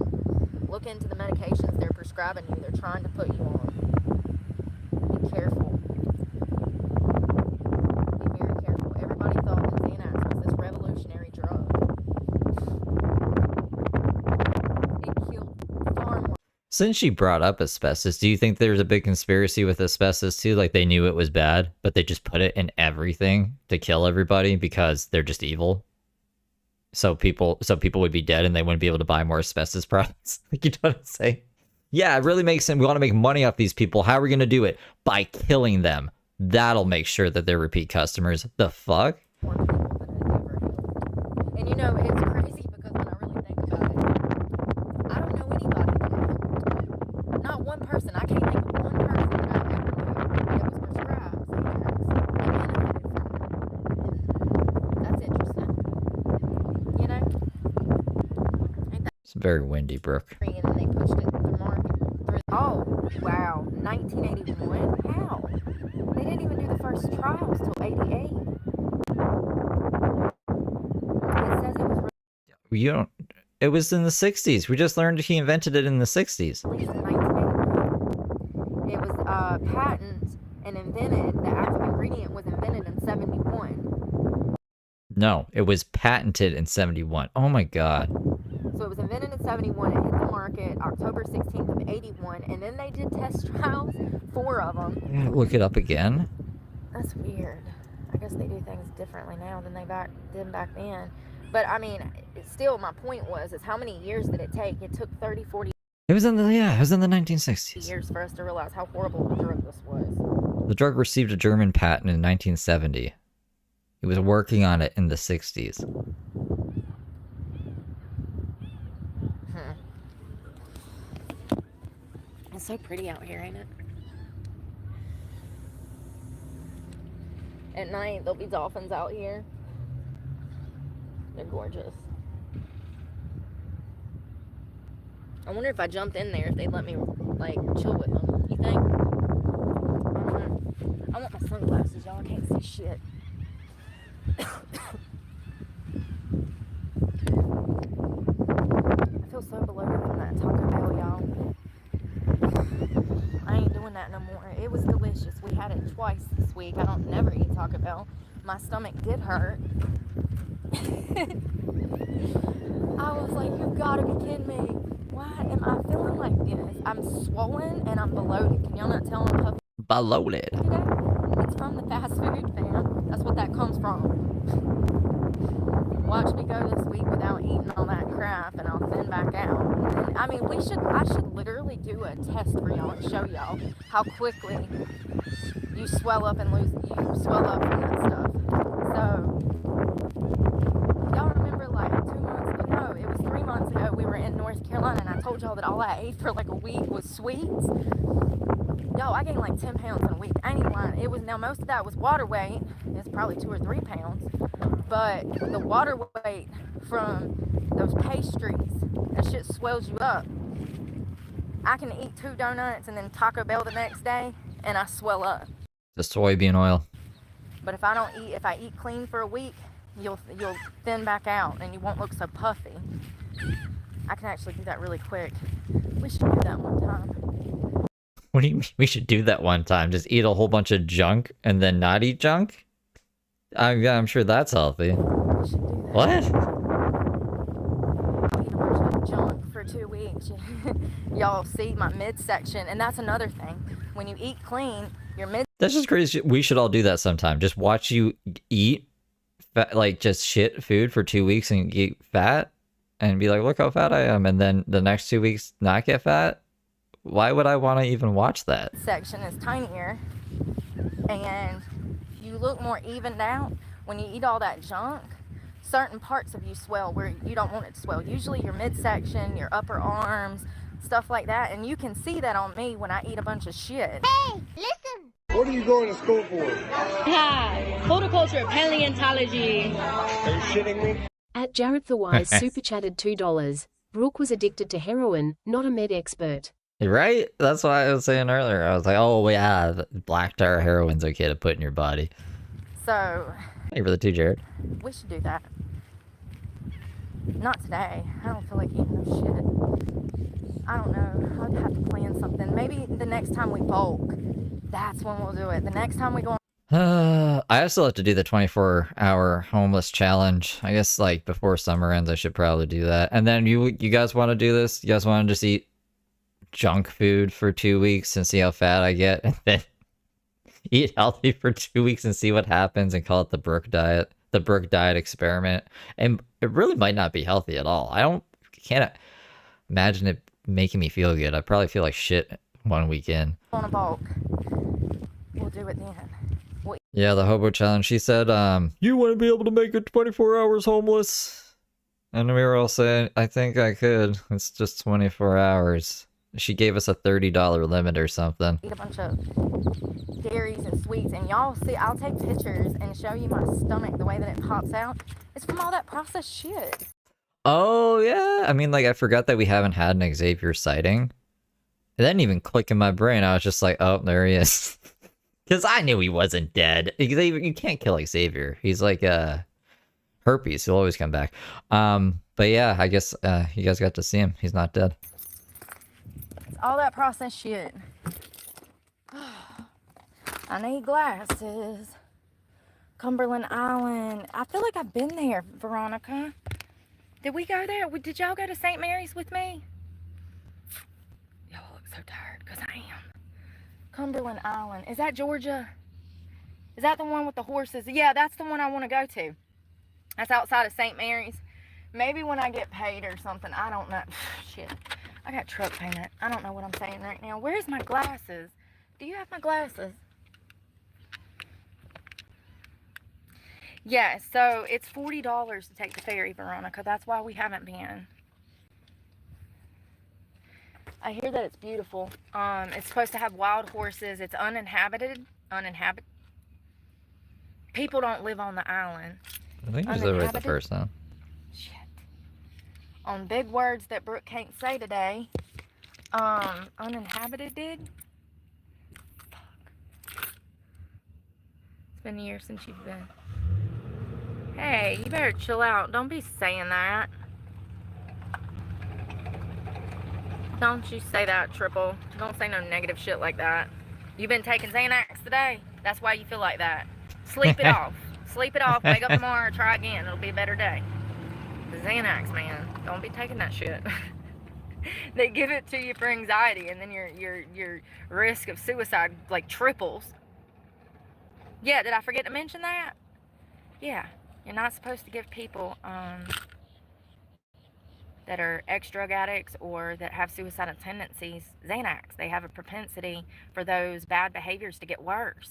Look into the medications they're prescribing you, they're trying to put you on. Be careful. Be very careful. Everybody thought that Xanax was this revolutionary drug. It killed Since you brought up asbestos, do you think there's a big conspiracy with asbestos too? Like they knew it was bad, but they just put it in everything to kill everybody because they're just evil. So people would be dead and they wouldn't be able to buy more asbestos products. Like, you know what I'm saying? Yeah, it really makes sense. We want to make money off these people. How are we going to do it? By killing them. That'll make sure that they're repeat customers. The fuck? More people than it ever helped. And you know, it's crazy because when I really think about it, I don't know anybody that it helped. Not one person. I can't think of one person that I ever knew that was prescribed Xanax that benefited from it. That's interesting. You know? Ain't that It's very windy, Brooke. free? And then they pushed it to market through. Oh, wow. 1981? How? They didn't even do the first trials till 88. It says it was You don't. It was in the 60s. We just learned he invented it in the 60s. released in 1981. It was patent and invented. The active ingredient was invented in 71. No, it was patented in 71. Oh my god. So it was invented in 71. It hit the market October 16th of 81. And then they did test trials, 4 of them. Look it up again. That's weird. I guess they do things differently now than they did back then. But I mean, still, my point is how many years did it take? It took 30, 40 It was in the 1960s. years for us to realize how horrible of a drug this was. The drug received a German patent in 1970. He was working on it in the 60s. It's so pretty out here, ain't it? At night, there'll be dolphins out here. They're gorgeous. I wonder if I jumped in there, if they'd let me, like, chill with them. You think? I don't know. I want my sunglasses, y'all. I can't see shit. I feel so bloated from that Taco Bell, y'all. I ain't doing that no more. It was delicious. We had it twice this week. I don't never eat Taco Bell. My stomach did hurt. I was like, you gotta be kidding me. Why am I feeling like this? I'm swollen and I'm bloated. Can y'all not tell I'm puffy Bloated. today? It's from the fast food, fam. That's what that comes from. Watch me go this week without eating all that crap and I'll thin back out. And, I mean, I should literally do a test for y'all and show y'all how quickly you swell up from that stuff. So, y'all remember like 2 months ago, no, it was 3 months ago, we were in North Carolina and I told y'all that all I ate for like a week was sweets. Y'all, I gained like 10 pounds in a week. I ain't even lying. Now most of that was water weight. It's probably 2 or 3 pounds. But the water weight from those pastries, that shit swells you up. I can eat 2 donuts and then Taco Bell the next day and I swell up. The soybean oil. But if I eat clean for a week, you'll thin back out and you won't look so puffy. I can actually do that really quick. We should do that one time. What do you mean? We should do that one time? Just eat a whole bunch of junk and then not eat junk? I'm sure that's healthy. We should do that. What? I'll eat a bunch of junk for 2 weeks. Y'all see my midsection, and that's another thing. When you eat clean, your mid. That's just crazy. We should all do that sometime. Just watch you eat, like, just shit food for 2 weeks and get fat, and be like, look how fat I am, and then the next 2 weeks not get fat? Why would I want to even watch that? Section is tinier, and you look more evened out. When you eat all that junk, certain parts of you swell where you don't want it to swell. Usually your midsection, your upper arms, stuff like that. And you can see that on me when I eat a bunch of shit. Hey, listen! What are you going to school for? Horticulture, paleontology. Are you shitting me? At Jarrett the Wise super chatted $2. Brooke was addicted to heroin, not a med expert. Right? That's what I was saying earlier. I was like, oh, yeah, black tar heroin's okay to put in your body. So, Hey for the 2, Jared. we should do that. Not today. I don't feel like eating no shit. I don't know. I'd have to plan something. Maybe the next time we bulk, that's when we'll do it. The next time we go I still have to do the 24-hour homeless challenge. I guess, like, before summer ends, I should probably do that. And then you guys want to do this? You guys want to just eat junk food for 2 weeks and see how fat I get, and then eat healthy for 2 weeks and see what happens, and call it the Brooke diet, the Brooke diet experiment. And it really might not be healthy at all. Can't imagine it making me feel good. I probably feel like shit 1 weekend. On a bulk. We'll do it then. Yeah, the hobo challenge. She said, you want to be able to make it 24 hours homeless? And we were all saying, I think I could. It's just 24 hours. She gave us a $30 limit or something. Eat a bunch of dairies and sweets, and y'all see, I'll take pictures and show you my stomach, the way that it pops out. It's from all that processed shit. Oh, yeah. I mean, like, I forgot that we haven't had an Xavier sighting. It didn't even click in my brain. I was just like, oh, there he is. Because I knew he wasn't dead. Xavier, you can't kill Xavier. He's like herpes. He'll always come back. But yeah, I guess you guys got to see him. He's not dead. It's all that processed shit. I need glasses. Cumberland Island. I feel like I've been there, Veronica. Did we go there? Did y'all go to St. Mary's with me? Y'all look so tired, because I am. Cumberland Island. Is that Georgia? Is that the one with the horses? Yeah, that's the one I want to go to. That's outside of St. Mary's. Maybe when I get paid or something. I don't know. Shit. I got truck payment. I don't know what I'm saying right now. Where's my glasses? Do you have my glasses? Yeah, so it's $40 to take the ferry, Veronica. That's why we haven't been. I hear that it's beautiful. It's supposed to have wild horses. It's uninhabited. People don't live on the island. I think you was the first time. Shit. On big words that Brooke can't say today. Uninhabited did? Fuck. It's been years since you've been. Hey, you better chill out. Don't be saying that. Don't you say that, Triple. Don't say no negative shit like that. You've been taking Xanax today. That's why you feel like that. Sleep it off. Sleep it off. Wake up tomorrow. Try again. It'll be a better day. The Xanax, man. Don't be taking that shit. They give it to you for anxiety, and then your risk of suicide like triples. Yeah, did I forget to mention that? Yeah, you're not supposed to give people that are ex-drug addicts or that have suicidal tendencies Xanax. They have a propensity for those bad behaviors to get worse.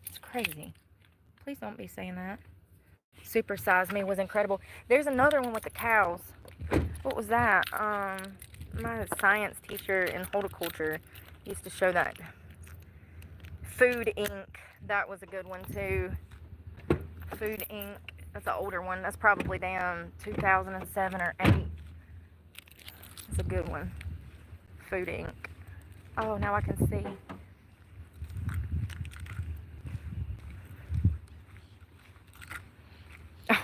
It's crazy. Please don't be saying that. Super Size Me was incredible. There's another one with the cows. What was that? My science teacher in horticulture used to show that. Food Inc. That was a good one too. Food Inc. That's an older one. That's probably down 2007 or 8. It's a good one. Food Inc. Oh, now I can see. Oh,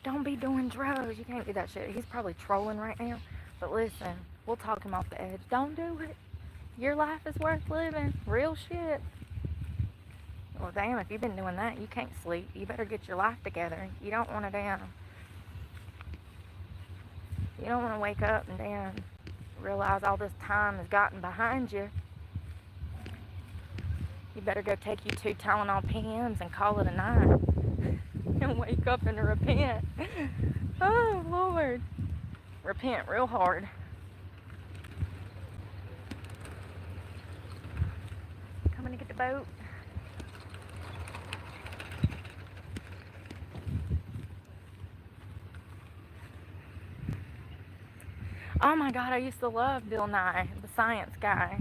don't be doing drugs. You can't do that shit. He's probably trolling right now. But listen, we'll talk him off the edge. Don't do it. Your life is worth living. Real shit. Well, damn, if you've been doing that, you can't sleep. You better get your life together. You don't want to you don't want to wake up and realize all this time has gotten behind you. You better go take you 2 Tylenol PMs and call it a night. And wake up and repent. Oh, Lord. Repent real hard. Coming to get the boat. Oh my God, I used to love Bill Nye, the science guy.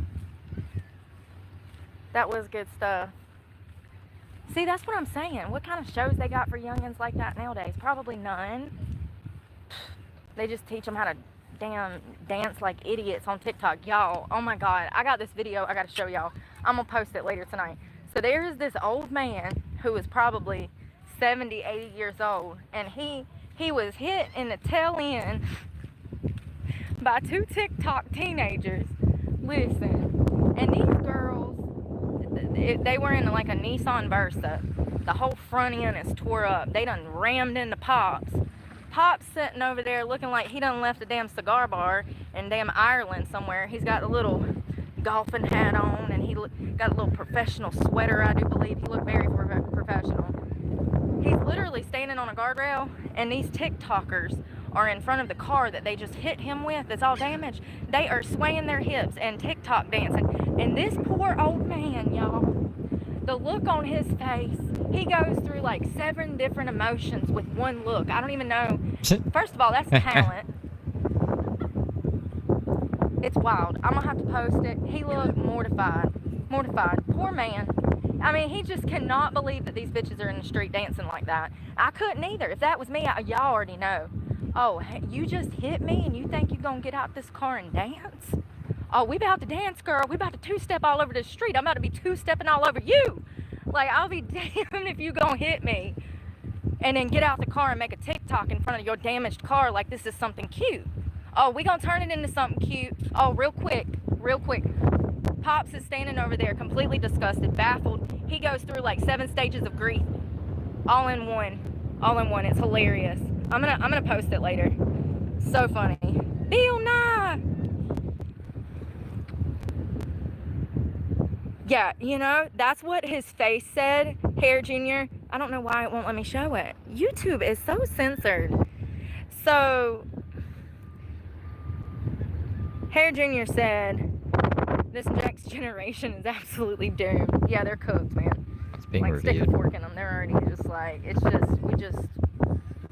That was good stuff. See, that's what I'm saying. What kind of shows they got for youngins like that nowadays? Probably none. They just teach them how to damn dance like idiots on TikTok. Y'all, oh my God, I got this video I got to show y'all. I'm going to post it later tonight. So there's this old man who is probably 70, 80 years old. And he was hit in the tail end by 2 TikTok teenagers. Listen, and these girls, they were in like a Nissan Versa. The whole front end is tore up. They done rammed into Pops. Pop's sitting over there looking like he done left a damn cigar bar in damn Ireland somewhere. He's got a little golfing hat on, and he got a little professional sweater, I do believe. He looked very professional. He's literally standing on a guardrail, and these TikTokers are in front of the car that they just hit him with that's all damaged. They are swaying their hips and TikTok dancing. And this poor old man, y'all, the look on his face, he goes through like 7 different emotions with one look. I don't even know. First of all, that's talent. It's wild. I'm gonna have to post it. He looked mortified. Mortified. Poor man. I mean, he just cannot believe that these bitches are in the street dancing like that. I couldn't either. If that was me, y'all already know. Oh, hey, you just hit me and you think you're gonna get out this car and dance? Oh, we about to dance, girl. We about to two-step all over the street. I'm about to be two-stepping all over you. Like, I'll be damned if you gonna hit me and then get out the car and make a TikTok in front of your damaged car like this is something cute. Oh, we gonna turn it into something cute. Oh, real quick. Pops is standing over there completely disgusted, baffled. He goes through like 7 stages of grief. All in one. It's hilarious. I'm gonna post it later. So funny. Bill Nye! Yeah, you know, that's what his face said, Hair Jr. I don't know why it won't let me show it. YouTube is so censored. So, Hair Jr. said, this next generation is absolutely doomed. Yeah, they're cooked, man. It's being like, reviewed. stick a fork in them. They're already just like,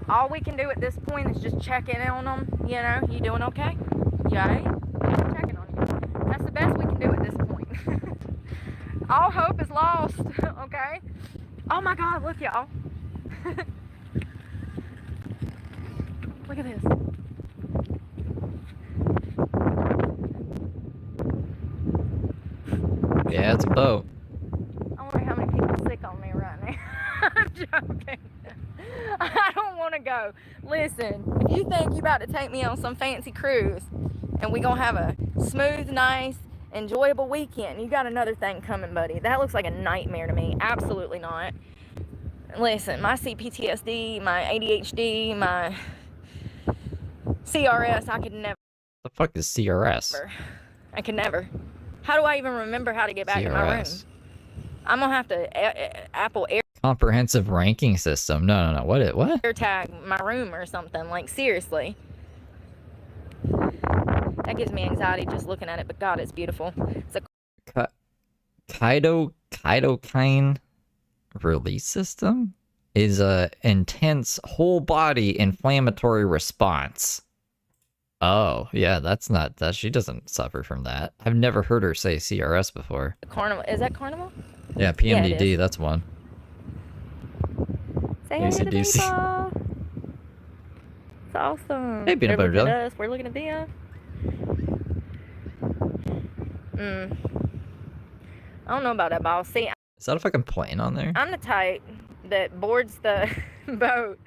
all we can do at this point is just check in on them. You know, you doing okay? Yay? Just checking on you. That's the best we can do at this point. All hope is lost, okay? Oh my God, look, y'all. Look at this. Yeah, it's a boat. I wonder how many people are sick on me right now. I'm joking. I don't want to go. Listen, if you think you about to take me on some fancy cruise and we gonna have a smooth, nice, enjoyable weekend, you got another thing coming, buddy. That looks like a nightmare to me. Absolutely not. Listen, my CPTSD, my ADHD, my CRS, I could never. The fuck is CRS? I could never. How do I even remember how to get back in my room? I'm gonna have to Apple Comprehensive ranking system. No. What? AirTag my room or something. Like, seriously. That gives me anxiety just looking at it, but God, it's beautiful. It's a Cytokine release system is a intense whole body inflammatory response. Oh, yeah, that's not that. She doesn't suffer from that. I've never heard her say CRS before. Carnival. Is that Carnival? Yeah, PMDD, that's one. Say hey to the AC/DC. people. It's awesome. Hey, peanut butter They're looking jelly. at us. We're looking at them. I don't know about that, boss. See, Is that a fucking plane on there? I'm the type that boards the boat,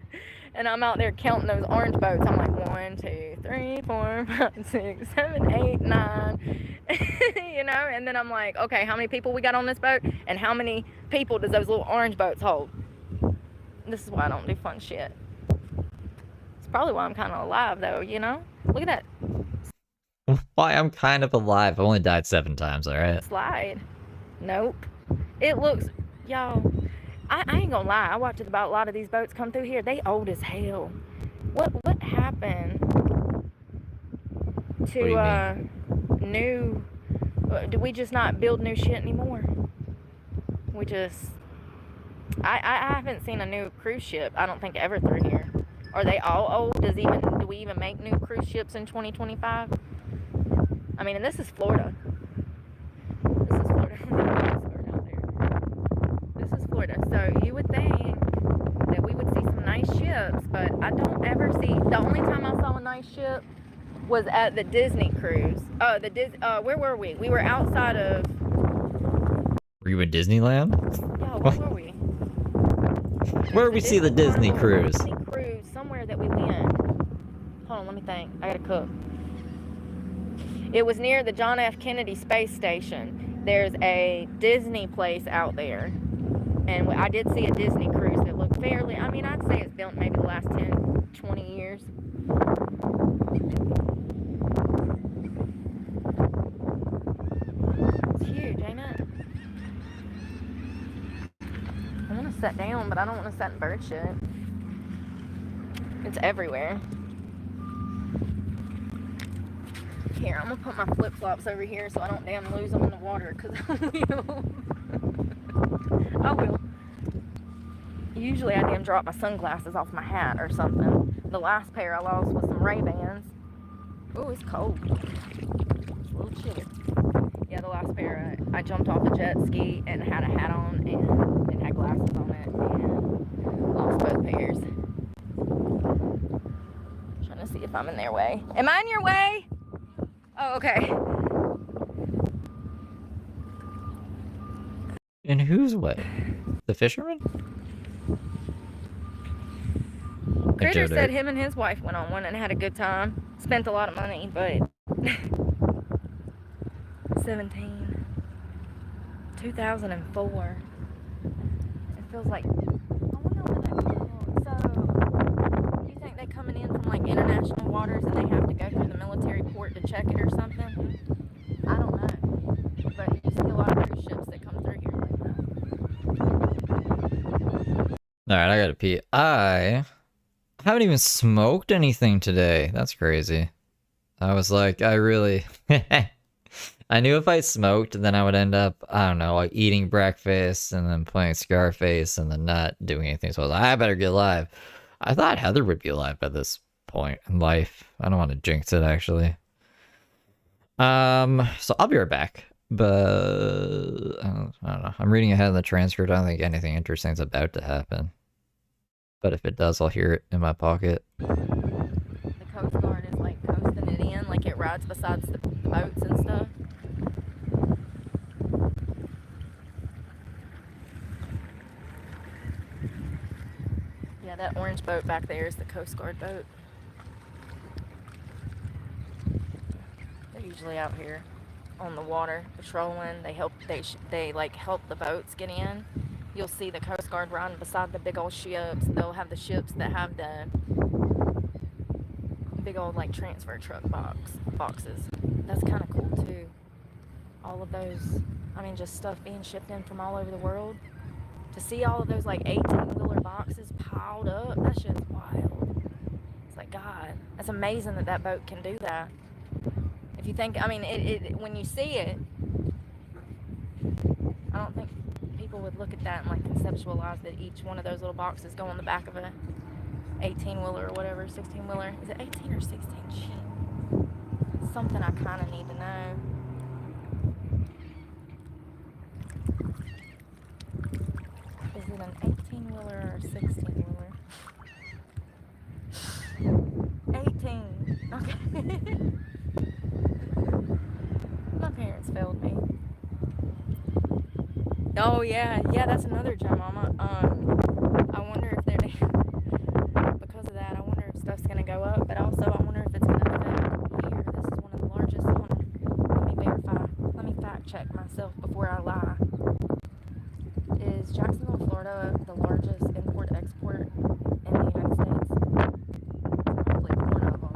and I'm out there counting those orange boats. I'm like 1, 2, 3, 4, 5, 6, 7, 8, 9. You know, and then I'm like, okay, how many people we got on this boat, and how many people does those little orange boats hold? This is why I don't do fun shit. It's probably why I'm kind of alive, though. You know, look at that Why I'm kind of alive. I've only died 7 times, alright? slide. Nope. It looks, y'all, I ain't gonna lie. I watched about a lot of these boats come through here. They old as hell. What happened to new? Do we just not build new shit anymore? We just. I haven't seen a new cruise ship. I don't think ever through here. Are they all old? Do we even make new cruise ships in 2025? I mean, and this is Florida. This is Florida. This is Florida. So you would think that we would see some nice ships, but I don't ever see. The only time I saw a nice ship was at the Disney cruise. Where were we? We were outside of. Were you in Disneyland? Yeah, where were we? Where we see the Disney cruise? Disney cruise, somewhere that we went. Hold on, let me think. I gotta cook. It was near the John F. Kennedy Space Station. There's a Disney place out there. And I did see a Disney cruise that looked fairly, I mean, I'd say it's built maybe the last 10, 20 years. It's huge, ain't it? I want to sit down, but I don't want to sit in bird shit. It's everywhere. Here, I'm gonna put my flip-flops over here so I don't damn lose them in the water, because I will. Usually I damn drop my sunglasses off my hat or something. The last pair I lost was some Ray-Bans. Ooh, it's cold. It's a little chilly. Yeah, the last pair I jumped off a jet ski and had a hat on and had glasses on it and lost both pairs. Trying to see if I'm in their way. Am I in your way? Oh, okay. In whose way? The fisherman? Critter said him and his wife went on one and had a good time. Spent a lot of money, but 17. 2004. It feels like. I wonder where that. So, you think they coming in from like international waters and they have to go through the military port to check it or something? I don't know. But you see a lot of cruise ships that come through here like that. Alright, I gotta pee. I haven't even smoked anything today. That's crazy. I was like, I really... I knew if I smoked, then I would end up, I don't know, like eating breakfast and then playing Scarface and then not doing anything. So I was like, I better get alive. I thought Heather would be alive by this point in life. I don't want to jinx it, actually. So I'll be right back. But I don't know. I'm reading ahead of the transcript. I don't think anything interesting is about to happen. But if it does, I'll hear it in my pocket. The Coast Guard is like coasting it in, like it rides besides the boats and stuff. Yeah, that orange boat back there is the Coast Guard boat. They're usually out here on the water patrolling. They like help the boats get in. You'll see the Coast Guard riding beside the big old ships. They'll have the ships that have the big old like transfer truck boxes. That's kind of cool too. All of those, I mean, just stuff being shipped in from all over the world. To see all of those like 18-wheeler boxes piled up, that shit's wild. It's like, God, that's amazing that that boat can do that. If you think, I mean, it when you see it, I don't think people would look at that and like conceptualize that each one of those little boxes go on the back of a 18-wheeler or whatever, 16-wheeler. Is it 18 or 16? Shit. It's something I kind of need to know. Is it an 18-wheeler or a 16-wheeler? 18. Okay. My parents failed me. Oh yeah, that's another gem, Mama. I wonder if they're because of that. I wonder if stuff's gonna go up, but also I wonder if it's gonna affect here. This is one of the largest. Hold on. Let me verify. Let me fact check myself before I lie. Is Jacksonville, Florida, the largest import-export in the United States? Probably one of them.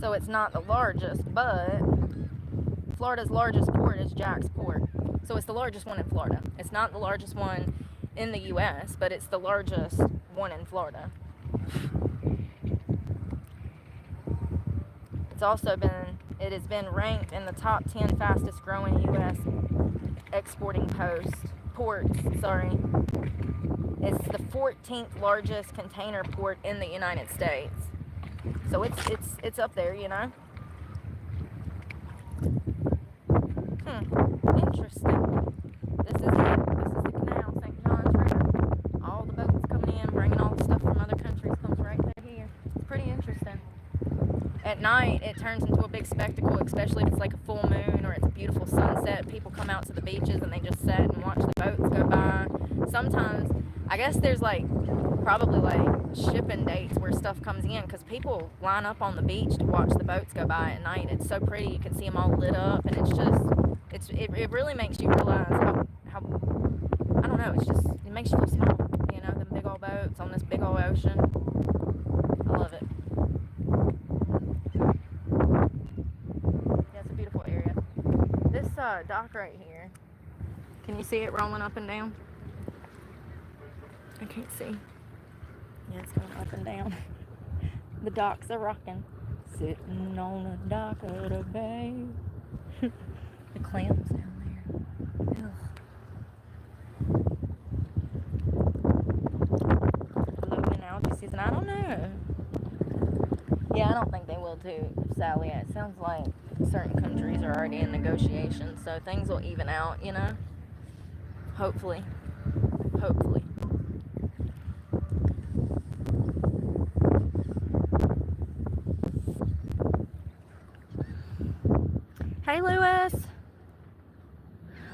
So it's not the largest, but Florida's largest port is Jack's Port. So it's the largest one in Florida. It's not the largest one in the U.S., but it's the largest one in Florida. It has been ranked in the top 10 fastest growing U.S. exporting ports. It's the 14th largest container port in the United States. So it's up there, you know. Interesting. This is it. This is the canal, St. John's River. All the boats coming in, bringing all the stuff from other countries comes right there here. It's pretty interesting. At night, it turns into a big spectacle, especially if it's like a full moon or it's a beautiful sunset. People come out to the beaches and they just sit and watch the boats go by. Sometimes, I guess there's like probably like shipping dates where stuff comes in because people line up on the beach to watch the boats go by at night. It's so pretty. You can see them all lit up, and it's just, it really makes you realize how don't know. It's just, it makes you feel small. You know, the big old boats on this big old ocean. I love it. Yeah, it's a beautiful area. This dock right here, can you see it rolling up and down? I can't see. Yeah, it's going up and down. The docks are rocking. Sitting on the dock of the bay. The clams down there. Ugh. Loading algae season. I don't know. Yeah, I don't think they will too, Sally. It sounds like certain countries are already in negotiations, so things will even out, you know? Hopefully. Hopefully. Hey, Lewis.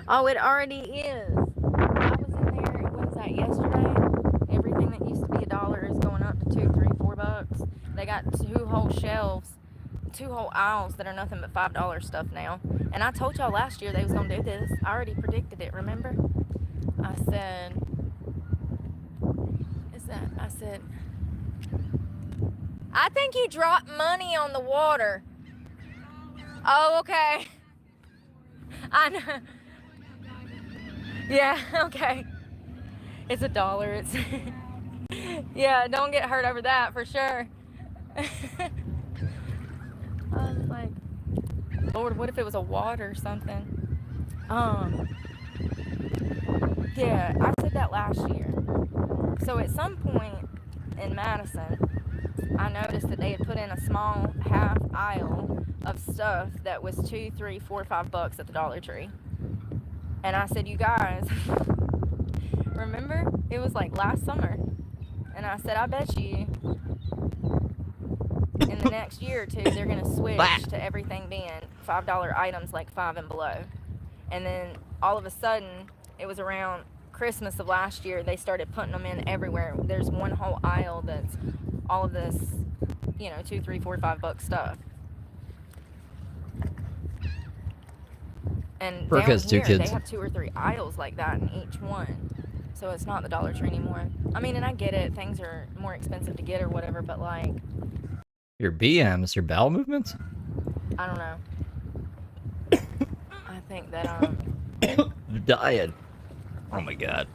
Oh, it already is. I was in there, what was that, yesterday? Everything that used to be $1 is going up to $2, $3, $4. They got 2 whole shelves, 2 whole aisles that are nothing but $5 stuff now. And I told y'all last year they was gonna do this. I already predicted it, remember? I said, I think you dropped money on the water. Oh, okay. I know. Yeah, okay. It's $1. It's yeah, don't get hurt over that for sure. I was like, Lord, what if it was a wad or something? Yeah, I said that last year. So at some point in Madison, I noticed that they had put in a small half aisle of stuff that was $2, $3, $4, $5 at the Dollar Tree. And I said, you guys, remember? It was like last summer. And I said, I bet you in the next year or two, they're going to switch to everything being $5 items like 5 and below. And then all of a sudden, it was around Christmas of last year, they started putting them in everywhere. There's one whole aisle that's all of this, you know, $2, $3, $4, $5 stuff. And Brooke down has 2 here, kids. they have 2 or 3 aisles like that in each one. So it's not the Dollar Tree anymore. I mean, and I get it. Things are more expensive to get or whatever, but like... Your BMs, your bowel movements? I don't know. I think that, Dying. Oh my god.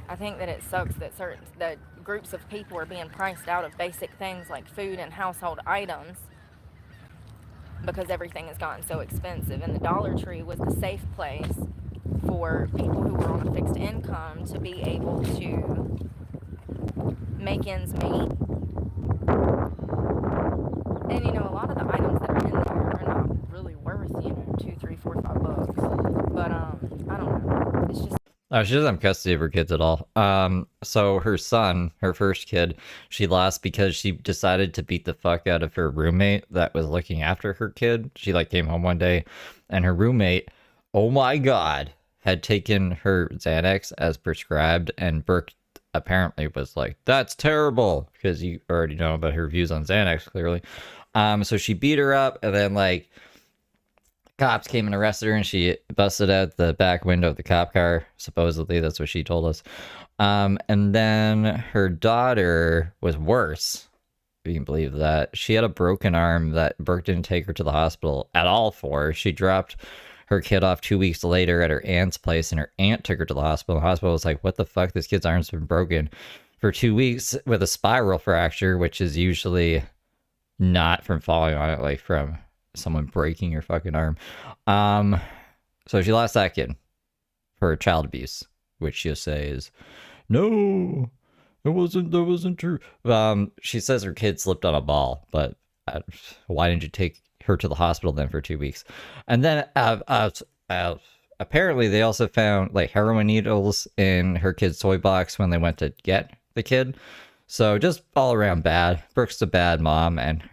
I think that it sucks that that groups of people are being priced out of basic things like food and household items because everything has gotten so expensive. And the Dollar Tree was the safe place for people who were on a fixed income to be able to make ends meet. And you know, a lot of the items that are in there are not really worth, you know, $2, $3, $4, $5. But I don't know. It's just... Oh, she doesn't have custody of her kids at all. So her son, her first kid, she lost because she decided to beat the fuck out of her roommate that was looking after her kid. She like came home one day and her roommate, oh my god, had taken her Xanax as prescribed, and Brooke apparently was like, that's terrible, because you already know about her views on Xanax, clearly. So she beat her up, and then like cops came and arrested her, and she busted out the back window of the cop car. Supposedly, that's what she told us. And then her daughter was worse, if you can believe that. She had a broken arm that Brooke didn't take her to the hospital at all for. She dropped her kid off 2 weeks later at her aunt's place, and her aunt took her to the hospital. The hospital was like, what the fuck? This kid's arm's been broken for 2 weeks with a spiral fracture, which is usually not from falling on it, like from someone breaking your fucking arm. So she lost that kid for child abuse, which she'll say is, no, that wasn't true. She says her kid slipped on a ball, but why didn't you take her to the hospital then for 2 weeks? And then apparently they also found like heroin needles in her kid's toy box when they went to get the kid. So just all around bad. Brooke's a bad mom, and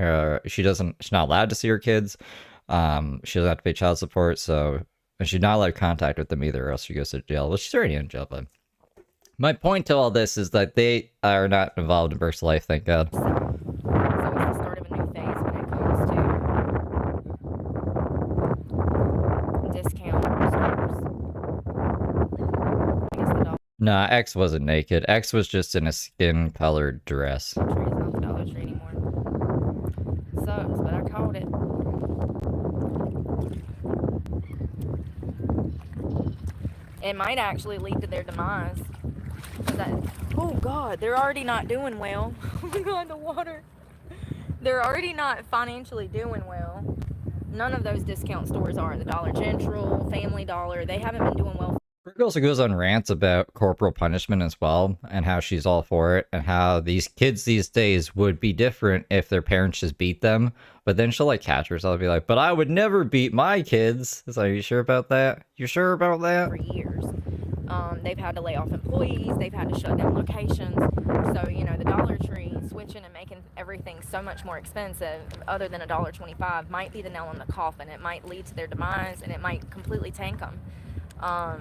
she's not allowed to see her kids. She doesn't have to pay child support, and she's not allowed contact with them either, or else she goes to jail. Well, she's already in jail, but my point to all this is that they are not involved in Brooke's life, thank God. So it's the start of a new phase when it comes to discount stores. Nah, X wasn't naked. X was just in a skin-colored dress. Dollar Tree is not the Dollar Tree anymore. Sucks, but I called it. It might actually lead to their demise. Oh God, they're already not doing well. Oh my God, the water. They're already not financially doing well. None of those discount stores are. The Dollar General, Family Dollar, they haven't been doing well. Brooke also goes on rants about corporal punishment as well, and how she's all for it, and how these kids these days would be different if their parents just beat them. But then she'll like catch herself and be like, "But I would never beat my kids." It's like, are you sure about that? You sure about that? For years. They've had to lay off employees, they've had to shut down locations. So, you know, the Dollar Tree switching and making everything so much more expensive, other than $1.25, might be the nail in the coffin. It might lead to their demise, and it might completely tank them. I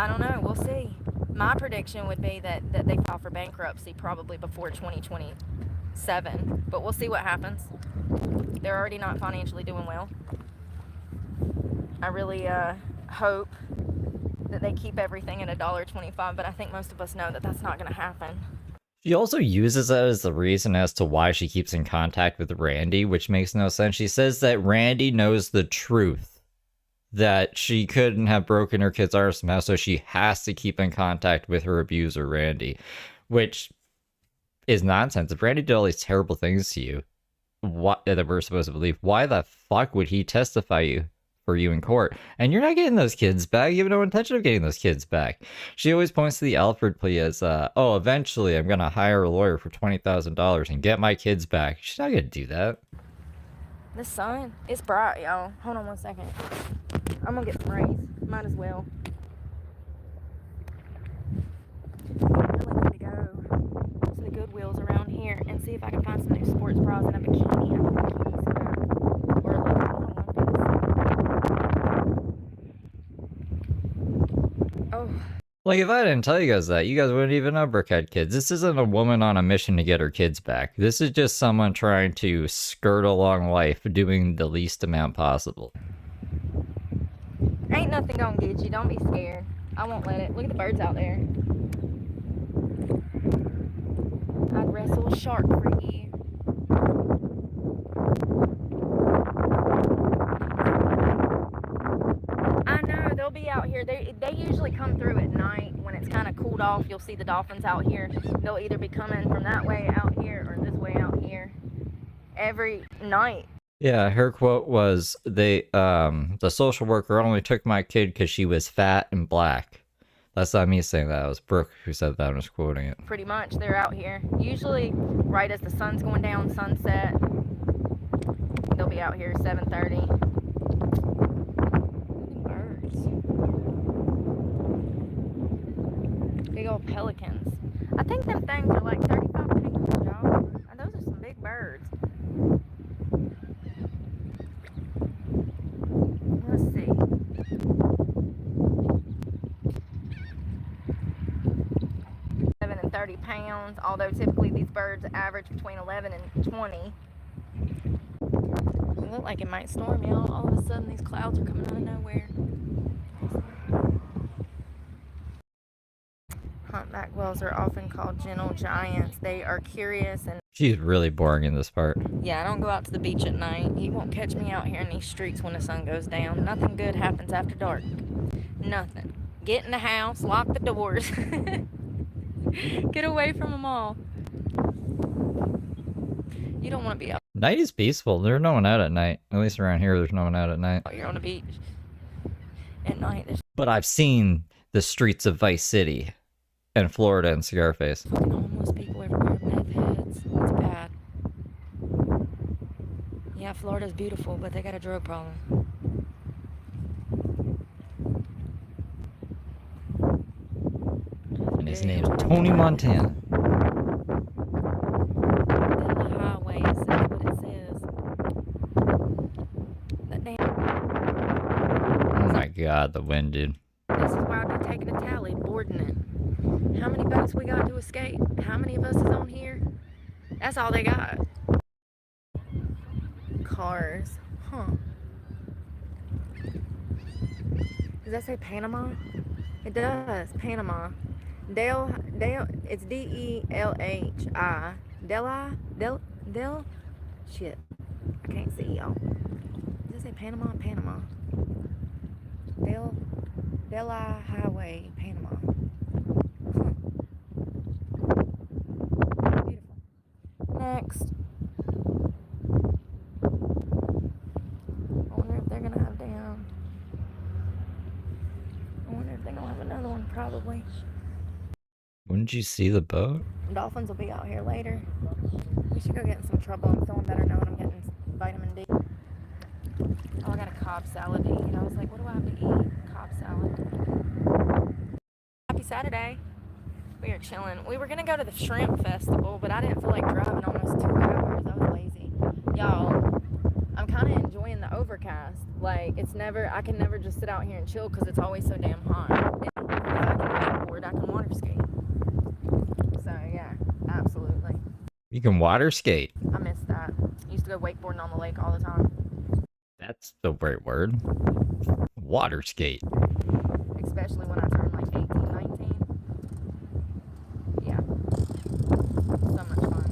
don't know. We'll see. My prediction would be that they file for bankruptcy probably before 2027, but we'll see what happens. They're already not financially doing well. I really hope that they keep everything at $1.25, but I think most of us know that that's not going to happen. She also uses that as the reason as to why she keeps in contact with Randy, which makes no sense. She says that Randy knows the truth, that she couldn't have broken her kid's arm somehow, so she has to keep in contact with her abuser, Randy, which is nonsense. If Randy did all these terrible things to you, what that we're supposed to believe, why the fuck would he testify for you in court? And you're not getting those kids back. You have no intention of getting those kids back. She always points to the Alfred plea as, oh, eventually I'm gonna hire a lawyer for $20,000 and get my kids back. She's not gonna do that. The sun, it's bright, y'all. Hold on one second. I'm gonna get some rays. Might as well. I really need to go to the Goodwills around here and see if I can find some new sports bras and a bikini. I think bikinis are out. Or like a long one. Oh. Like, if I didn't tell you guys that, you guys wouldn't even know Brooke had kids. This isn't a woman on a mission to get her kids back. This is just someone trying to skirt along life, doing the least amount possible. Ain't nothing gonna get you. Don't be scared. I won't let it. Look at the birds out there. I'd wrestle a shark for you. I know, they'll be out here. They usually come through at night when it's kind of cooled off. You'll see the dolphins out here. They'll either be coming from that way out here or this way out here every night. Yeah, her quote was, the social worker only took my kid because she was fat and black. That's not me saying that. It was Brooke who said that. I was quoting it. Pretty much, they're out here. Usually, right as the sun's going down, sunset. They'll be out here 7:30. Birds. Big old pelicans. I think them things are like 35 pounds, y'all. Those are some big birds. Let's see. 7 and 30 pounds, although typically these birds average between 11 and 20. It look like it might storm, y'all. All of a sudden these clouds are coming out of nowhere. Humpback whales are often called gentle giants. They are curious and... She's really boring in this part. Yeah, I don't go out to the beach at night. You won't catch me out here in these streets when the sun goes down. Nothing good happens after dark. Nothing. Get in the house, lock the doors. Get away from them all. You don't want to be out Night is peaceful. There's no one out at night. At least around here, there's no one out at night. here on the beach at night. There's But I've seen the streets of Vice City and Florida and Scarface. fucking homeless people everywhere, meth heads. It's bad. Yeah, Florida's beautiful, but they got a drug problem. And his name's Tony Montana. The highway is what it says. That damn. Oh my god, the wind, dude. This is why I'd be taking a tally, boarding it. How many boats we got to escape? How many of us is on here? That's all they got. Cars. Huh. Does that say Panama? It does. Panama. Del. It's Delhi. Del. Shit. I can't see y'all. Does it say Panama? Panama. Delhi Highway, Panama. Beautiful. Next. I wonder if they're gonna have damn. I wonder if they're gonna have another one, probably. Wouldn't you see the boat? Dolphins will be out here later. We should go get in some trouble. I'm feeling better now that I'm getting vitamin D. Oh, I got a Cobb salad to eat. I was like, what do I have to eat? Cobb salad. Happy Saturday. We are chilling. We were gonna go to the shrimp festival, but I didn't feel like driving almost 2 hours. I was lazy. Y'all, I'm kind of enjoying the overcast. Like, I can never just sit out here and chill because it's always so damn hot. And if I can wakeboard, I can water skate. So, yeah, absolutely. You can water skate. I miss that. I used to go wakeboarding on the lake all the time. That's the right word. Water skate. Especially when I turned like 18, 19. Yeah. So much fun.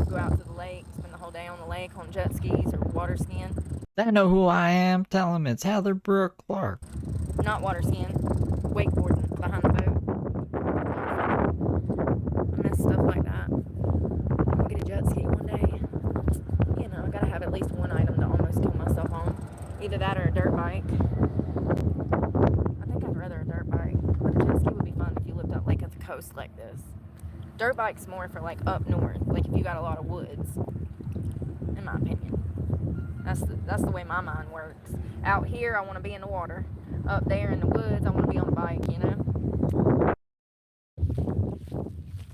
Go out to the lake, spend the whole day on the lake on jet skis or water skiing. I know who I am. Tell him it's Heather Brooke Clark. Not water skiing. Wakeboarding behind the boat. I miss stuff like that. I'll get a jet ski one day. You know, I gotta have at least one item to almost kill myself on. Either that or a dirt bike. I think I'd rather a dirt bike. But a jet ski would be fun if you lived up like at the coast like this. Dirt bike's more for like up north, like if you got a lot of woods, in my opinion. That's the way my mind works. Out here, I want to be in the water. Up there in the woods, I want to be on a bike, you know?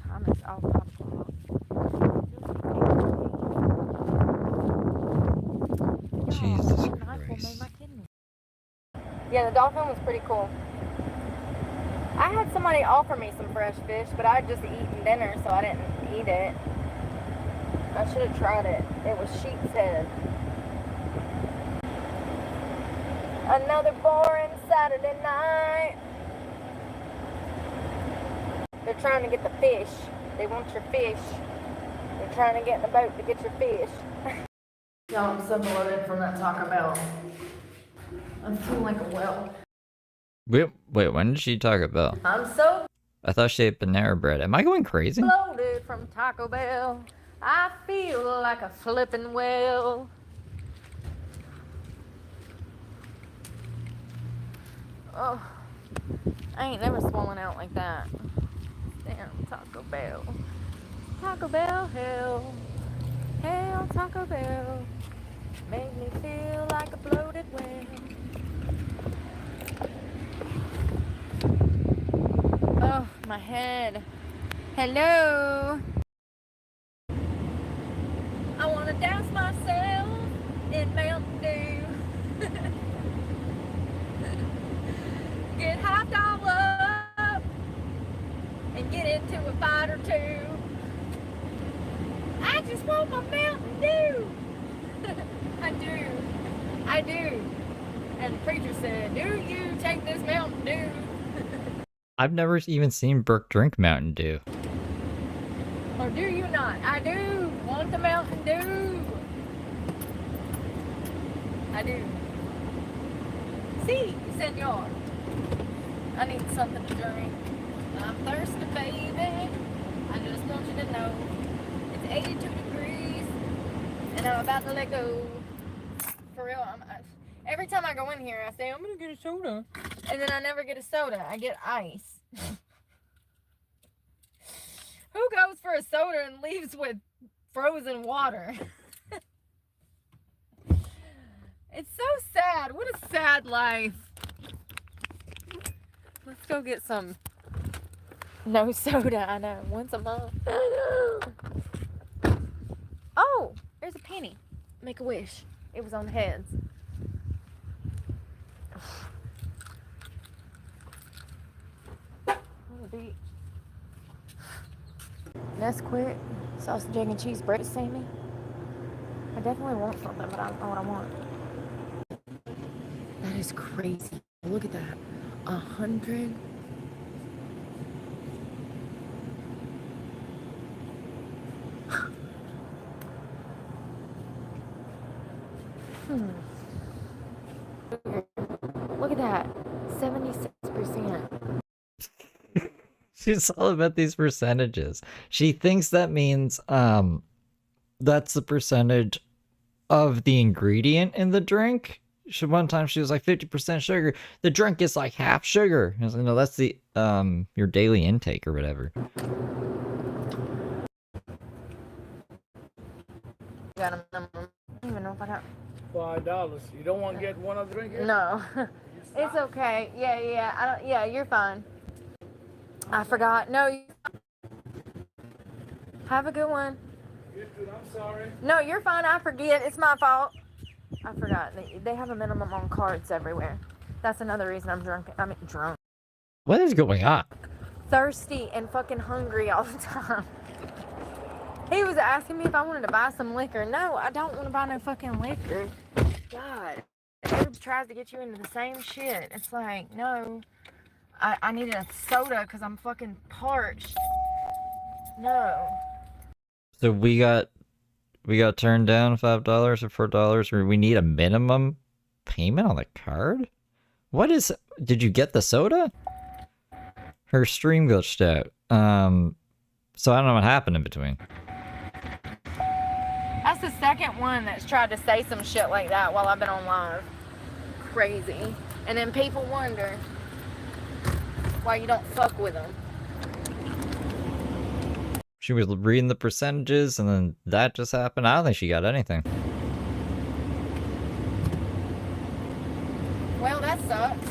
Time is all 5 o'clock. Jesus Y'all, that knife will Christ. make my kidney. Yeah, the dolphin was pretty cool. I had somebody offer me some fresh fish, but I'd just eaten dinner, so I didn't eat it. I should have tried it. It was sheep's head. Another boring Saturday night. They're trying to get the fish. They want your fish. They're trying to get in the boat to get your fish. Y'all, I'm so bloated from that Taco Bell. I'm feeling like a whale. Wait, when did she talk about? I'm so I thought she ate Panera Bread. Am I going crazy? bloated from Taco Bell. I feel like a flippin' whale. Oh, I ain't never swollen out like that. Damn, Taco Bell. Taco Bell, hell. Hell, Taco Bell. Make me feel like a bloated whale. Oh, my head. Hello. I want to douse myself in Mountain Dew. Get hopped all up and get into a fight or two. I just want my Mountain Dew. I do. And the preacher said, do you take this Mountain Dew? I've never even seen Brooke drink Mountain Dew. Or do you not? I do want the Mountain Dew. I do. See, senor. I need something to drink. I'm thirsty, baby. I just want you to know. It's 82 degrees, and I'm about to let go. For real, every time I go in here, I say, I'm going to get a soda. And then I never get a soda. I get ice. Who goes for a soda and leaves with frozen water? It's so sad. What a sad life. Let's go get some no soda. I know. Once a month. Oh, there's a penny. Make a wish. It was on heads. On the beach. Nesquik, sausage, egg, and cheese breakfast, Sammy. I definitely want something, but I don't know what I want. That is crazy. Look at that. 100. Look at that. 76%. She's all about these percentages. She thinks that means that's the percentage of the ingredient in the drink. One time she was like 50% sugar. The drink is like half sugar. I was like, no, that's the your daily intake or whatever. Got a minimum. I don't even know if I got. $5. You don't want to get one other drink here? No, it's okay. Yeah. I don't. Yeah, you're fine. I forgot. No. Have a good one. I'm sorry. No, you're fine. I forget. It's my fault. I forgot. They have a minimum on cards everywhere. That's another reason I'm drunk. I mean, drunk. What is going on? Thirsty and fucking hungry all the time. He was asking me if I wanted to buy some liquor. No, I don't want to buy no fucking liquor. God. Everybody tries to get you into the same shit. It's like, no. I needed a soda because I'm fucking parched. No. So we got turned down $5 or $4, or we need a minimum payment on the card? What is? Did you get the soda? Her stream glitched out. So I don't know what happened in between. That's the second one that's tried to say some shit like that while I've been on live. Crazy. And then people wonder why you don't fuck with them. She was reading the percentages and then that just happened. I don't think she got anything. Well, that sucks.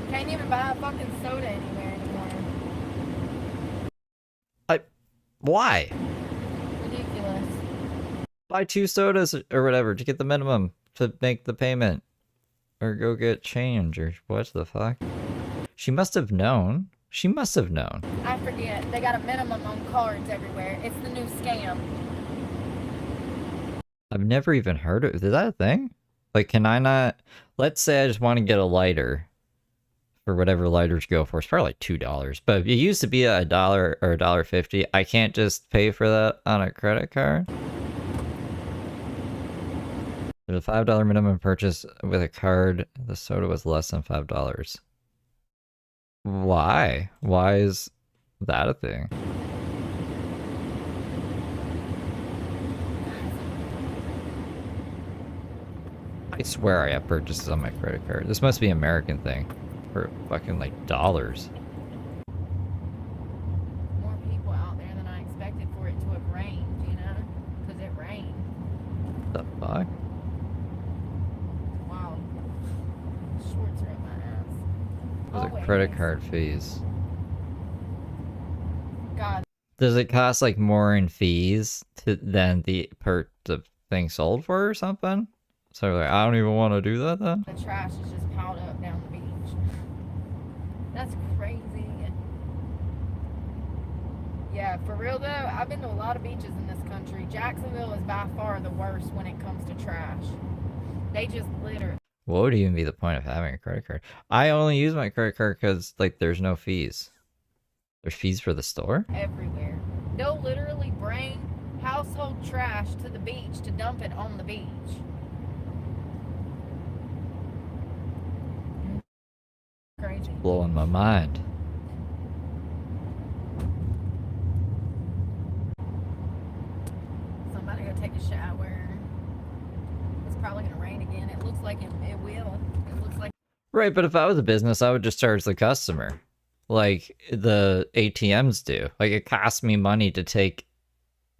Can't even buy a fucking soda anywhere anymore. Why? Ridiculous. Buy 2 sodas or whatever to get the minimum to make the payment. Or go get change or what the fuck? She must have known. She must have known. I forget. They got a minimum on cards everywhere. It's the new scam. I've never even heard of it. Is that a thing? Like, can I not... Let's say I just want to get a lighter. For whatever lighters go for. It's probably like $2. But it used to be $1 or $1.50. I can't just pay for that on a credit card? There's a $5 minimum purchase with a card. The soda was less than $5. Why? Why is that a thing? I swear I have purchases on my credit card. This must be an American thing. For fucking like dollars. More people out there than I expected for it to have rained, you know? Because it rained. The fuck? Wow. Shorts are up my ass. Those are credit card fees. God. Does it cost like more in fees than the thing sold for or something? So like, I don't even want to do that then? The trash is just piled up down the beach. That's crazy. Yeah, for real though, I've been to a lot of beaches in this country. Jacksonville is by far the worst when it comes to trash. They just litter. What would even be the point of having a credit card? I only use my credit card because like there's no fees. There's fees for the store? Everywhere. They'll literally bring household trash to the beach to dump it on the beach. Crazy. Blowing my mind. Somebody go take a shower. It's probably gonna rain again. It looks like it will. It looks like. Right, but if I was a business, I would just charge the customer. Like the ATMs do. Like it costs me money to take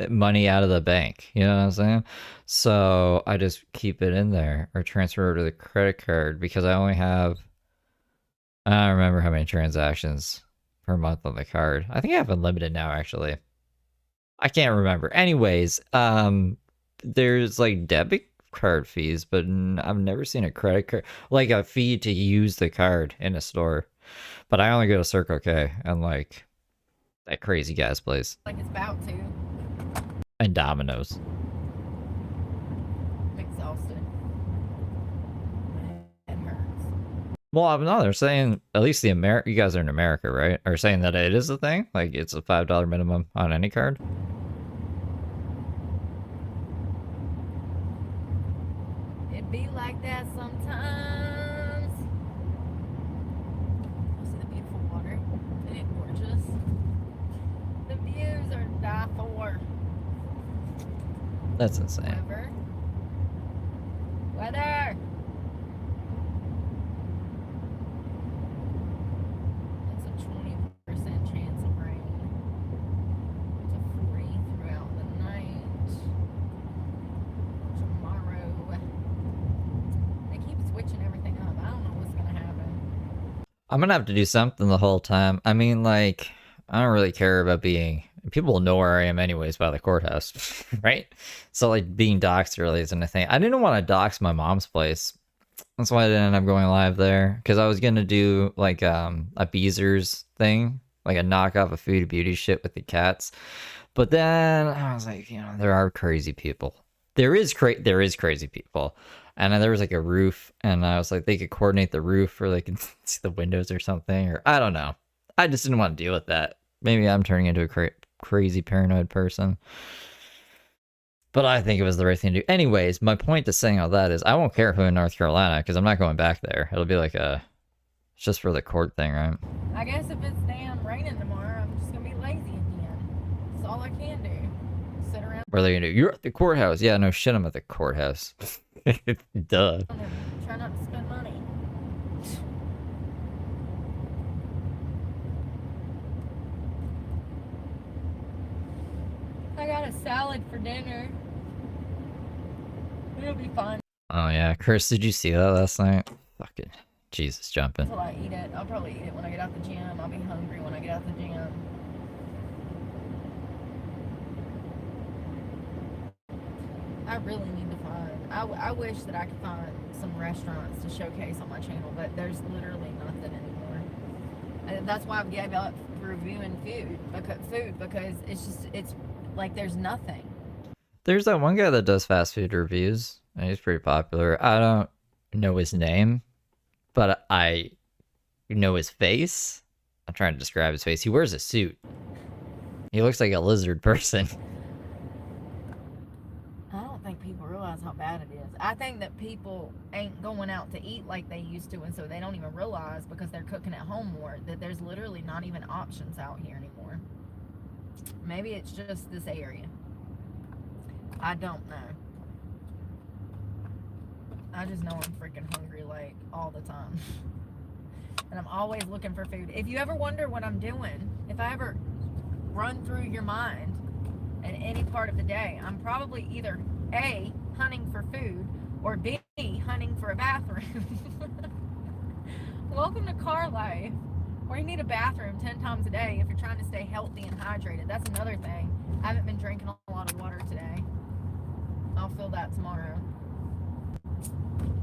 money out of the bank. You know what I'm saying? So I just keep it in there or transfer it to the credit card because I only have... I don't remember how many transactions per month on the card. I think I have unlimited now, actually. I can't remember. Anyways, there's like debit card fees, but I've never seen a credit card, like a fee to use the card in a store. But I only go to Circle K and like that crazy gas place. it's about to. And Domino's. I'm exhausted. Well, no, they're saying at least the you guys are in America, right? Are saying that it is a thing, like it's a $5 minimum on any card. It be like that sometimes. Oh, see the beautiful water? Isn't it gorgeous? The views are to die for. That's insane. Weather. Weather. It's a 20% chance of rain. It's a 40 throughout the night. Tomorrow. They keep switching everything up. I don't know what's gonna happen. I'm gonna have to do something the whole time. I mean, like, I don't really care about being. People will know where I am anyways by the courthouse, right? So like being doxxed really isn't a thing. I didn't want to dox my mom's place. That's why I didn't end up going live there. Because I was gonna do like a Beezer's thing, like a knockoff of Food Beauty shit with the cats. But then I was like, you know, there are crazy people. There is crazy people. And then there was like a roof, and I was like, they could coordinate the roof, or they can see the windows or something, or I don't know. I just didn't want to deal with that. Maybe I'm turning into a crazy paranoid person. But I think it was the right thing to do. Anyways, my point to saying all that is I won't care if I'm in North Carolina, because I'm not going back there. It'll be like it's just for the court thing, right? I guess if it's damn raining tomorrow, I'm just gonna be lazy again. That's all I can do. Sit around. What are they gonna do? You're at the courthouse. Yeah, no shit, I'm at the courthouse. Duh. And try not to spend money. I got a salad for dinner. It'll be fun Oh yeah, Chris, did you see that last night? Fucking Jesus jumping. until I eat it. I'll probably eat it when I get out the gym. I'll be hungry when I get out the gym. I really need to find. I wish that I could find some restaurants to showcase on my channel, but there's literally nothing anymore. And that's why I've gave up reviewing food because it's like there's nothing. There's that one guy that does fast food reviews, and he's pretty popular. I don't know his name, but I know his face. I'm trying to describe his face. He wears a suit. He looks like a lizard person. I don't think people realize how bad it is. I think that people ain't going out to eat like they used to, and so they don't even realize, because they're cooking at home more, that there's literally not even options out here anymore. Maybe it's just this area. I don't know. I just know I'm freaking hungry like all the time. And I'm always looking for food. If you ever wonder what I'm doing, if I ever run through your mind at any part of the day, I'm probably either A, hunting for food, or B, hunting for a bathroom. Welcome to car life, where you need a bathroom 10 times a day if you're trying to stay healthy and hydrated. That's another thing. I haven't been drinking a lot of water today. I'll feel that tomorrow.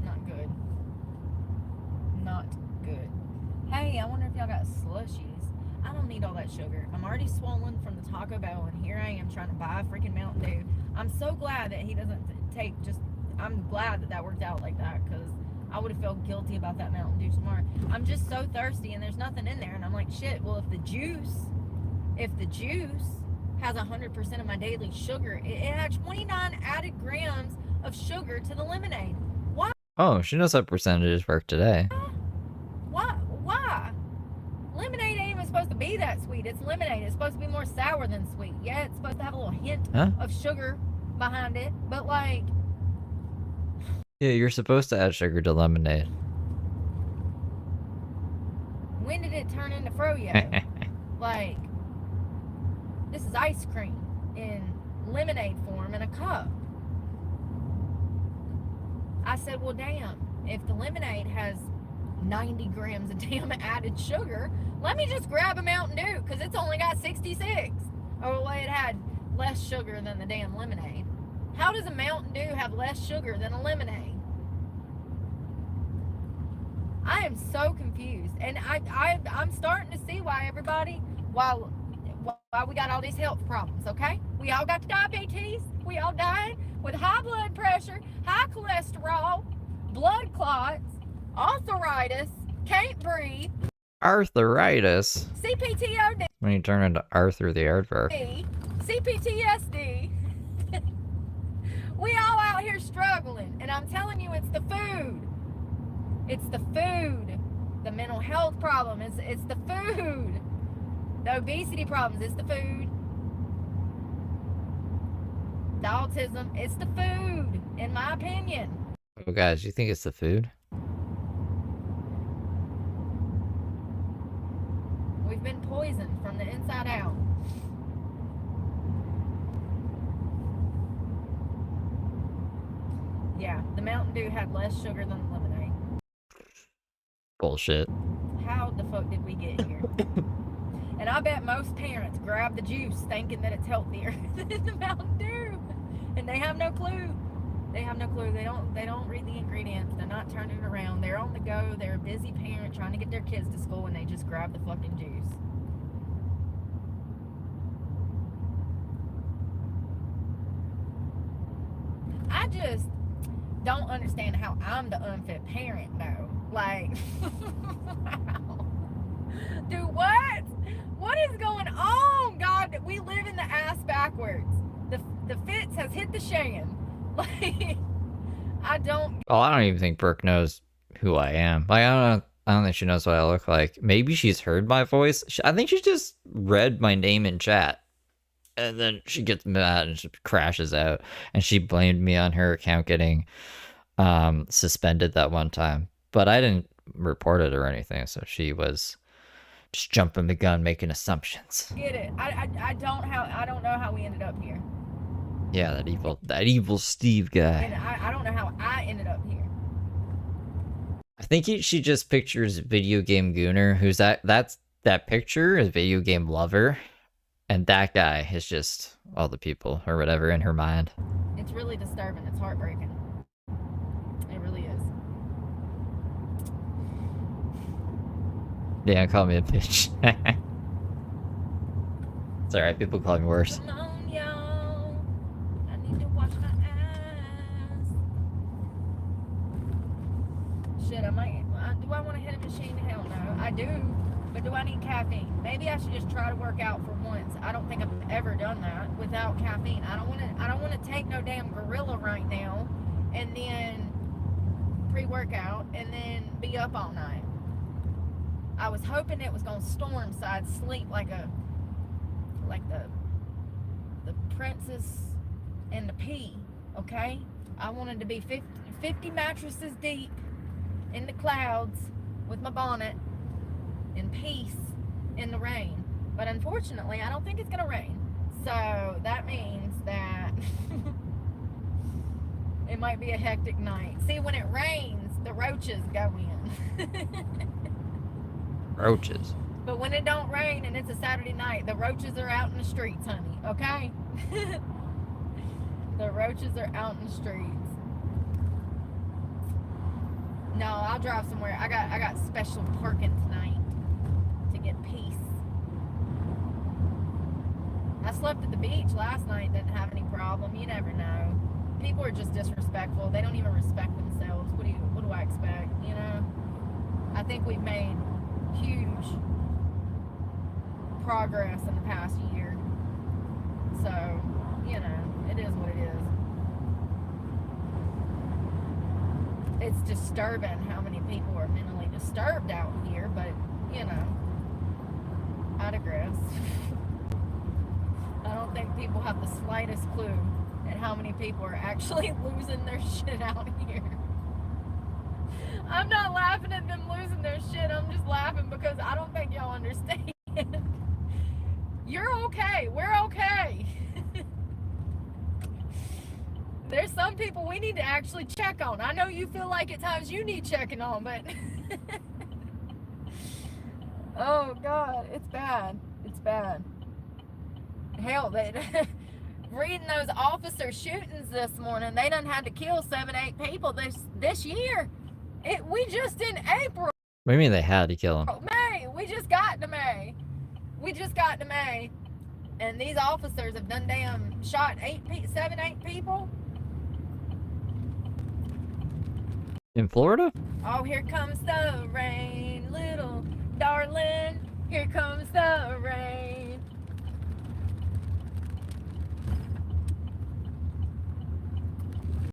Not good. Not good. Hey, I wonder if y'all got slushies. I don't need all that sugar. I'm already swollen from the Taco Bell, and here I am trying to buy a freaking Mountain Dew. I'm so glad that he doesn't take just... I'm glad that worked out like that, because I would have felt guilty about that Mountain Dew tomorrow. I'm just so thirsty, and there's nothing in there, and I'm like, shit, well, if the juice has 100% of my daily sugar, it had 29 added grams of sugar to the lemonade. Why? Oh, she knows how percentages work today. Why? Lemonade ain't even supposed to be that sweet. It's lemonade. It's supposed to be more sour than sweet. Yeah, it's supposed to have a little hint of sugar behind it, but like... Yeah, you're supposed to add sugar to lemonade. When did it turn into froyo? Like, this is ice cream in lemonade form in a cup. I said, well, damn, if the lemonade has 90 grams of damn added sugar, let me just grab a Mountain Dew, because it's only got 66. Oh, well, it had less sugar than the damn lemonade. How does a Mountain Dew have less sugar than a lemonade? I am so confused. And I'm starting to see why everybody, why we got all these health problems, okay? We all got diabetes. We all died with high blood pressure, high cholesterol, blood clots, arthritis, can't breathe, Arthritis. CPTOD, When you turn into Arthur the Aardvark. CPTSD. We all out here struggling, and I'm telling you, it's the food. It's the food. The mental health problem is it's the food. The obesity problems, it's the food. The autism, it's the food, in my opinion. Oh, guys, you think it's the food? We've been poisoned from the inside out. Yeah, the Mountain Dew had less sugar than the lemonade. Bullshit. How the fuck did we get here? And I bet most parents grab the juice thinking that it's healthier than the Mountain Dew. And they have no clue. They have no clue. They don't read the ingredients. They're not turning it around. They're on the go. They're a busy parent trying to get their kids to school, and they just grab the fucking juice. I just don't understand how I'm the unfit parent though. Like, do what? What is going on, God? We live in the ass backwards. The fits has hit the shan. Like, I don't. Well, I don't even think Brooke knows who I am. Like, I don't think she knows what I look like. Maybe she's heard my voice. I think she just read my name in chat. And then she gets mad and she crashes out. And she blamed me on her account getting suspended that one time. But I didn't report it or anything. So she was just jumping the gun, making assumptions. Get it. I don't know how we ended up here. Yeah, that evil Steve guy. And I don't know how I ended up here. I think she just pictures video game Gooner, who's that picture is video game lover, and that guy is just all the people or whatever in her mind. It's really disturbing. It's heartbreaking. It really is. Yeah, call me a bitch. It's alright, people call me worse. Come on, y'all. I need to wash my ass. Shit, do I want to hit a machine? Hell no. I do, but do I need caffeine? Maybe I should just try to work out for once. I don't think I've ever done that without caffeine. I don't want to take no damn gorilla right now and then pre-workout and then be up all night. I was hoping it was gonna storm so I'd sleep like the princess and the pea, okay? I wanted to be 50 mattresses deep in the clouds with my bonnet in peace in the rain. But unfortunately, I don't think it's gonna rain. So that means that it might be a hectic night. See, when it rains, the roaches go in. Roaches. But when it don't rain and it's a Saturday night, the roaches are out in the streets, honey, okay? The roaches are out in the streets. No, I'll drive somewhere. I got special parking tonight to get peace. I slept at the beach last night, didn't have any problem. You never know. People are just disrespectful. They don't even respect themselves. What do I expect, you know? I think we've made huge progress in the past year. So, you know, it is what it is. It's disturbing how many people are mentally disturbed out here, but, you know, I digress. I don't think people have the slightest clue at how many people are actually losing their shit out here. I'm not laughing at them losing their shit. I'm just laughing because I don't think y'all understand. You're okay. We're okay. There's some people we need to actually check on. I know you feel like at times you need checking on, but oh God, it's bad. It's bad. Hell, reading those officer shootings this morning, they done had to kill 7-8 people this year. We just in April. What do you mean they had to kill him? May. We just got to May. And these officers have done damn shot 7-8 people. In Florida? Oh, here comes the rain, little darling. Here comes the rain.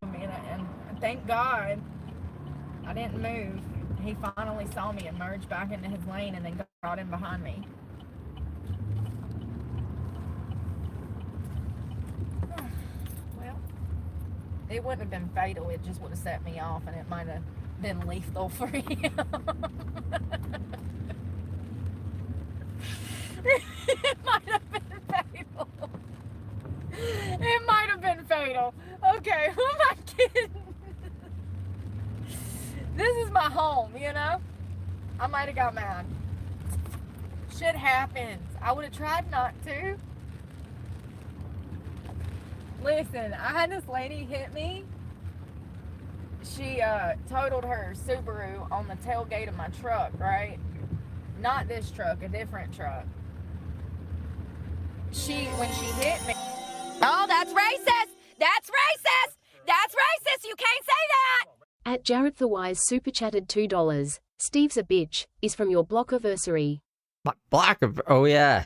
And thank God I didn't move. He finally saw me and merged back into his lane and then got in behind me. Well, it wouldn't have been fatal. It just would have set me off, and it might have been lethal for him. It might have been fatal. It might have been fatal. Okay, who am I kidding? This is my home, you know? I might have got mad. Shit happens. I would have tried not to. Listen, I had this lady hit me. She totaled her Subaru on the tailgate of my truck, right? Not this truck, a different truck. When she hit me. Oh, that's racist! That's racist! That's racist! You can't say that! At Jarrett the Wise super chatted $2. Steve's a bitch is from your blockiversary. Oh yeah.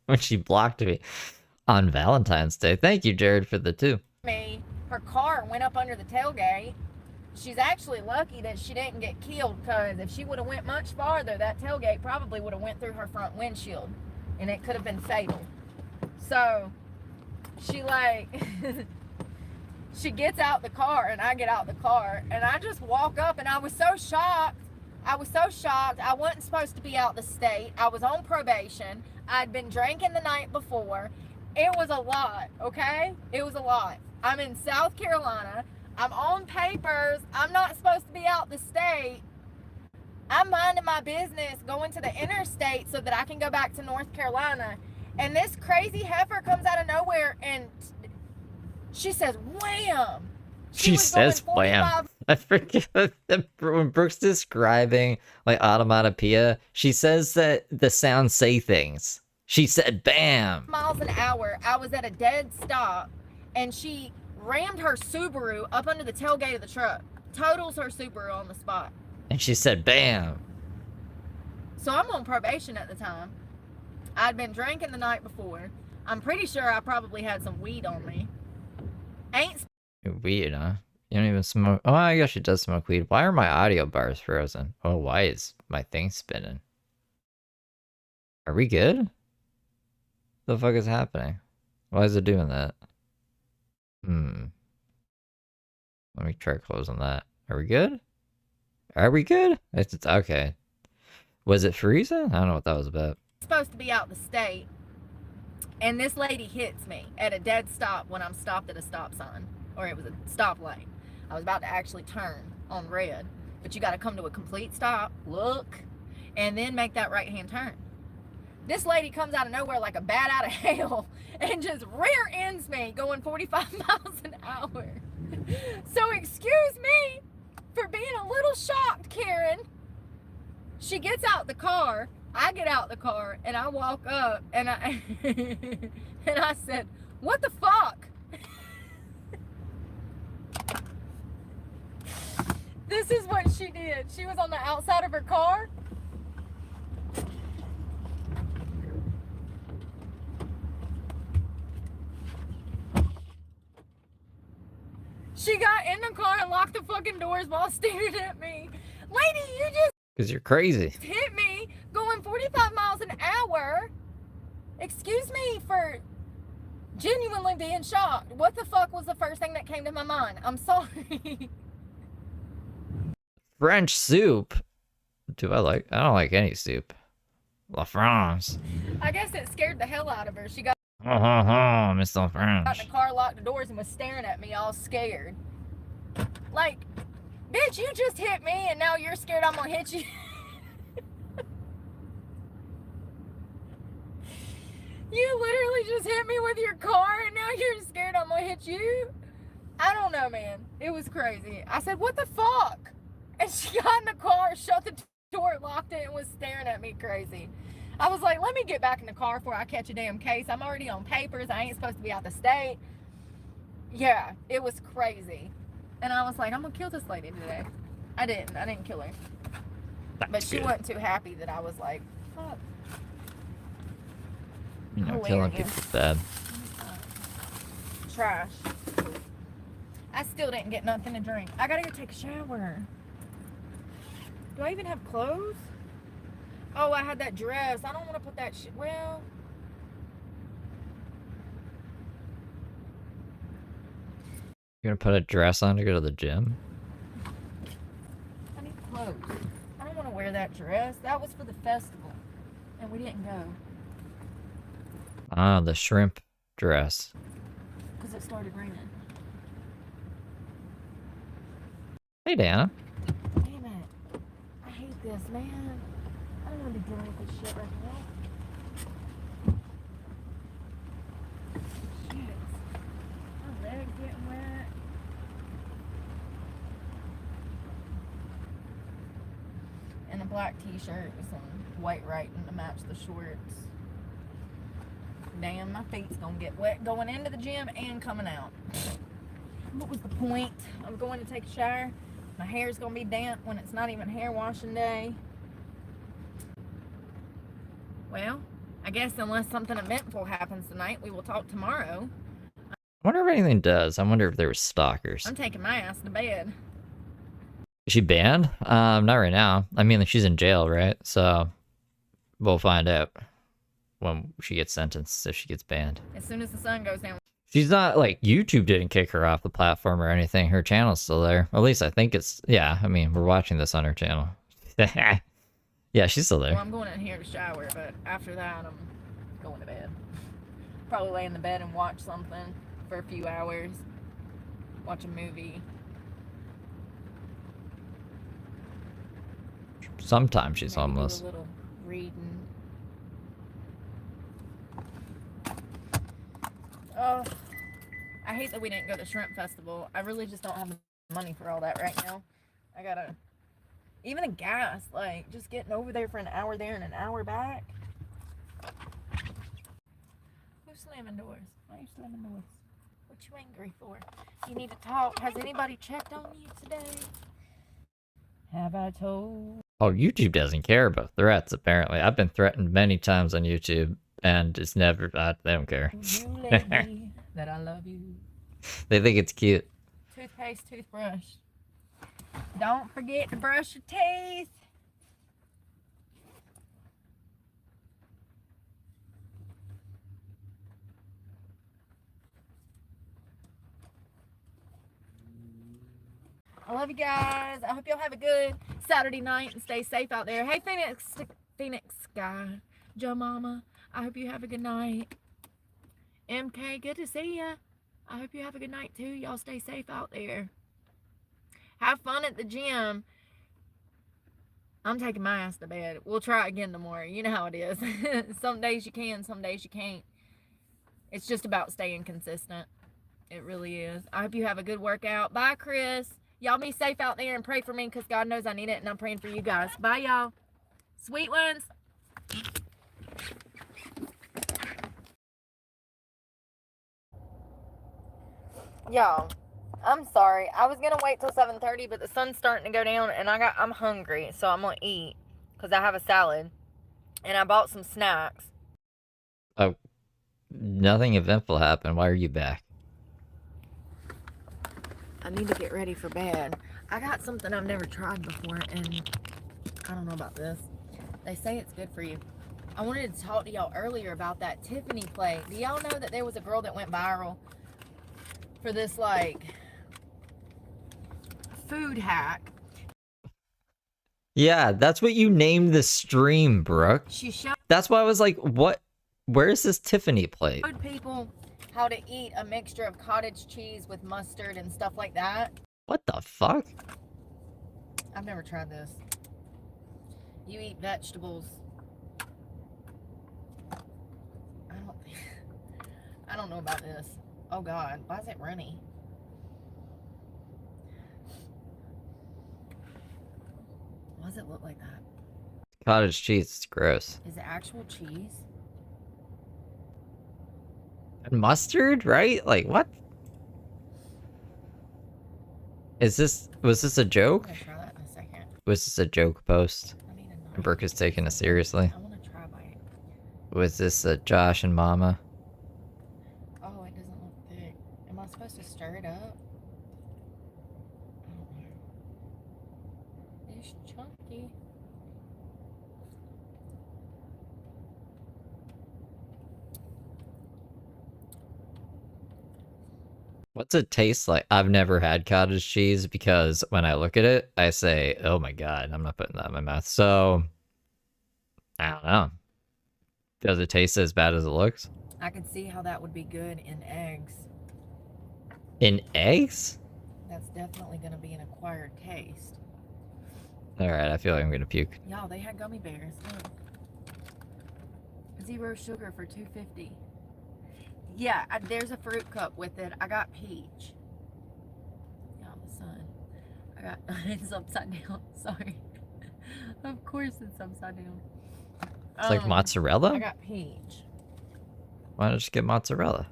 When she blocked me on Valentine's Day. Thank you, Jared, for the 2. Her car went up under the tailgate. She's actually lucky that she didn't get killed, because if she would have went much farther, that tailgate probably would have went through her front windshield, and it could have been fatal. So she she gets out the car, and I get out the car, and I just walk up, and I was so shocked. I wasn't supposed to be out the state. I was on probation. I'd been drinking the night before. It was a lot, okay? It was a lot. I'm in South Carolina. I'm on papers. I'm not supposed to be out the state. I'm minding my business, going to the interstate so that I can go back to North Carolina. And this crazy heifer comes out of nowhere and she says, wham! She says wham. I forget when Brooke's describing like onomatopoeia, she says that the sounds say things. She said bam. Miles an hour. I was at a dead stop, and she rammed her Subaru up under the tailgate of the truck. Totals her Subaru on the spot. And she said bam. So I'm on probation at the time. I'd been drinking the night before. I'm pretty sure I probably had some weed on me. Weed, huh? You don't even smoke. Oh, I guess she does smoke weed. Why are my audio bars frozen? Oh, why is my thing spinning? Are we good? What the fuck is happening? Why is it doing that? Let me try closing that. Are we good? Are we good? It's okay. Was it freezing? I don't know what that was about. Supposed to be out the state, and this lady hits me at a dead stop when I'm stopped at a stop sign, or it was a stop lane. I was about to actually turn on red, but you got to come to a complete stop, look, and then make that right-hand turn. This lady comes out of nowhere like a bat out of hell and just rear ends me going 45 miles an hour. So excuse me for being a little shocked, Karen. She gets out the car, I get out the car, and I walk up, and I and I said, what the fuck? This is what she did. She was on the outside of her car. She got in the car and locked the fucking doors while staring at me. Lady, you just... Because you're crazy. ...hit me going 45 miles an hour. Excuse me for genuinely being shocked. What the fuck was the first thing that came to my mind? I'm sorry. French soup? I don't like any soup. La France. I guess it scared the hell out of her. She got... Mr. got in French. the car, locked the doors, and was staring at me all scared. Like, bitch, you just hit me and now you're scared I'm gonna hit you. You literally just hit me with your car and now you're scared I'm gonna hit you? I don't know, man. It was crazy. I said, what the fuck? And she got in the car, shut the door, locked it, and was staring at me crazy. I was like, let me get back in the car before I catch a damn case. I'm already on papers. I ain't supposed to be out the state. Yeah, it was crazy. And I was like, I'm gonna kill this lady today. I didn't kill her. But That's she good. wasn't too happy that I was like, fuck. You know, killing Hilarious. people's bad. Trash. I still didn't get nothing to drink. I gotta go take a shower. Do I even have clothes? Oh, I had that dress. I don't want to put that shit. Well, You're gonna put a dress on to go to the gym? I need clothes. I don't want to wear that dress. That was for the festival, and we didn't go Ah, the shrimp dress. because it started raining. Hey, Dana. Damn it! I hate this, man. I don't want to be dealing with this shit right now. Shit. My legs getting wet. And a black t-shirt with some white writing to match the shorts. Damn, my feet's gonna get wet going into the gym and coming out. What was the point of going to take a shower? My hair's gonna be damp when it's not even hair washing day. Well, I guess unless something eventful happens tonight, we will talk tomorrow. I wonder if anything does. I wonder if there were stalkers. I'm taking my ass to bed. Is she banned? Not right now. I mean, she's in jail, right? So we'll find out when she gets sentenced if she gets banned. As soon as the sun goes down. She's not like YouTube didn't kick her off the platform or anything. Her channel's still there. At least I think it's. Yeah, I mean, we're watching this on her channel. Yeah, she's still there. Well, I'm going in here to shower, but after that, I'm going to bed. Probably lay in the bed and watch something for a few hours. Watch a movie. Sometimes she's Maybe do homeless. a little reading. Oh, I hate that we didn't go to the shrimp festival. I really just don't have the money for all that right now. I gotta, even the gas, like just getting over there for an hour there and an hour back. Who's slamming doors? Why are you slamming doors? What you angry for? You need to talk. Has anybody checked on you today? Have I told? Oh, YouTube doesn't care about threats, apparently. I've been threatened many times on YouTube, and it's never, they don't care. You lady that I love you. They think it's cute. Toothpaste, toothbrush. Don't forget to brush your teeth. I love you guys. I hope y'all have a good Saturday night and stay safe out there. Hey, Phoenix Sky, Joe Mama, I hope you have a good night. MK, good to see ya. I hope you have a good night too. Y'all stay safe out there. Have fun at the gym. I'm taking my ass to bed. We'll try again tomorrow. You know how it is. Some days you can, some days you can't. It's just about staying consistent. It really is. I hope you have a good workout. Bye, Chris. Y'all be safe out there and pray for me because God knows I need it and I'm praying for you guys. Bye, y'all. Sweet ones. Y'all, I'm sorry. I was going to wait till 7:30, but the sun's starting to go down and I'm hungry, so I'm going to eat because I have a salad and I bought some snacks. Oh, nothing eventful happened. Why are you back? I need to get ready for bed. I got something I've never tried before, and I don't know about this. They say it's good for you. I wanted to talk to y'all earlier about that Tiffany plate. Do y'all know that there was a girl that went viral for this, like, food hack? Yeah, that's what you named the stream, Brooke. She showed That's why I was like, what? Where is this Tiffany plate? people how to eat a mixture of cottage cheese with mustard and stuff like that. What the fuck? I've never tried this. You eat vegetables. I don't know about this. Oh God, why is it runny? Why does it look like that? Cottage cheese, it's gross. Is it actual cheese? And mustard, right? Like, what? Was this a joke? I'm gonna try that in a second. Was this a joke post? I need a knife. And Brooke is taking it seriously. I want to try bite. Was this a Josh and Mama? Oh, it doesn't look thick. Am I supposed to stir it up? I don't know. It's chunky. What's it taste like? I've never had cottage cheese because when I look at it, I say, oh my god, I'm not putting that in my mouth. So, I don't know. Does it taste as bad as it looks? I could see how that would be good in eggs. In eggs? That's definitely going to be an acquired taste. Alright, I feel like I'm gonna puke. Y'all, they had gummy bears. Look. 0 sugar for $2.50. Yeah, there's a fruit cup with it. I got peach. Y'all, the sun. I got it's upside down. Sorry. Of course it's upside down. It's like mozzarella? I got peach. Why don't I just get mozzarella?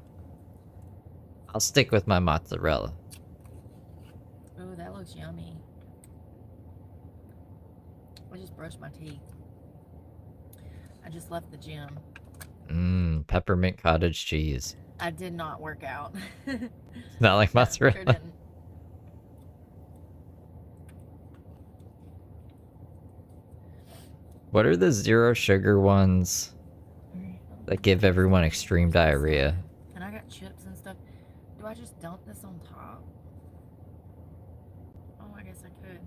I'll stick with my mozzarella. Ooh, that looks yummy. I just brushed my teeth. I just left the gym. Mmm, peppermint cottage cheese. I did not work out. Not like mozzarella. Sure didn't. What are the 0 sugar ones that give everyone extreme diarrhea? And I got chips and stuff. Do I just dump this on top? Oh, I guess I could.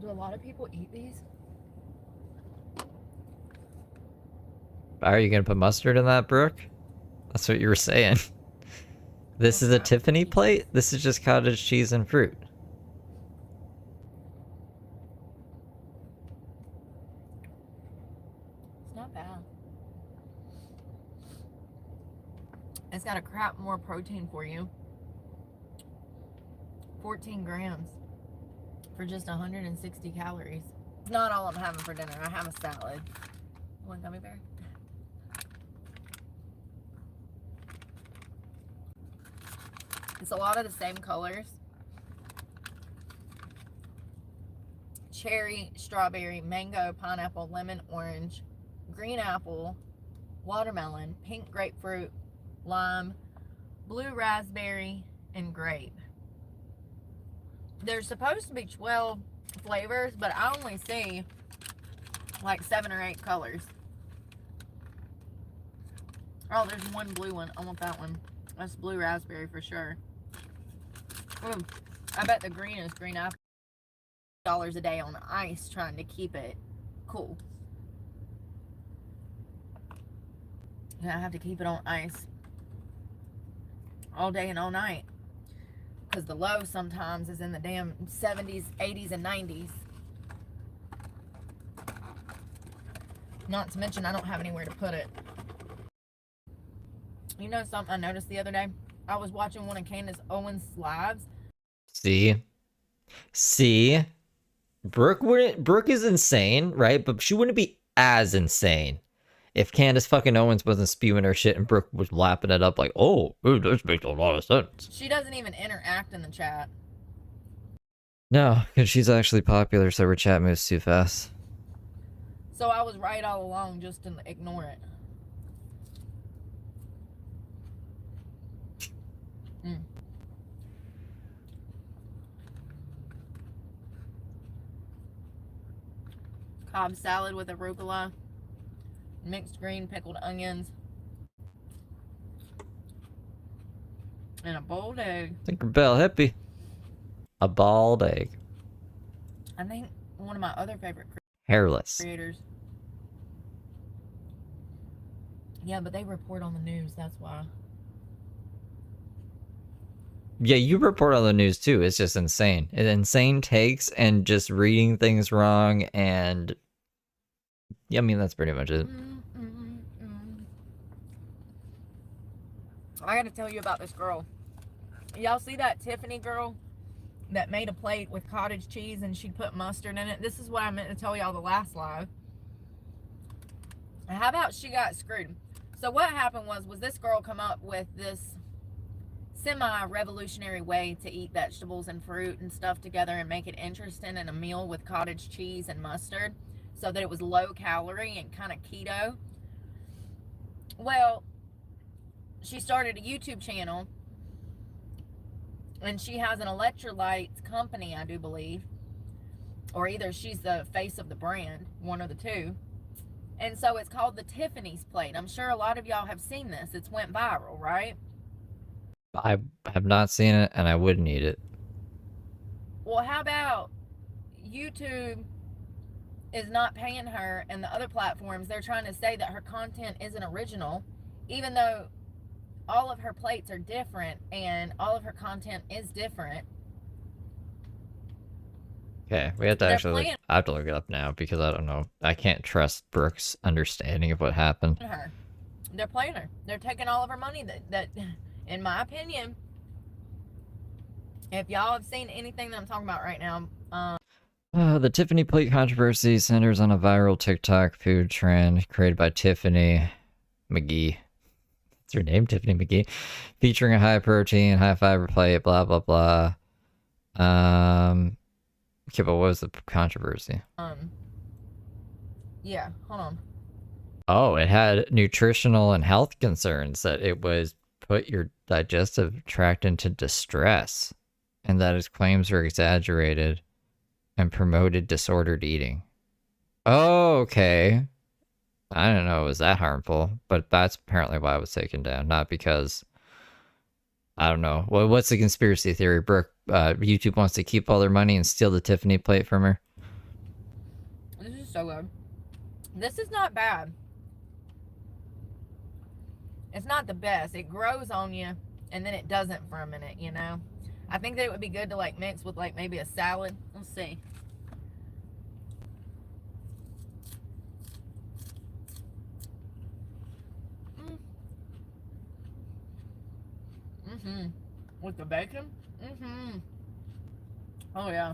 Do a lot of people eat these? Are you gonna put mustard in that, Brooke? That's what you were saying. This is a Tiffany plate? This is just cottage cheese and fruit. It's not bad. It's got a crap more protein for you. 14 grams for just 160 calories. It's not all I'm having for dinner. I have a salad. You want gummy bear? It's a lot of the same colors. Cherry, strawberry, mango, pineapple, lemon, orange, green apple, watermelon, pink grapefruit, lime, blue raspberry, and grape. There's supposed to be 12 flavors, but I only see like 7 or 8 colors. Oh, there's one blue one. I want that one. That's blue raspberry for sure. Ooh, I bet the green is green apple. $1 a day on ice trying to keep it cool. Yeah, I have to keep it on ice all day and all night. Because the low sometimes is in the damn 70s, 80s, and 90s. Not to mention I don't have anywhere to put it. You know something I noticed the other day? I was watching one of Candace Owens' lives. See? Brooke is insane, right? But she wouldn't be as insane if Candace fucking Owens wasn't spewing her shit and Brooke was lapping it up like, oh, this makes a lot of sense. She doesn't even interact in the chat. No, because she's actually popular, so her chat moves too fast. So I was right all along just to ignore it. Cobb salad with arugula, mixed green pickled onions, and a boiled egg. Tinkerbell hippie. A bald egg. I think one of my other favorite Hairless. creators. Yeah, but they report on the news, that's why. Yeah, you report on the news too. It's just insane. Insane takes and just reading things wrong and... Yeah, I mean, that's pretty much it. I gotta tell you about this girl. Y'all see that Tiffany girl that made a plate with cottage cheese and she'd put mustard in it. This is what I meant to tell y'all the last live. How about she got screwed? So what happened was this girl come up with this semi-revolutionary way to eat vegetables and fruit and stuff together and make it interesting in a meal with cottage cheese and mustard so that it was low calorie and kind of keto. Well, she started a YouTube channel and she has an electrolytes company, I do believe, or either she's the face of the brand, one of the two. And so it's called the Tiffany's plate. I'm sure a lot of y'all have seen this. It's went viral, right? I have not seen it, and I wouldn't eat it. Well, how about YouTube is not paying her, and the other platforms, they're trying to say that her content isn't original, even though all of her plates are different and all of her content is different. Okay, we have to actually I have to look it up now because I don't know. I can't trust Brooke's understanding of what happened. They're playing her. They're taking all of her money that in my opinion, if y'all have seen anything that I'm talking about right now, the Tiffany plate controversy centers on a viral TikTok food trend created by Tiffany McGee. What's her name? Tiffany McGee. Featuring a high protein, high fiber plate, blah, blah, blah. Okay, but what was the controversy? Yeah, hold on. Oh, it had nutritional and health concerns, that it was put your digestive tract into distress, and that its claims were exaggerated and promoted disordered eating. Oh, okay. I didn't know it was that harmful, but that's apparently why it was taken down, not because... I don't know. Well, what's the conspiracy theory, Brooke? YouTube wants to keep all their money and steal the Tiffany plate from her? This is so good. This is not bad. It's not the best. It grows on you, and then it doesn't for a minute, you know? I think that it would be good to, like, mix with, like, maybe a salad. Let's see. With the bacon? Oh, yeah.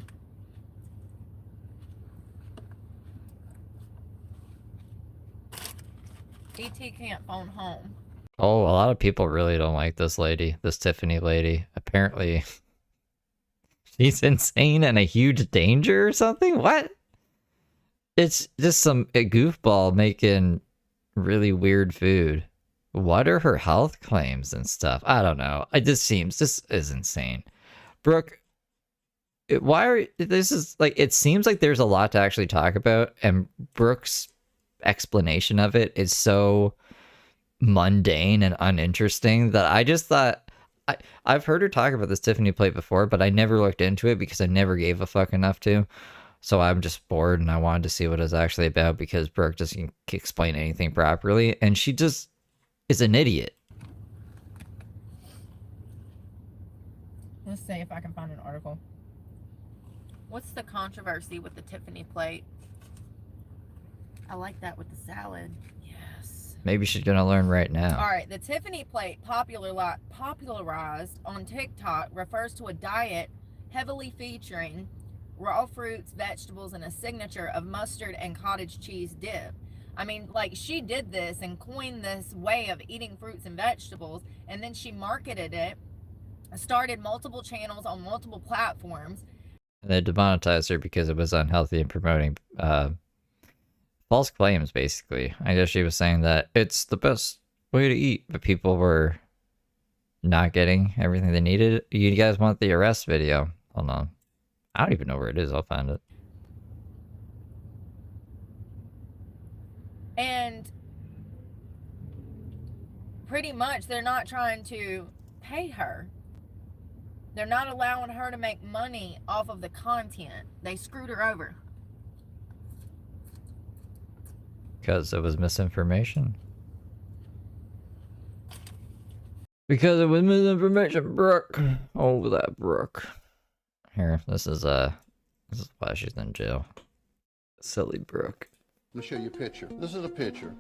E.T. can't phone home. Oh, a lot of people really don't like this lady, this Tiffany lady. Apparently, she's insane and a huge danger or something? What? It's just some goofball making really weird food. What are her health claims and stuff? I don't know. This is insane. Brooke, it seems like there's a lot to actually talk about, and Brooke's explanation of it is so mundane and uninteresting that I just thought, I've heard her talk about this Tiffany plate before, but I never looked into it because I never gave a fuck enough to. So I'm just bored, and I wanted to see what it's actually about because Brooke doesn't explain anything properly, and she just is an idiot. Let's see if I can find an article. What's the controversy with the Tiffany plate? I like that with the salad. Yes. Maybe she's gonna learn right now. All right, the Tiffany plate, popularized on TikTok, refers to a diet heavily featuring raw fruits, vegetables, and a signature of mustard and cottage cheese dip. I mean, like, she did this and coined this way of eating fruits and vegetables, and then she marketed it, started multiple channels on multiple platforms. They demonetized her because it was unhealthy and promoting false claims, basically. I guess she was saying that it's the best way to eat, but people were not getting everything they needed. You guys want the arrest video? Hold on. I don't even know where it is. I'll find it. And pretty much they're not trying to pay her. They're not allowing her to make money off of the content. They screwed her over. Because it was misinformation. Because it was misinformation, Brooke. Oh, that Brooke. Here, this is why she's in jail. Silly Brooke. Let me show you a picture. This is a picture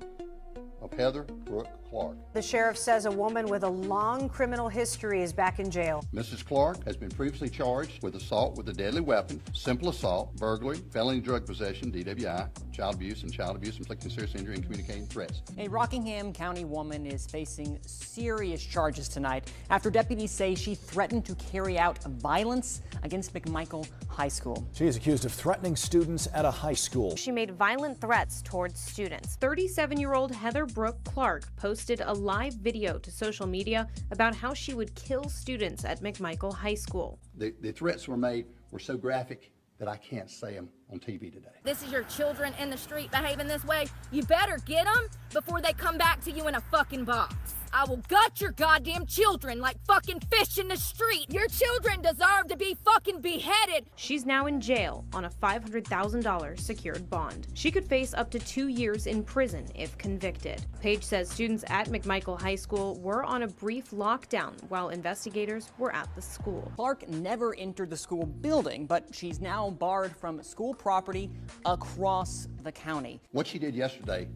of Heather, Brooke, Clark. The sheriff says a woman with a long criminal history is back in jail. Mrs. Clark has been previously charged with assault with a deadly weapon, simple assault, burglary, felony drug possession, DWI, child abuse, inflicting serious injury, and communicating threats. A Rockingham County woman is facing serious charges tonight after deputies say she threatened to carry out violence against McMichael High School. She is accused of threatening students at a high school. She made violent threats towards students. 37-year-old Heather Brooke Clark posted a live video to social media about how she would kill students at McMichael High School. The threats were made were so graphic that I can't say them on TV today. This is your children in the street behaving this way. You better get them before they come back to you in a fucking box. I will gut your goddamn children like fucking fish in the street. Your children deserve to be fucking beheaded. She's now in jail on a $500,000 secured bond. She could face up to 2 years in prison if convicted. Page says students at McMichael High School were on a brief lockdown while investigators were at the school. Clark never entered the school building, but she's now barred from school property across the county. What she did yesterday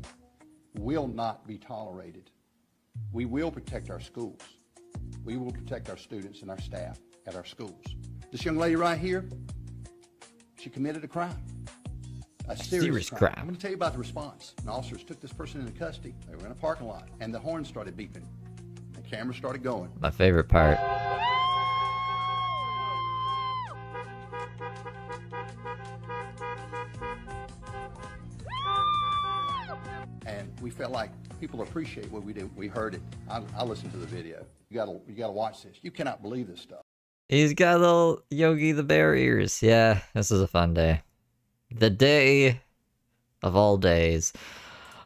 will not be tolerated. We will protect our schools. We will protect our students and our staff at our schools. This young lady right here, she committed a crime. A serious crime. I'm going to tell you about the response. And officers took this person into custody. They were in a parking lot, and the horn started beeping. The camera started going. My favorite part. And we felt like people appreciate what we do. We heard it. I listened to the video. You gotta watch this. You cannot believe this stuff. He's got little Yogi the Bear ears. Yeah, this is a fun day. The day of all days.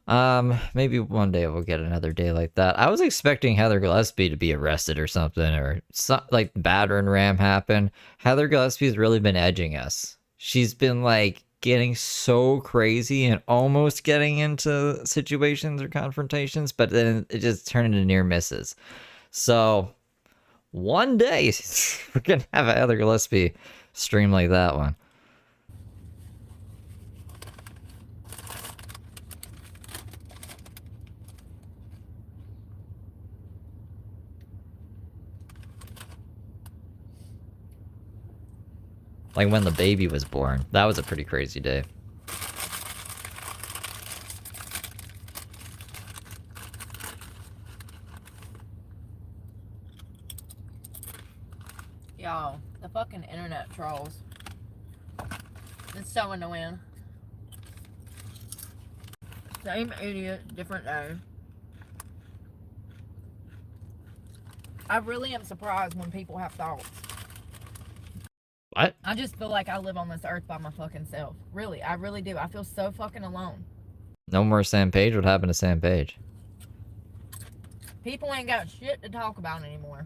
Maybe one day we'll get another day like that. I was expecting Heather Gillespie to be arrested or something, or like battering ram happen. Heather Gillespie's really been edging us. She's been like getting so crazy and almost getting into situations or confrontations, but then it just turned into near misses. So one day we're gonna have a Heather Gillespie stream like that one. Like when the baby was born. That was a pretty crazy day. Y'all, the fucking internet trolls. It's so annoying. Same idiot, different day. I really am surprised when people have thoughts. What? I just feel like I live on this earth by my fucking self. Really, I really do. I feel so fucking alone. No more Sam Page? What happened to Sam Page? People ain't got shit to talk about anymore.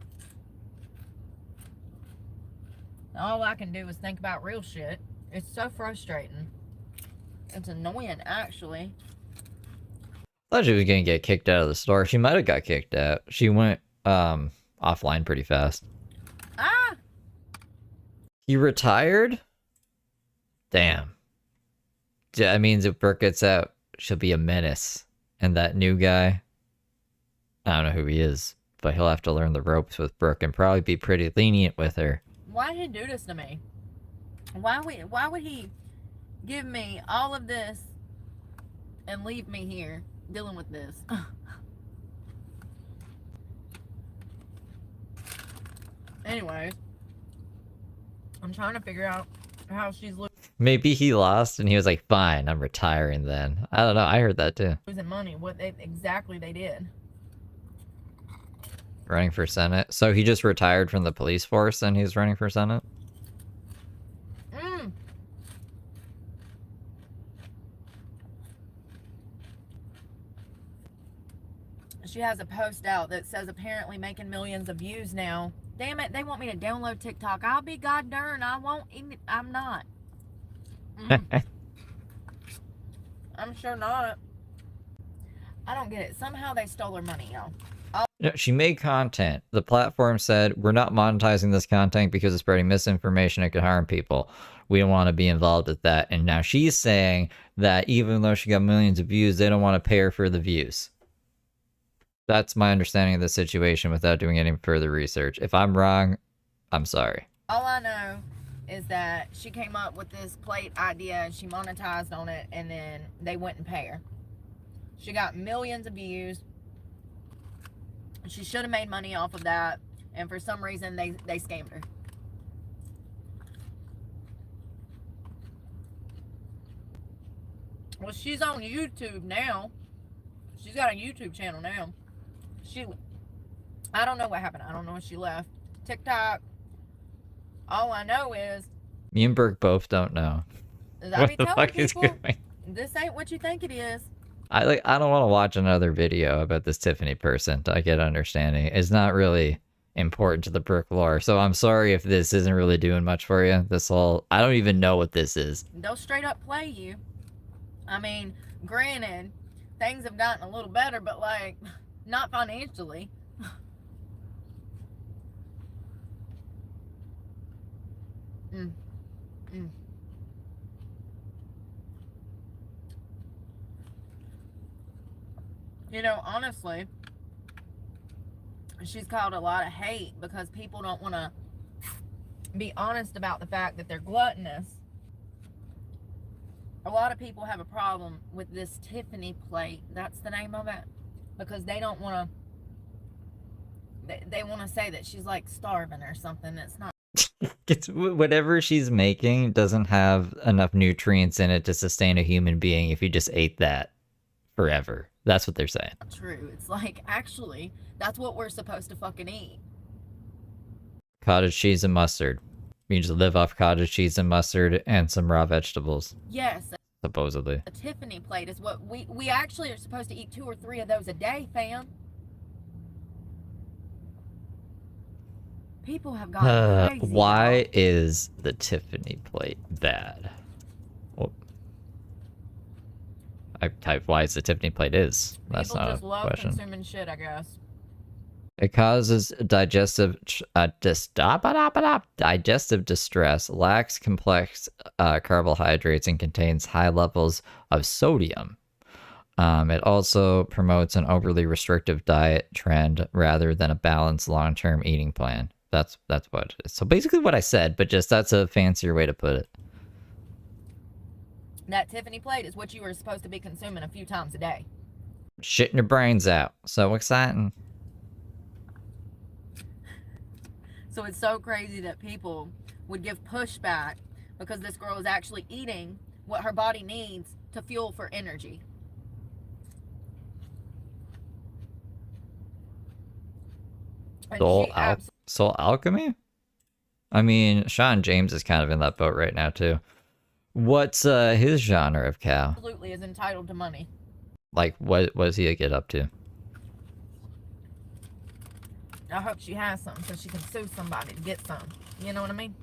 All I can do is think about real shit. It's so frustrating. It's annoying, actually. I thought she was gonna get kicked out of the store. She might have got kicked out. She went offline pretty fast. Ah! He retired? Damn. That means if Brooke gets out, she'll be a menace. And that new guy, I don't know who he is, but he'll have to learn the ropes with Brooke and probably be pretty lenient with her. Why did he do this to me? Why would he give me all of this and leave me here dealing with this? Anyways, I'm trying to figure out how she's Maybe he lost and he was like, fine, I'm retiring then. I don't know, I heard that too. losing money. What exactly they did. Running for Senate. So he just retired from the police force and he's running for Senate? She has a post out that says apparently making millions of views now. Damn it, they want me to download TikTok. I'll be god darn, I won't even, I'm not. I'm sure not. I don't get it. Somehow they stole her money, y'all. No, she made content. The platform said, we're not monetizing this content because it's spreading misinformation and could harm people. We don't want to be involved with that. And now she's saying that even though she got millions of views, they don't want to pay her for the views. That's my understanding of the situation without doing any further research. If I'm wrong, I'm sorry. All I know is that she came up with this plate idea and she monetized on it, and then they wouldn't pay her. She got millions of views. She should have made money off of that, and for some reason they scammed her. Well, she's on YouTube now. She's got a YouTube channel now. I don't know what happened. I don't know if she left TikTok. All I know is Me and Brooke both don't know. I be What the telling fuck is people, going? this ain't what you think it is. I don't want to watch another video about this Tiffany person to get understanding. It's not really important to the Brooke lore. So I'm sorry if this isn't really doing much for you. I don't even know what this is. They'll straight up play you. I mean, granted, things have gotten a little better, but like, not financially. You know, honestly, she's caught a lot of hate because people don't want to be honest about the fact that they're gluttonous. A lot of people have a problem with this Tiffany plate. That's the name of it. Because they don't want to... They want to say that she's like starving or something. It's not. It's whatever she's making doesn't have enough nutrients in it to sustain a human being if you just ate that forever. That's what they're saying. True. It's like, actually, that's what we're supposed to fucking eat. Cottage cheese and mustard. You just live off cottage cheese and mustard and some raw vegetables. Yes. Supposedly. A Tiffany plate is what we actually are supposed to eat 2 or 3 of those a day, fam. People have gone crazy. Why is the Tiffany plate bad? Well, I type why is the Tiffany plate is. That's People not just a love question. consuming shit, I guess. It causes digestive distress, lacks complex carbohydrates, and contains high levels of sodium. It also promotes an overly restrictive diet trend rather than a balanced long-term eating plan. That's what it is. So basically what I said, but just that's a fancier way to put it. That Tiffany plate is what you were supposed to be consuming a few times a day. Shitting your brains out. So exciting. So it's so crazy that people would give pushback because this girl is actually eating what her body needs to fuel for energy. Soul Alchemy? I mean, Sean James is kind of in that boat right now, too. What's his genre of cow? Absolutely is entitled to money. Like, what does he get up to? I hope she has some so she can sue somebody to get some. You know what I mean?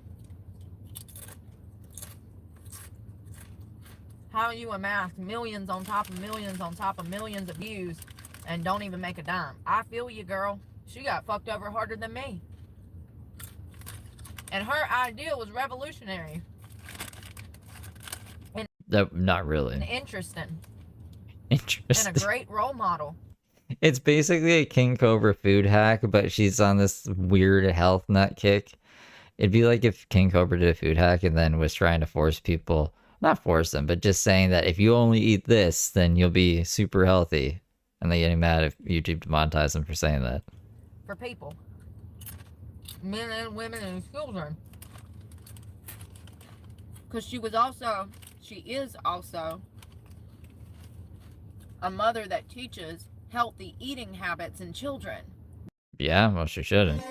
How you amass millions on top of millions on top of millions of views and don't even make a dime. I feel you, girl. She got fucked over harder than me. And her idea was revolutionary. Not really. And interesting. Interesting. And a great role model. It's basically a King Cobra food hack, but she's on this weird health nut kick. It'd be like if King Cobra did a food hack and then was trying to force people, not force them, but just saying that if you only eat this, then you'll be super healthy. And they getting mad if YouTube demonetizes them for saying that. For people. Men and women and children. Because she is also a mother that teaches healthy eating habits in children. Yeah, well, she shouldn't.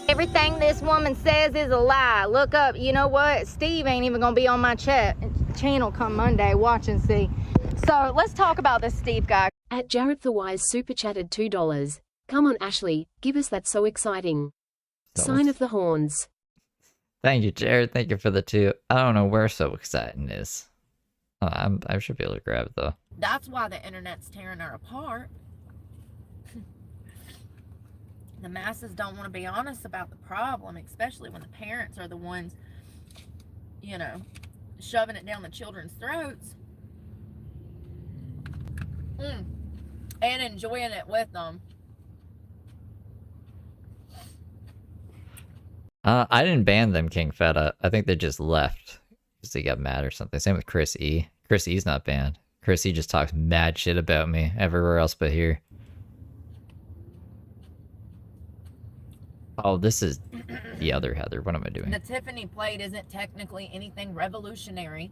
Everything this woman says is a lie. Look up, you know what? Steve ain't even gonna be on my channel come Monday. Watch and see. So let's talk about this Steve guy. At Jared the Wise super chatted $2. Come on, Ashley, give us that so exciting. Sign of the horns. Thank you, Jared. Thank you for the 2. I don't know where so exciting is. I should be able to grab it though. That's why the internet's tearing her apart. The masses don't want to be honest about the problem, especially when the parents are the ones, you know, shoving it down the children's throats. and enjoying it with them. I didn't ban them, King Feta. I think they just left because they got mad or something. Same with Chris E. Chris E's not banned. Chris E just talks mad shit about me everywhere else but here. Oh, this is the other Heather. What am I doing? The Tiffany plate isn't technically anything revolutionary.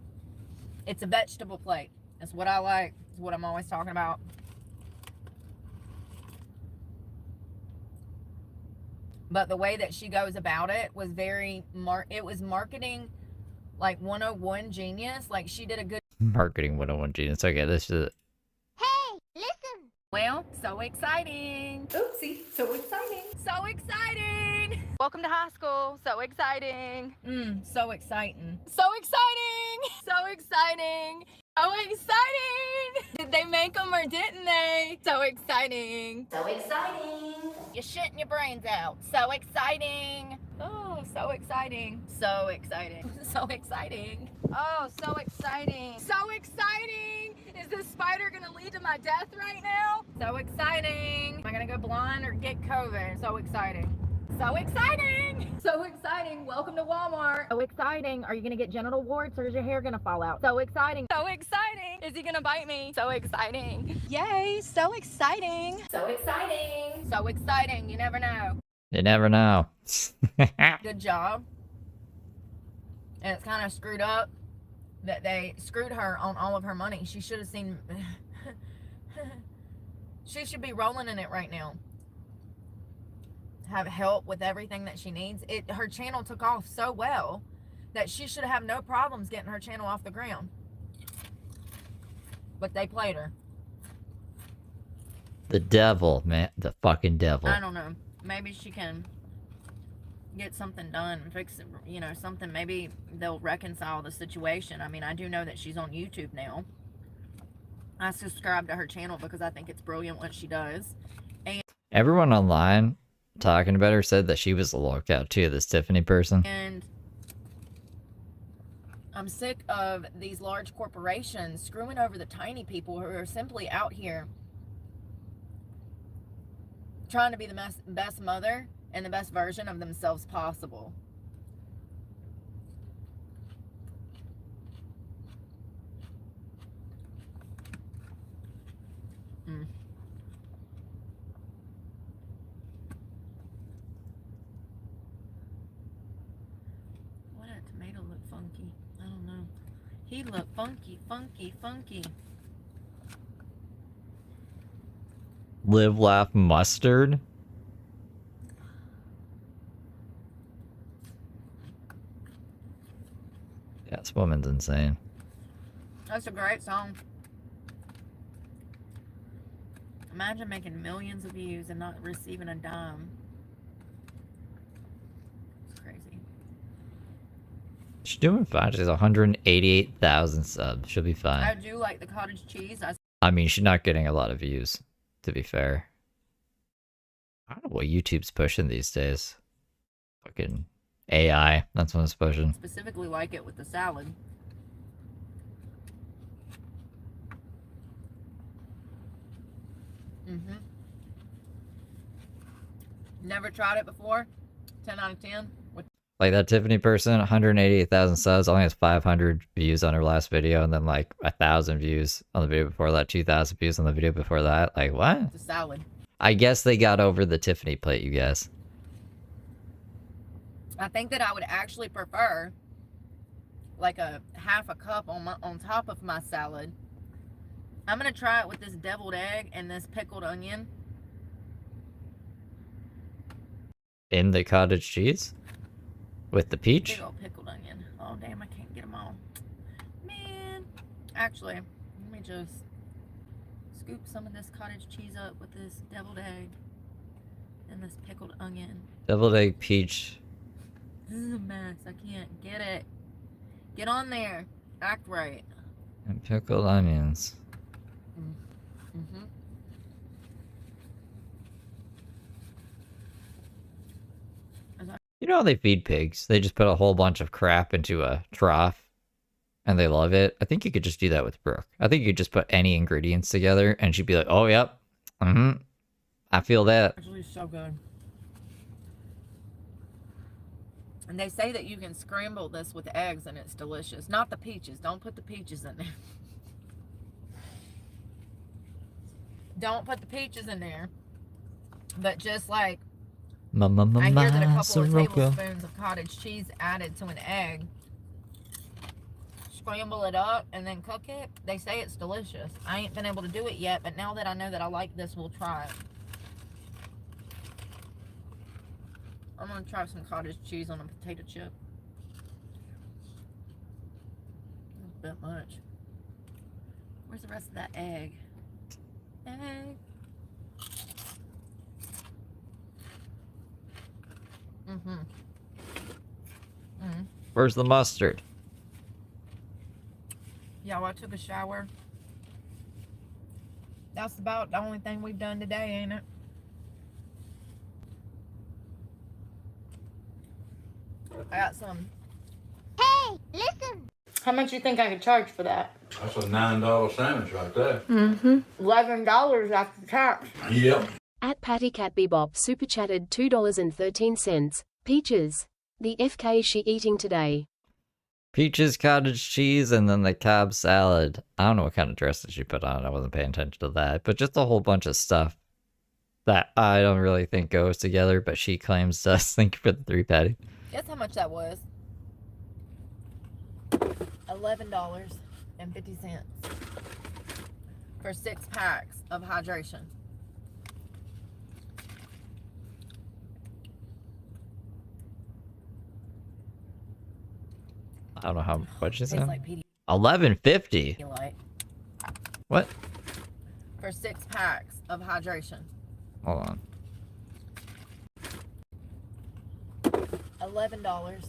It's a vegetable plate. That's what I like. It's what I'm always talking about. But the way that she goes about it was very it was marketing like 101 genius. Like she did a good Marketing 101 genius. Okay, this is Hey, listen. well, so exciting. Oopsie, so exciting. So exciting. Welcome to high school. So exciting. So exciting. So exciting. So exciting. So exciting. Did they make them or didn't they? So exciting. So exciting. You're shitting your brains out. So exciting. Oh, so exciting. So exciting. So exciting. Oh, so exciting. So exciting. Is this spider gonna lead to my death right now? So exciting. Am I gonna go blind or get COVID? So exciting. So exciting! So exciting! Welcome to Walmart. So exciting! Are you gonna get genital warts or is your hair gonna fall out? So exciting! So exciting! Is he gonna bite me? So exciting! Yay! So exciting! So exciting! So exciting! You never know. you never know. Good job. And it's kind of screwed up that they screwed her on all of her money. She should have seen. She should be rolling in it right now. Have help with everything that she needs. Her channel took off so well that she should have no problems getting her channel off the ground. But they played her. The devil, man. The fucking devil. I don't know. Maybe she can get something done, fix it, you know, something. Maybe they'll reconcile the situation. I mean, I do know that she's on YouTube now. I subscribe to her channel because I think it's brilliant what she does. And Everyone online talking about her said that she was a lookout too, this Tiffany person. And I'm sick of these large corporations screwing over the tiny people who are simply out here trying to be the best mother and the best version of themselves possible. Why did that tomato look funky? I don't know. He looked funky, funky, funky. Live, laugh, mustard. Yeah, this woman's insane. That's a great song. Imagine making millions of views and not receiving a dime. It's crazy. She's doing fine. She's 188,000 subs. She'll be I fine. do like the cottage cheese. I mean, she's not getting a lot of views, to be fair. I don't know what YouTube's pushing these days. Fucking AI. That's what it's pushing. Specifically like it with the salad. Never tried it before. 10 out of 10. Like that Tiffany person, 188,000 subs, only has 500 views on her last video, and then like 1,000 views on the video before that, 2,000 views on the video before that. Like, what? It's a salad. I guess they got over the Tiffany plate, you guys. I think that I would actually prefer like a half a cup on top of my salad. I'm gonna try it with this deviled egg and this pickled onion. In the cottage cheese? With the peach? Big old pickled onion. Oh damn, I can't get them all. Man. Actually, let me just scoop some of this cottage cheese up with this deviled egg and this pickled onion. Deviled egg peach. This is a mess. I can't get it. Get on there. Act right. And pickled onions. Mm-hmm. You know how they feed pigs? They just put a whole bunch of crap into a trough and they love it. I think you could just do that with Brooke. I think you could just put any ingredients together and she'd be like, oh, yep, Mm-hmm. I feel that. Actually, so good. And they say that you can scramble this with eggs and it's delicious. Not the peaches. Don't put the peaches in there. Don't put the peaches in there. But just like, I hear that a couple of tablespoons of cottage cheese added to an egg, scramble it up and then cook it. They say it's delicious. I ain't been able to do it yet, but now that I know that I like this, we'll try it. I'm gonna try some cottage cheese on a potato chip. That's a bit much. Where's the rest of that egg? Egg. Where's the mustard? Yeah, well, I took a shower. That's about the only thing we've done today, ain't it? I got some. Hey, listen. How much you think I could charge for that? That's a $9 sandwich right there. $11 after tax. Yep. At Patty Cat Bebop super chatted $2.13. Peaches. The FK is she eating today? Peaches, cottage cheese, and then the Cobb salad. I don't know what kind of dress that she put on. I wasn't paying attention to that. But just a whole bunch of stuff that I don't really think goes together, but she claims does. Thank you for the 3, Patty. Guess how much that was? $11.50 for 6 packs of hydration. I don't know how much is Tastes it. like Pedialyte. $11.50. What? For 6 packs of hydration. Hold on. $11.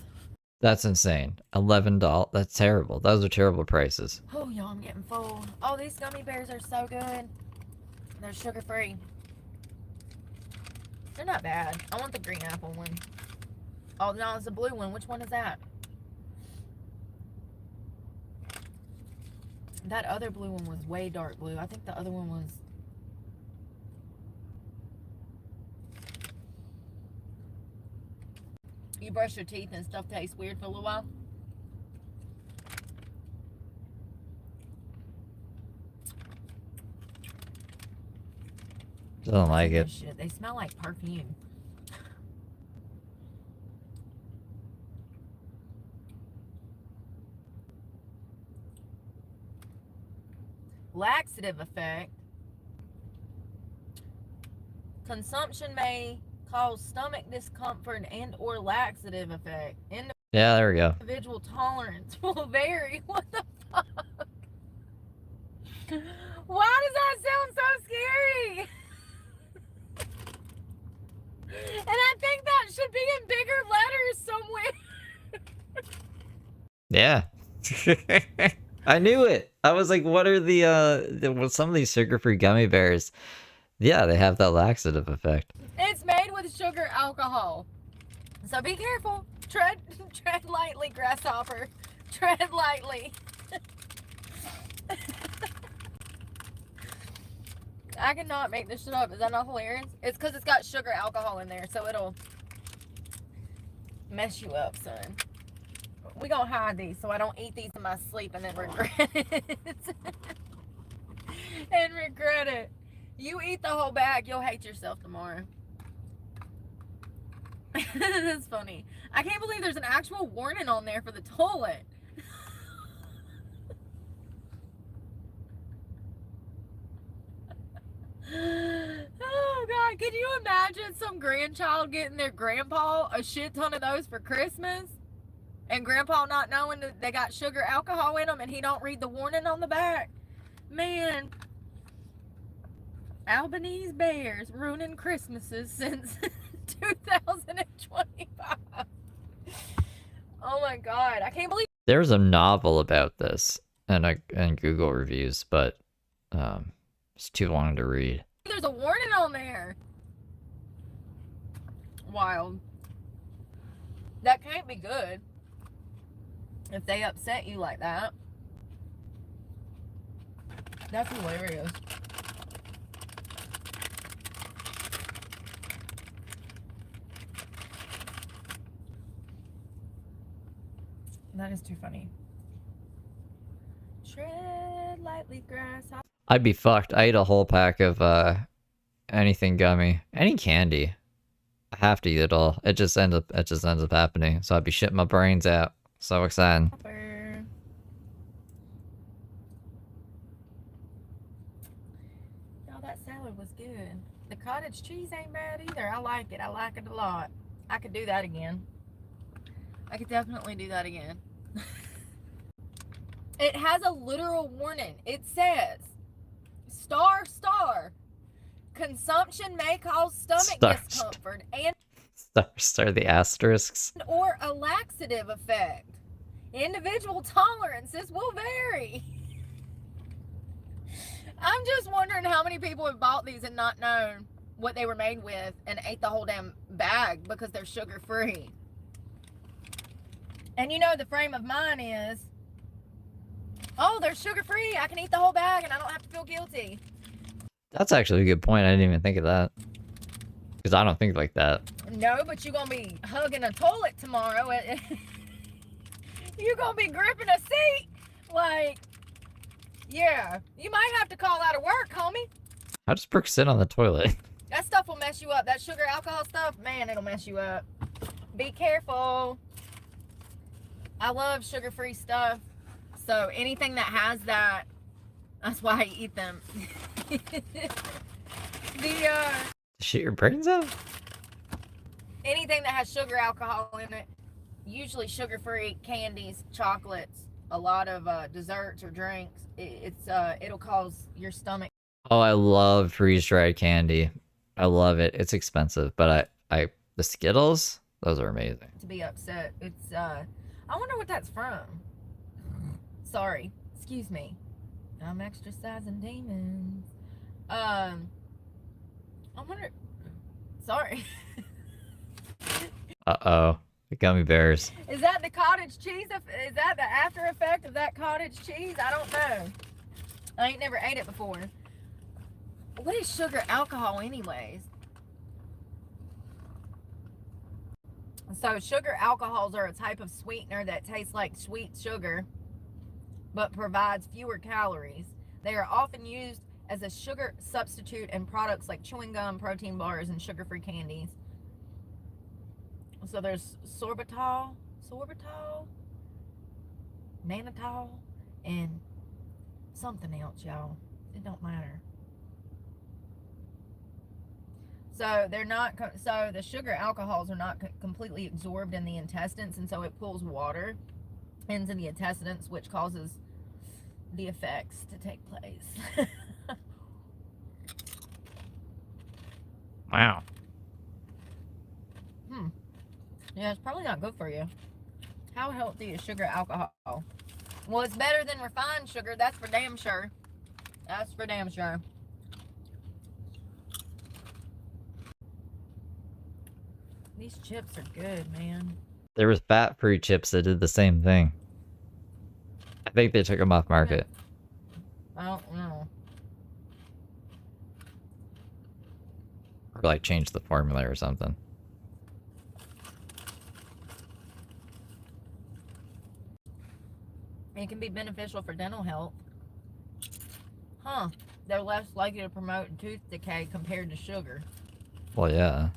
That's insane. $11. That's terrible. Those are terrible prices. Oh, y'all, I'm getting full. Oh, these gummy bears are so good. They're sugar-free. They're not bad. I want the green apple one. Oh, no, it's the blue one. Which one is that? That other blue one was way dark blue. I think the other one was... You brush your teeth and stuff tastes weird for a little while? Doesn't like it. Shit, they smell like perfume. Laxative effect. Consumption may cause stomach discomfort and or laxative effect. Yeah, there we go. Individual tolerance will vary. What the fuck? Why does that sound so scary? And I think that should be in bigger letters somewhere. Yeah. I knew it. I was like, what are the some of these sugar-free gummy bears? Yeah, they have that laxative effect. It's made with sugar alcohol. So be careful. Tread lightly, grasshopper. Tread lightly. I cannot make this shit up. Is that not hilarious? It's because it's got sugar alcohol in there, so it'll mess you up, son. We gonna hide these so I don't eat these in my sleep and then regret it. And regret it. You eat the whole bag, you'll hate yourself tomorrow. That's funny. I can't believe there's an actual warning on there for the toilet. Oh God, can you imagine some grandchild getting their grandpa a shit ton of those for Christmas? And grandpa not knowing that they got sugar alcohol in them and he don't read the warning on the back? Man, Albanese bears ruining Christmases since 2025. Oh my God, I can't believe. There's a novel about this and Google reviews, but it's too long to read. There's a warning on there. Wild. That can't be good. If they upset you like that. That's hilarious. That is too funny. Tread lightly, grass. I'd be fucked. I ate a whole pack of anything gummy, any candy. I have to eat it all. It just ends up happening. So I'd be shitting my brains out. So exciting. Y'all, that salad was good. The cottage cheese ain't bad either. I like it. I like it a lot. I could do that again. I could definitely do that again. It has a literal warning. It says, **, consumption may cause stomach discomfort and Star the asterisks. or a laxative effect. Individual tolerances will vary. I'm just wondering how many people have bought these and not known what they were made with and ate the whole damn bag because they're sugar free. And you know the frame of mind is, oh, they're sugar free. I can eat the whole bag and I don't have to feel guilty. That's actually a good point. I didn't even think of that. Because I don't think like that. No, but you're going to be hugging a toilet tomorrow. You're going to be gripping a seat. Like, yeah. You might have to call out of work, homie. How does Brooke sit on the toilet? That stuff will mess you up. That sugar alcohol stuff, man, it'll mess you up. Be careful. I love sugar-free stuff. So anything that has that, that's why I eat them. Shit your brains out? Anything that has sugar alcohol in it, usually sugar-free candies, chocolates, a lot of desserts or drinks, it'll cause your stomach. Oh, I love freeze-dried candy. I love it. It's expensive, but the Skittles, those are amazing. To be upset. It's I wonder what that's from. Sorry, excuse me. I'm exercising demons. I wonder. Sorry. Uh-oh. The gummy bears. Is that the cottage cheese? Is that the after effect of that cottage cheese? I don't know. I ain't never ate it before. What is sugar alcohol anyways? So sugar alcohols are a type of sweetener that tastes like sweet sugar but provides fewer calories. They are often used as a sugar substitute in products like chewing gum, protein bars, and sugar-free candies. So there's sorbitol, mannitol, and something else, y'all. It don't matter. So they're not. So the sugar alcohols are not completely absorbed in the intestines, and so it pulls water into the intestines, which causes the effects to take place. Wow. Yeah, it's probably not good for you. How healthy is sugar alcohol? Well, it's better than refined sugar. That's for damn sure. That's for damn sure. These chips are good, man. There was fat-free chips that did the same thing. I think they took them off market. I don't know. Or like changed the formula or something. It can be beneficial for dental health. Huh. They're less likely to promote tooth decay compared to sugar. Well, yeah.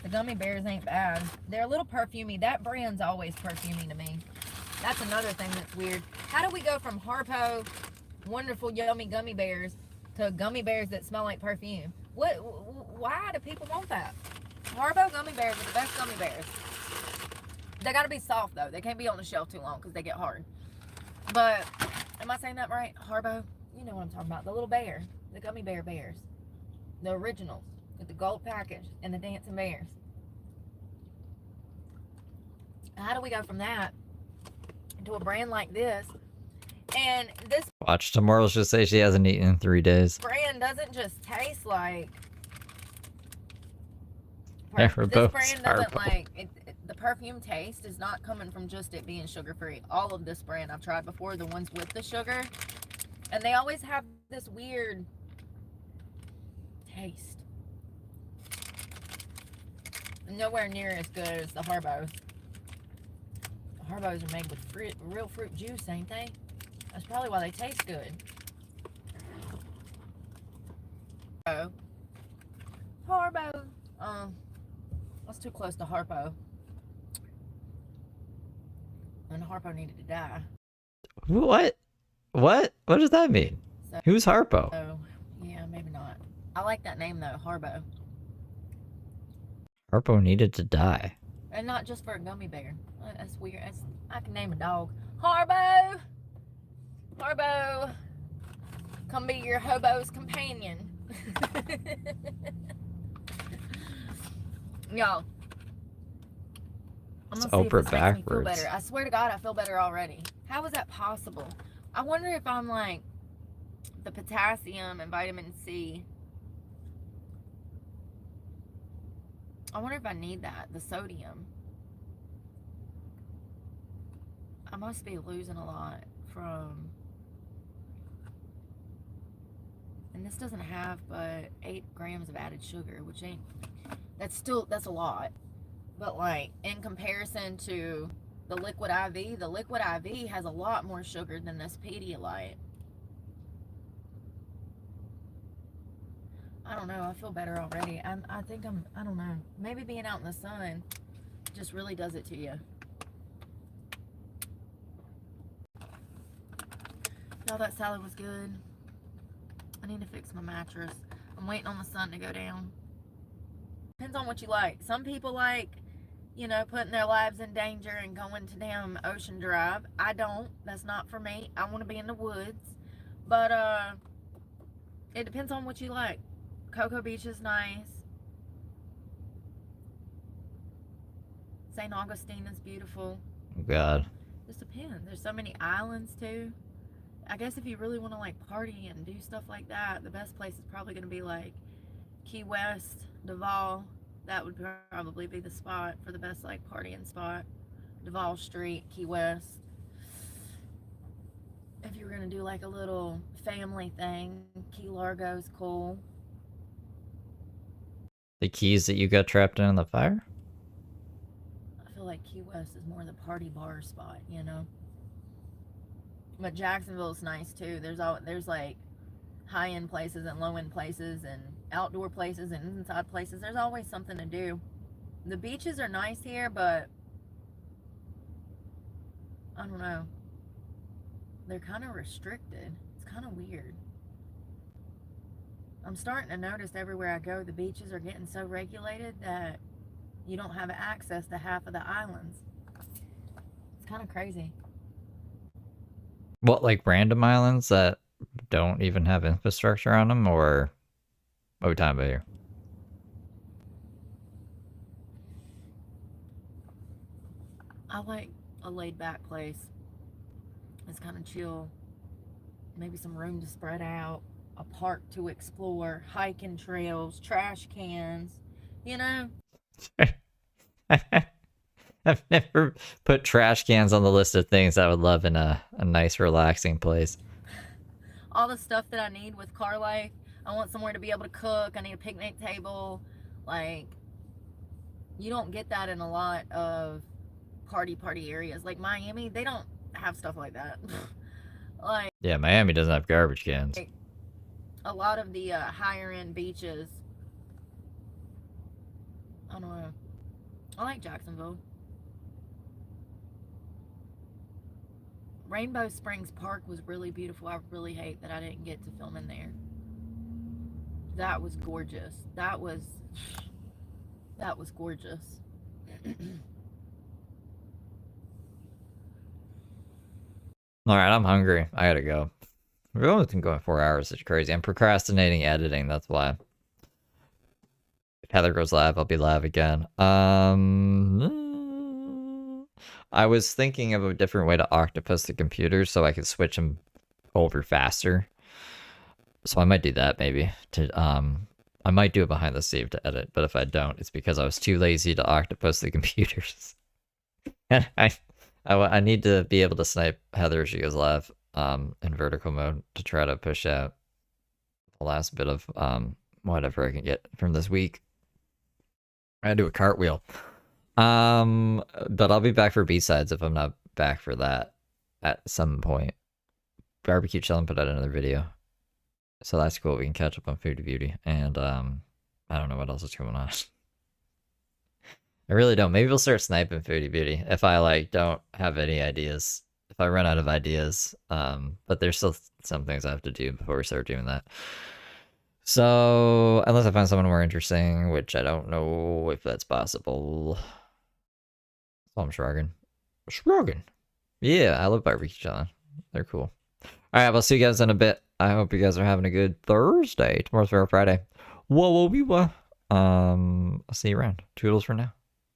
The gummy bears ain't bad. They're a little perfumey. That brand's always perfumey to me. That's another thing that's weird. How do we go from Harpo, wonderful, yummy gummy bears, to gummy bears that smell like perfume? Why do people want that? Harpo gummy bears are the best gummy bears. They gotta be soft though. They can't be on the shelf too long because they get hard. But, am I saying that right? Harpo? You know what I'm talking about. The little bear. The gummy bear bears. The originals. With the gold package and the dancing bears. How do we go from that to a brand like this? And this Watch, tomorrow's just say she hasn't eaten in 3 days. brand doesn't just taste like... Yeah, this brand doesn't like... the perfume taste is not coming from just it being sugar-free. All of this brand I've tried before, the ones with the sugar, and they always have this weird taste. nowhere near as good as the Harbos. The Harbos are made with real fruit juice, ain't they? That's probably why they taste good. Oh. Harpo. That's too close to Harpo. And Harpo needed to die. What? What does that mean? So, Who's Harpo? Oh, yeah, maybe not. I like that name though, Harpo. Harpo needed to die. And not just for a gummy bear. That's weird. I can name a dog. Harpo! Harpo! Come be your hobo's companion. Y'all. I'm It's gonna see if Oprah this makes me feel backwards. better. I swear to God, I feel better already. How is that possible? I wonder if I'm like the potassium and vitamin C. I wonder if I need that, the sodium. I must be losing a lot from, and this doesn't have but 8 grams of added sugar, which ain't, that's a lot. But like in comparison to the liquid IV has a lot more sugar than this Pedialyte. I don't know, I feel better already. I think I don't know, maybe being out in the sun just really does it to you. Y'all, that salad was good. I need to fix my mattress. I'm waiting on the sun to go down. Depends on what you like. Some people like, you know, putting their lives in danger and going to damn Ocean Drive. I don't. That's not for me. I want to be in the woods. But it depends on what you like. Cocoa Beach is nice. St. Augustine is beautiful. Oh God. Just depends. There's so many islands too. I guess if you really want to like party and do stuff like that, the best place is probably going to be like Key West, Duval. That would probably be the spot for the best like partying spot. Duval Street, Key West. If you were going to do like a little family thing, Key Largo's cool. The keys that you got trapped in the fire? I feel like Key West is more the party bar spot, you know? But Jacksonville's nice too. There's like high-end places and low-end places and outdoor places and inside places. There's always something to do. The beaches are nice here, but I don't know. They're kind of restricted. It's kind of weird. I'm starting to notice everywhere I go, the beaches are getting so regulated that you don't have access to half of the islands. It's kind of crazy. What, like random islands that don't even have infrastructure on them, or what are we talking about here? I like a laid-back place. It's kind of chill. Maybe some room to spread out, a park to explore, hiking trails, trash cans, you know? I've never put trash cans on the list of things I would love in a nice, relaxing place. All the stuff that I need with car life. I want somewhere to be able to cook. I need a picnic table. Like, you don't get that in a lot of party areas. Like Miami, they don't have stuff like that. Like, yeah, Miami doesn't have garbage cans. A lot of the higher end beaches. I don't know. I like Jacksonville. Rainbow Springs Park was really beautiful. I really hate that I didn't get to film in there. That was gorgeous. That was gorgeous. All right, I'm hungry. I gotta go. We've only been going 4 hours. It's crazy. I'm procrastinating editing. That's why. If Heather goes live, I'll be live again. I was thinking of a different way to octopus the computer so I could switch them over faster. So I might do that maybe. I might do it behind the save to edit, but if I don't, it's because I was too lazy to octopus the computers. And I need to be able to snipe Heather as she goes live in vertical mode to try to push out the last bit of whatever I can get from this week. I do a cartwheel. But I'll be back for B-sides if I'm not back for that at some point. Barbecue Chillin' put out another video. So that's cool. We can catch up on Foodie Beauty. And I don't know what else is going on. I really don't. Maybe we'll start sniping Foodie Beauty if I like don't have any ideas. If I run out of ideas. But there's still some things I have to do before we start doing that. So unless I find someone more interesting, which I don't know if that's possible. So I'm shrugging. Shrugging. Yeah, I love Barbecue Chillin'. They're cool. Alright, I'll see you guys in a bit. I hope you guys are having a good Thursday. Tomorrow's Fair Friday. Whoa, whoa, whoa. I'll see you around. Toodles for now.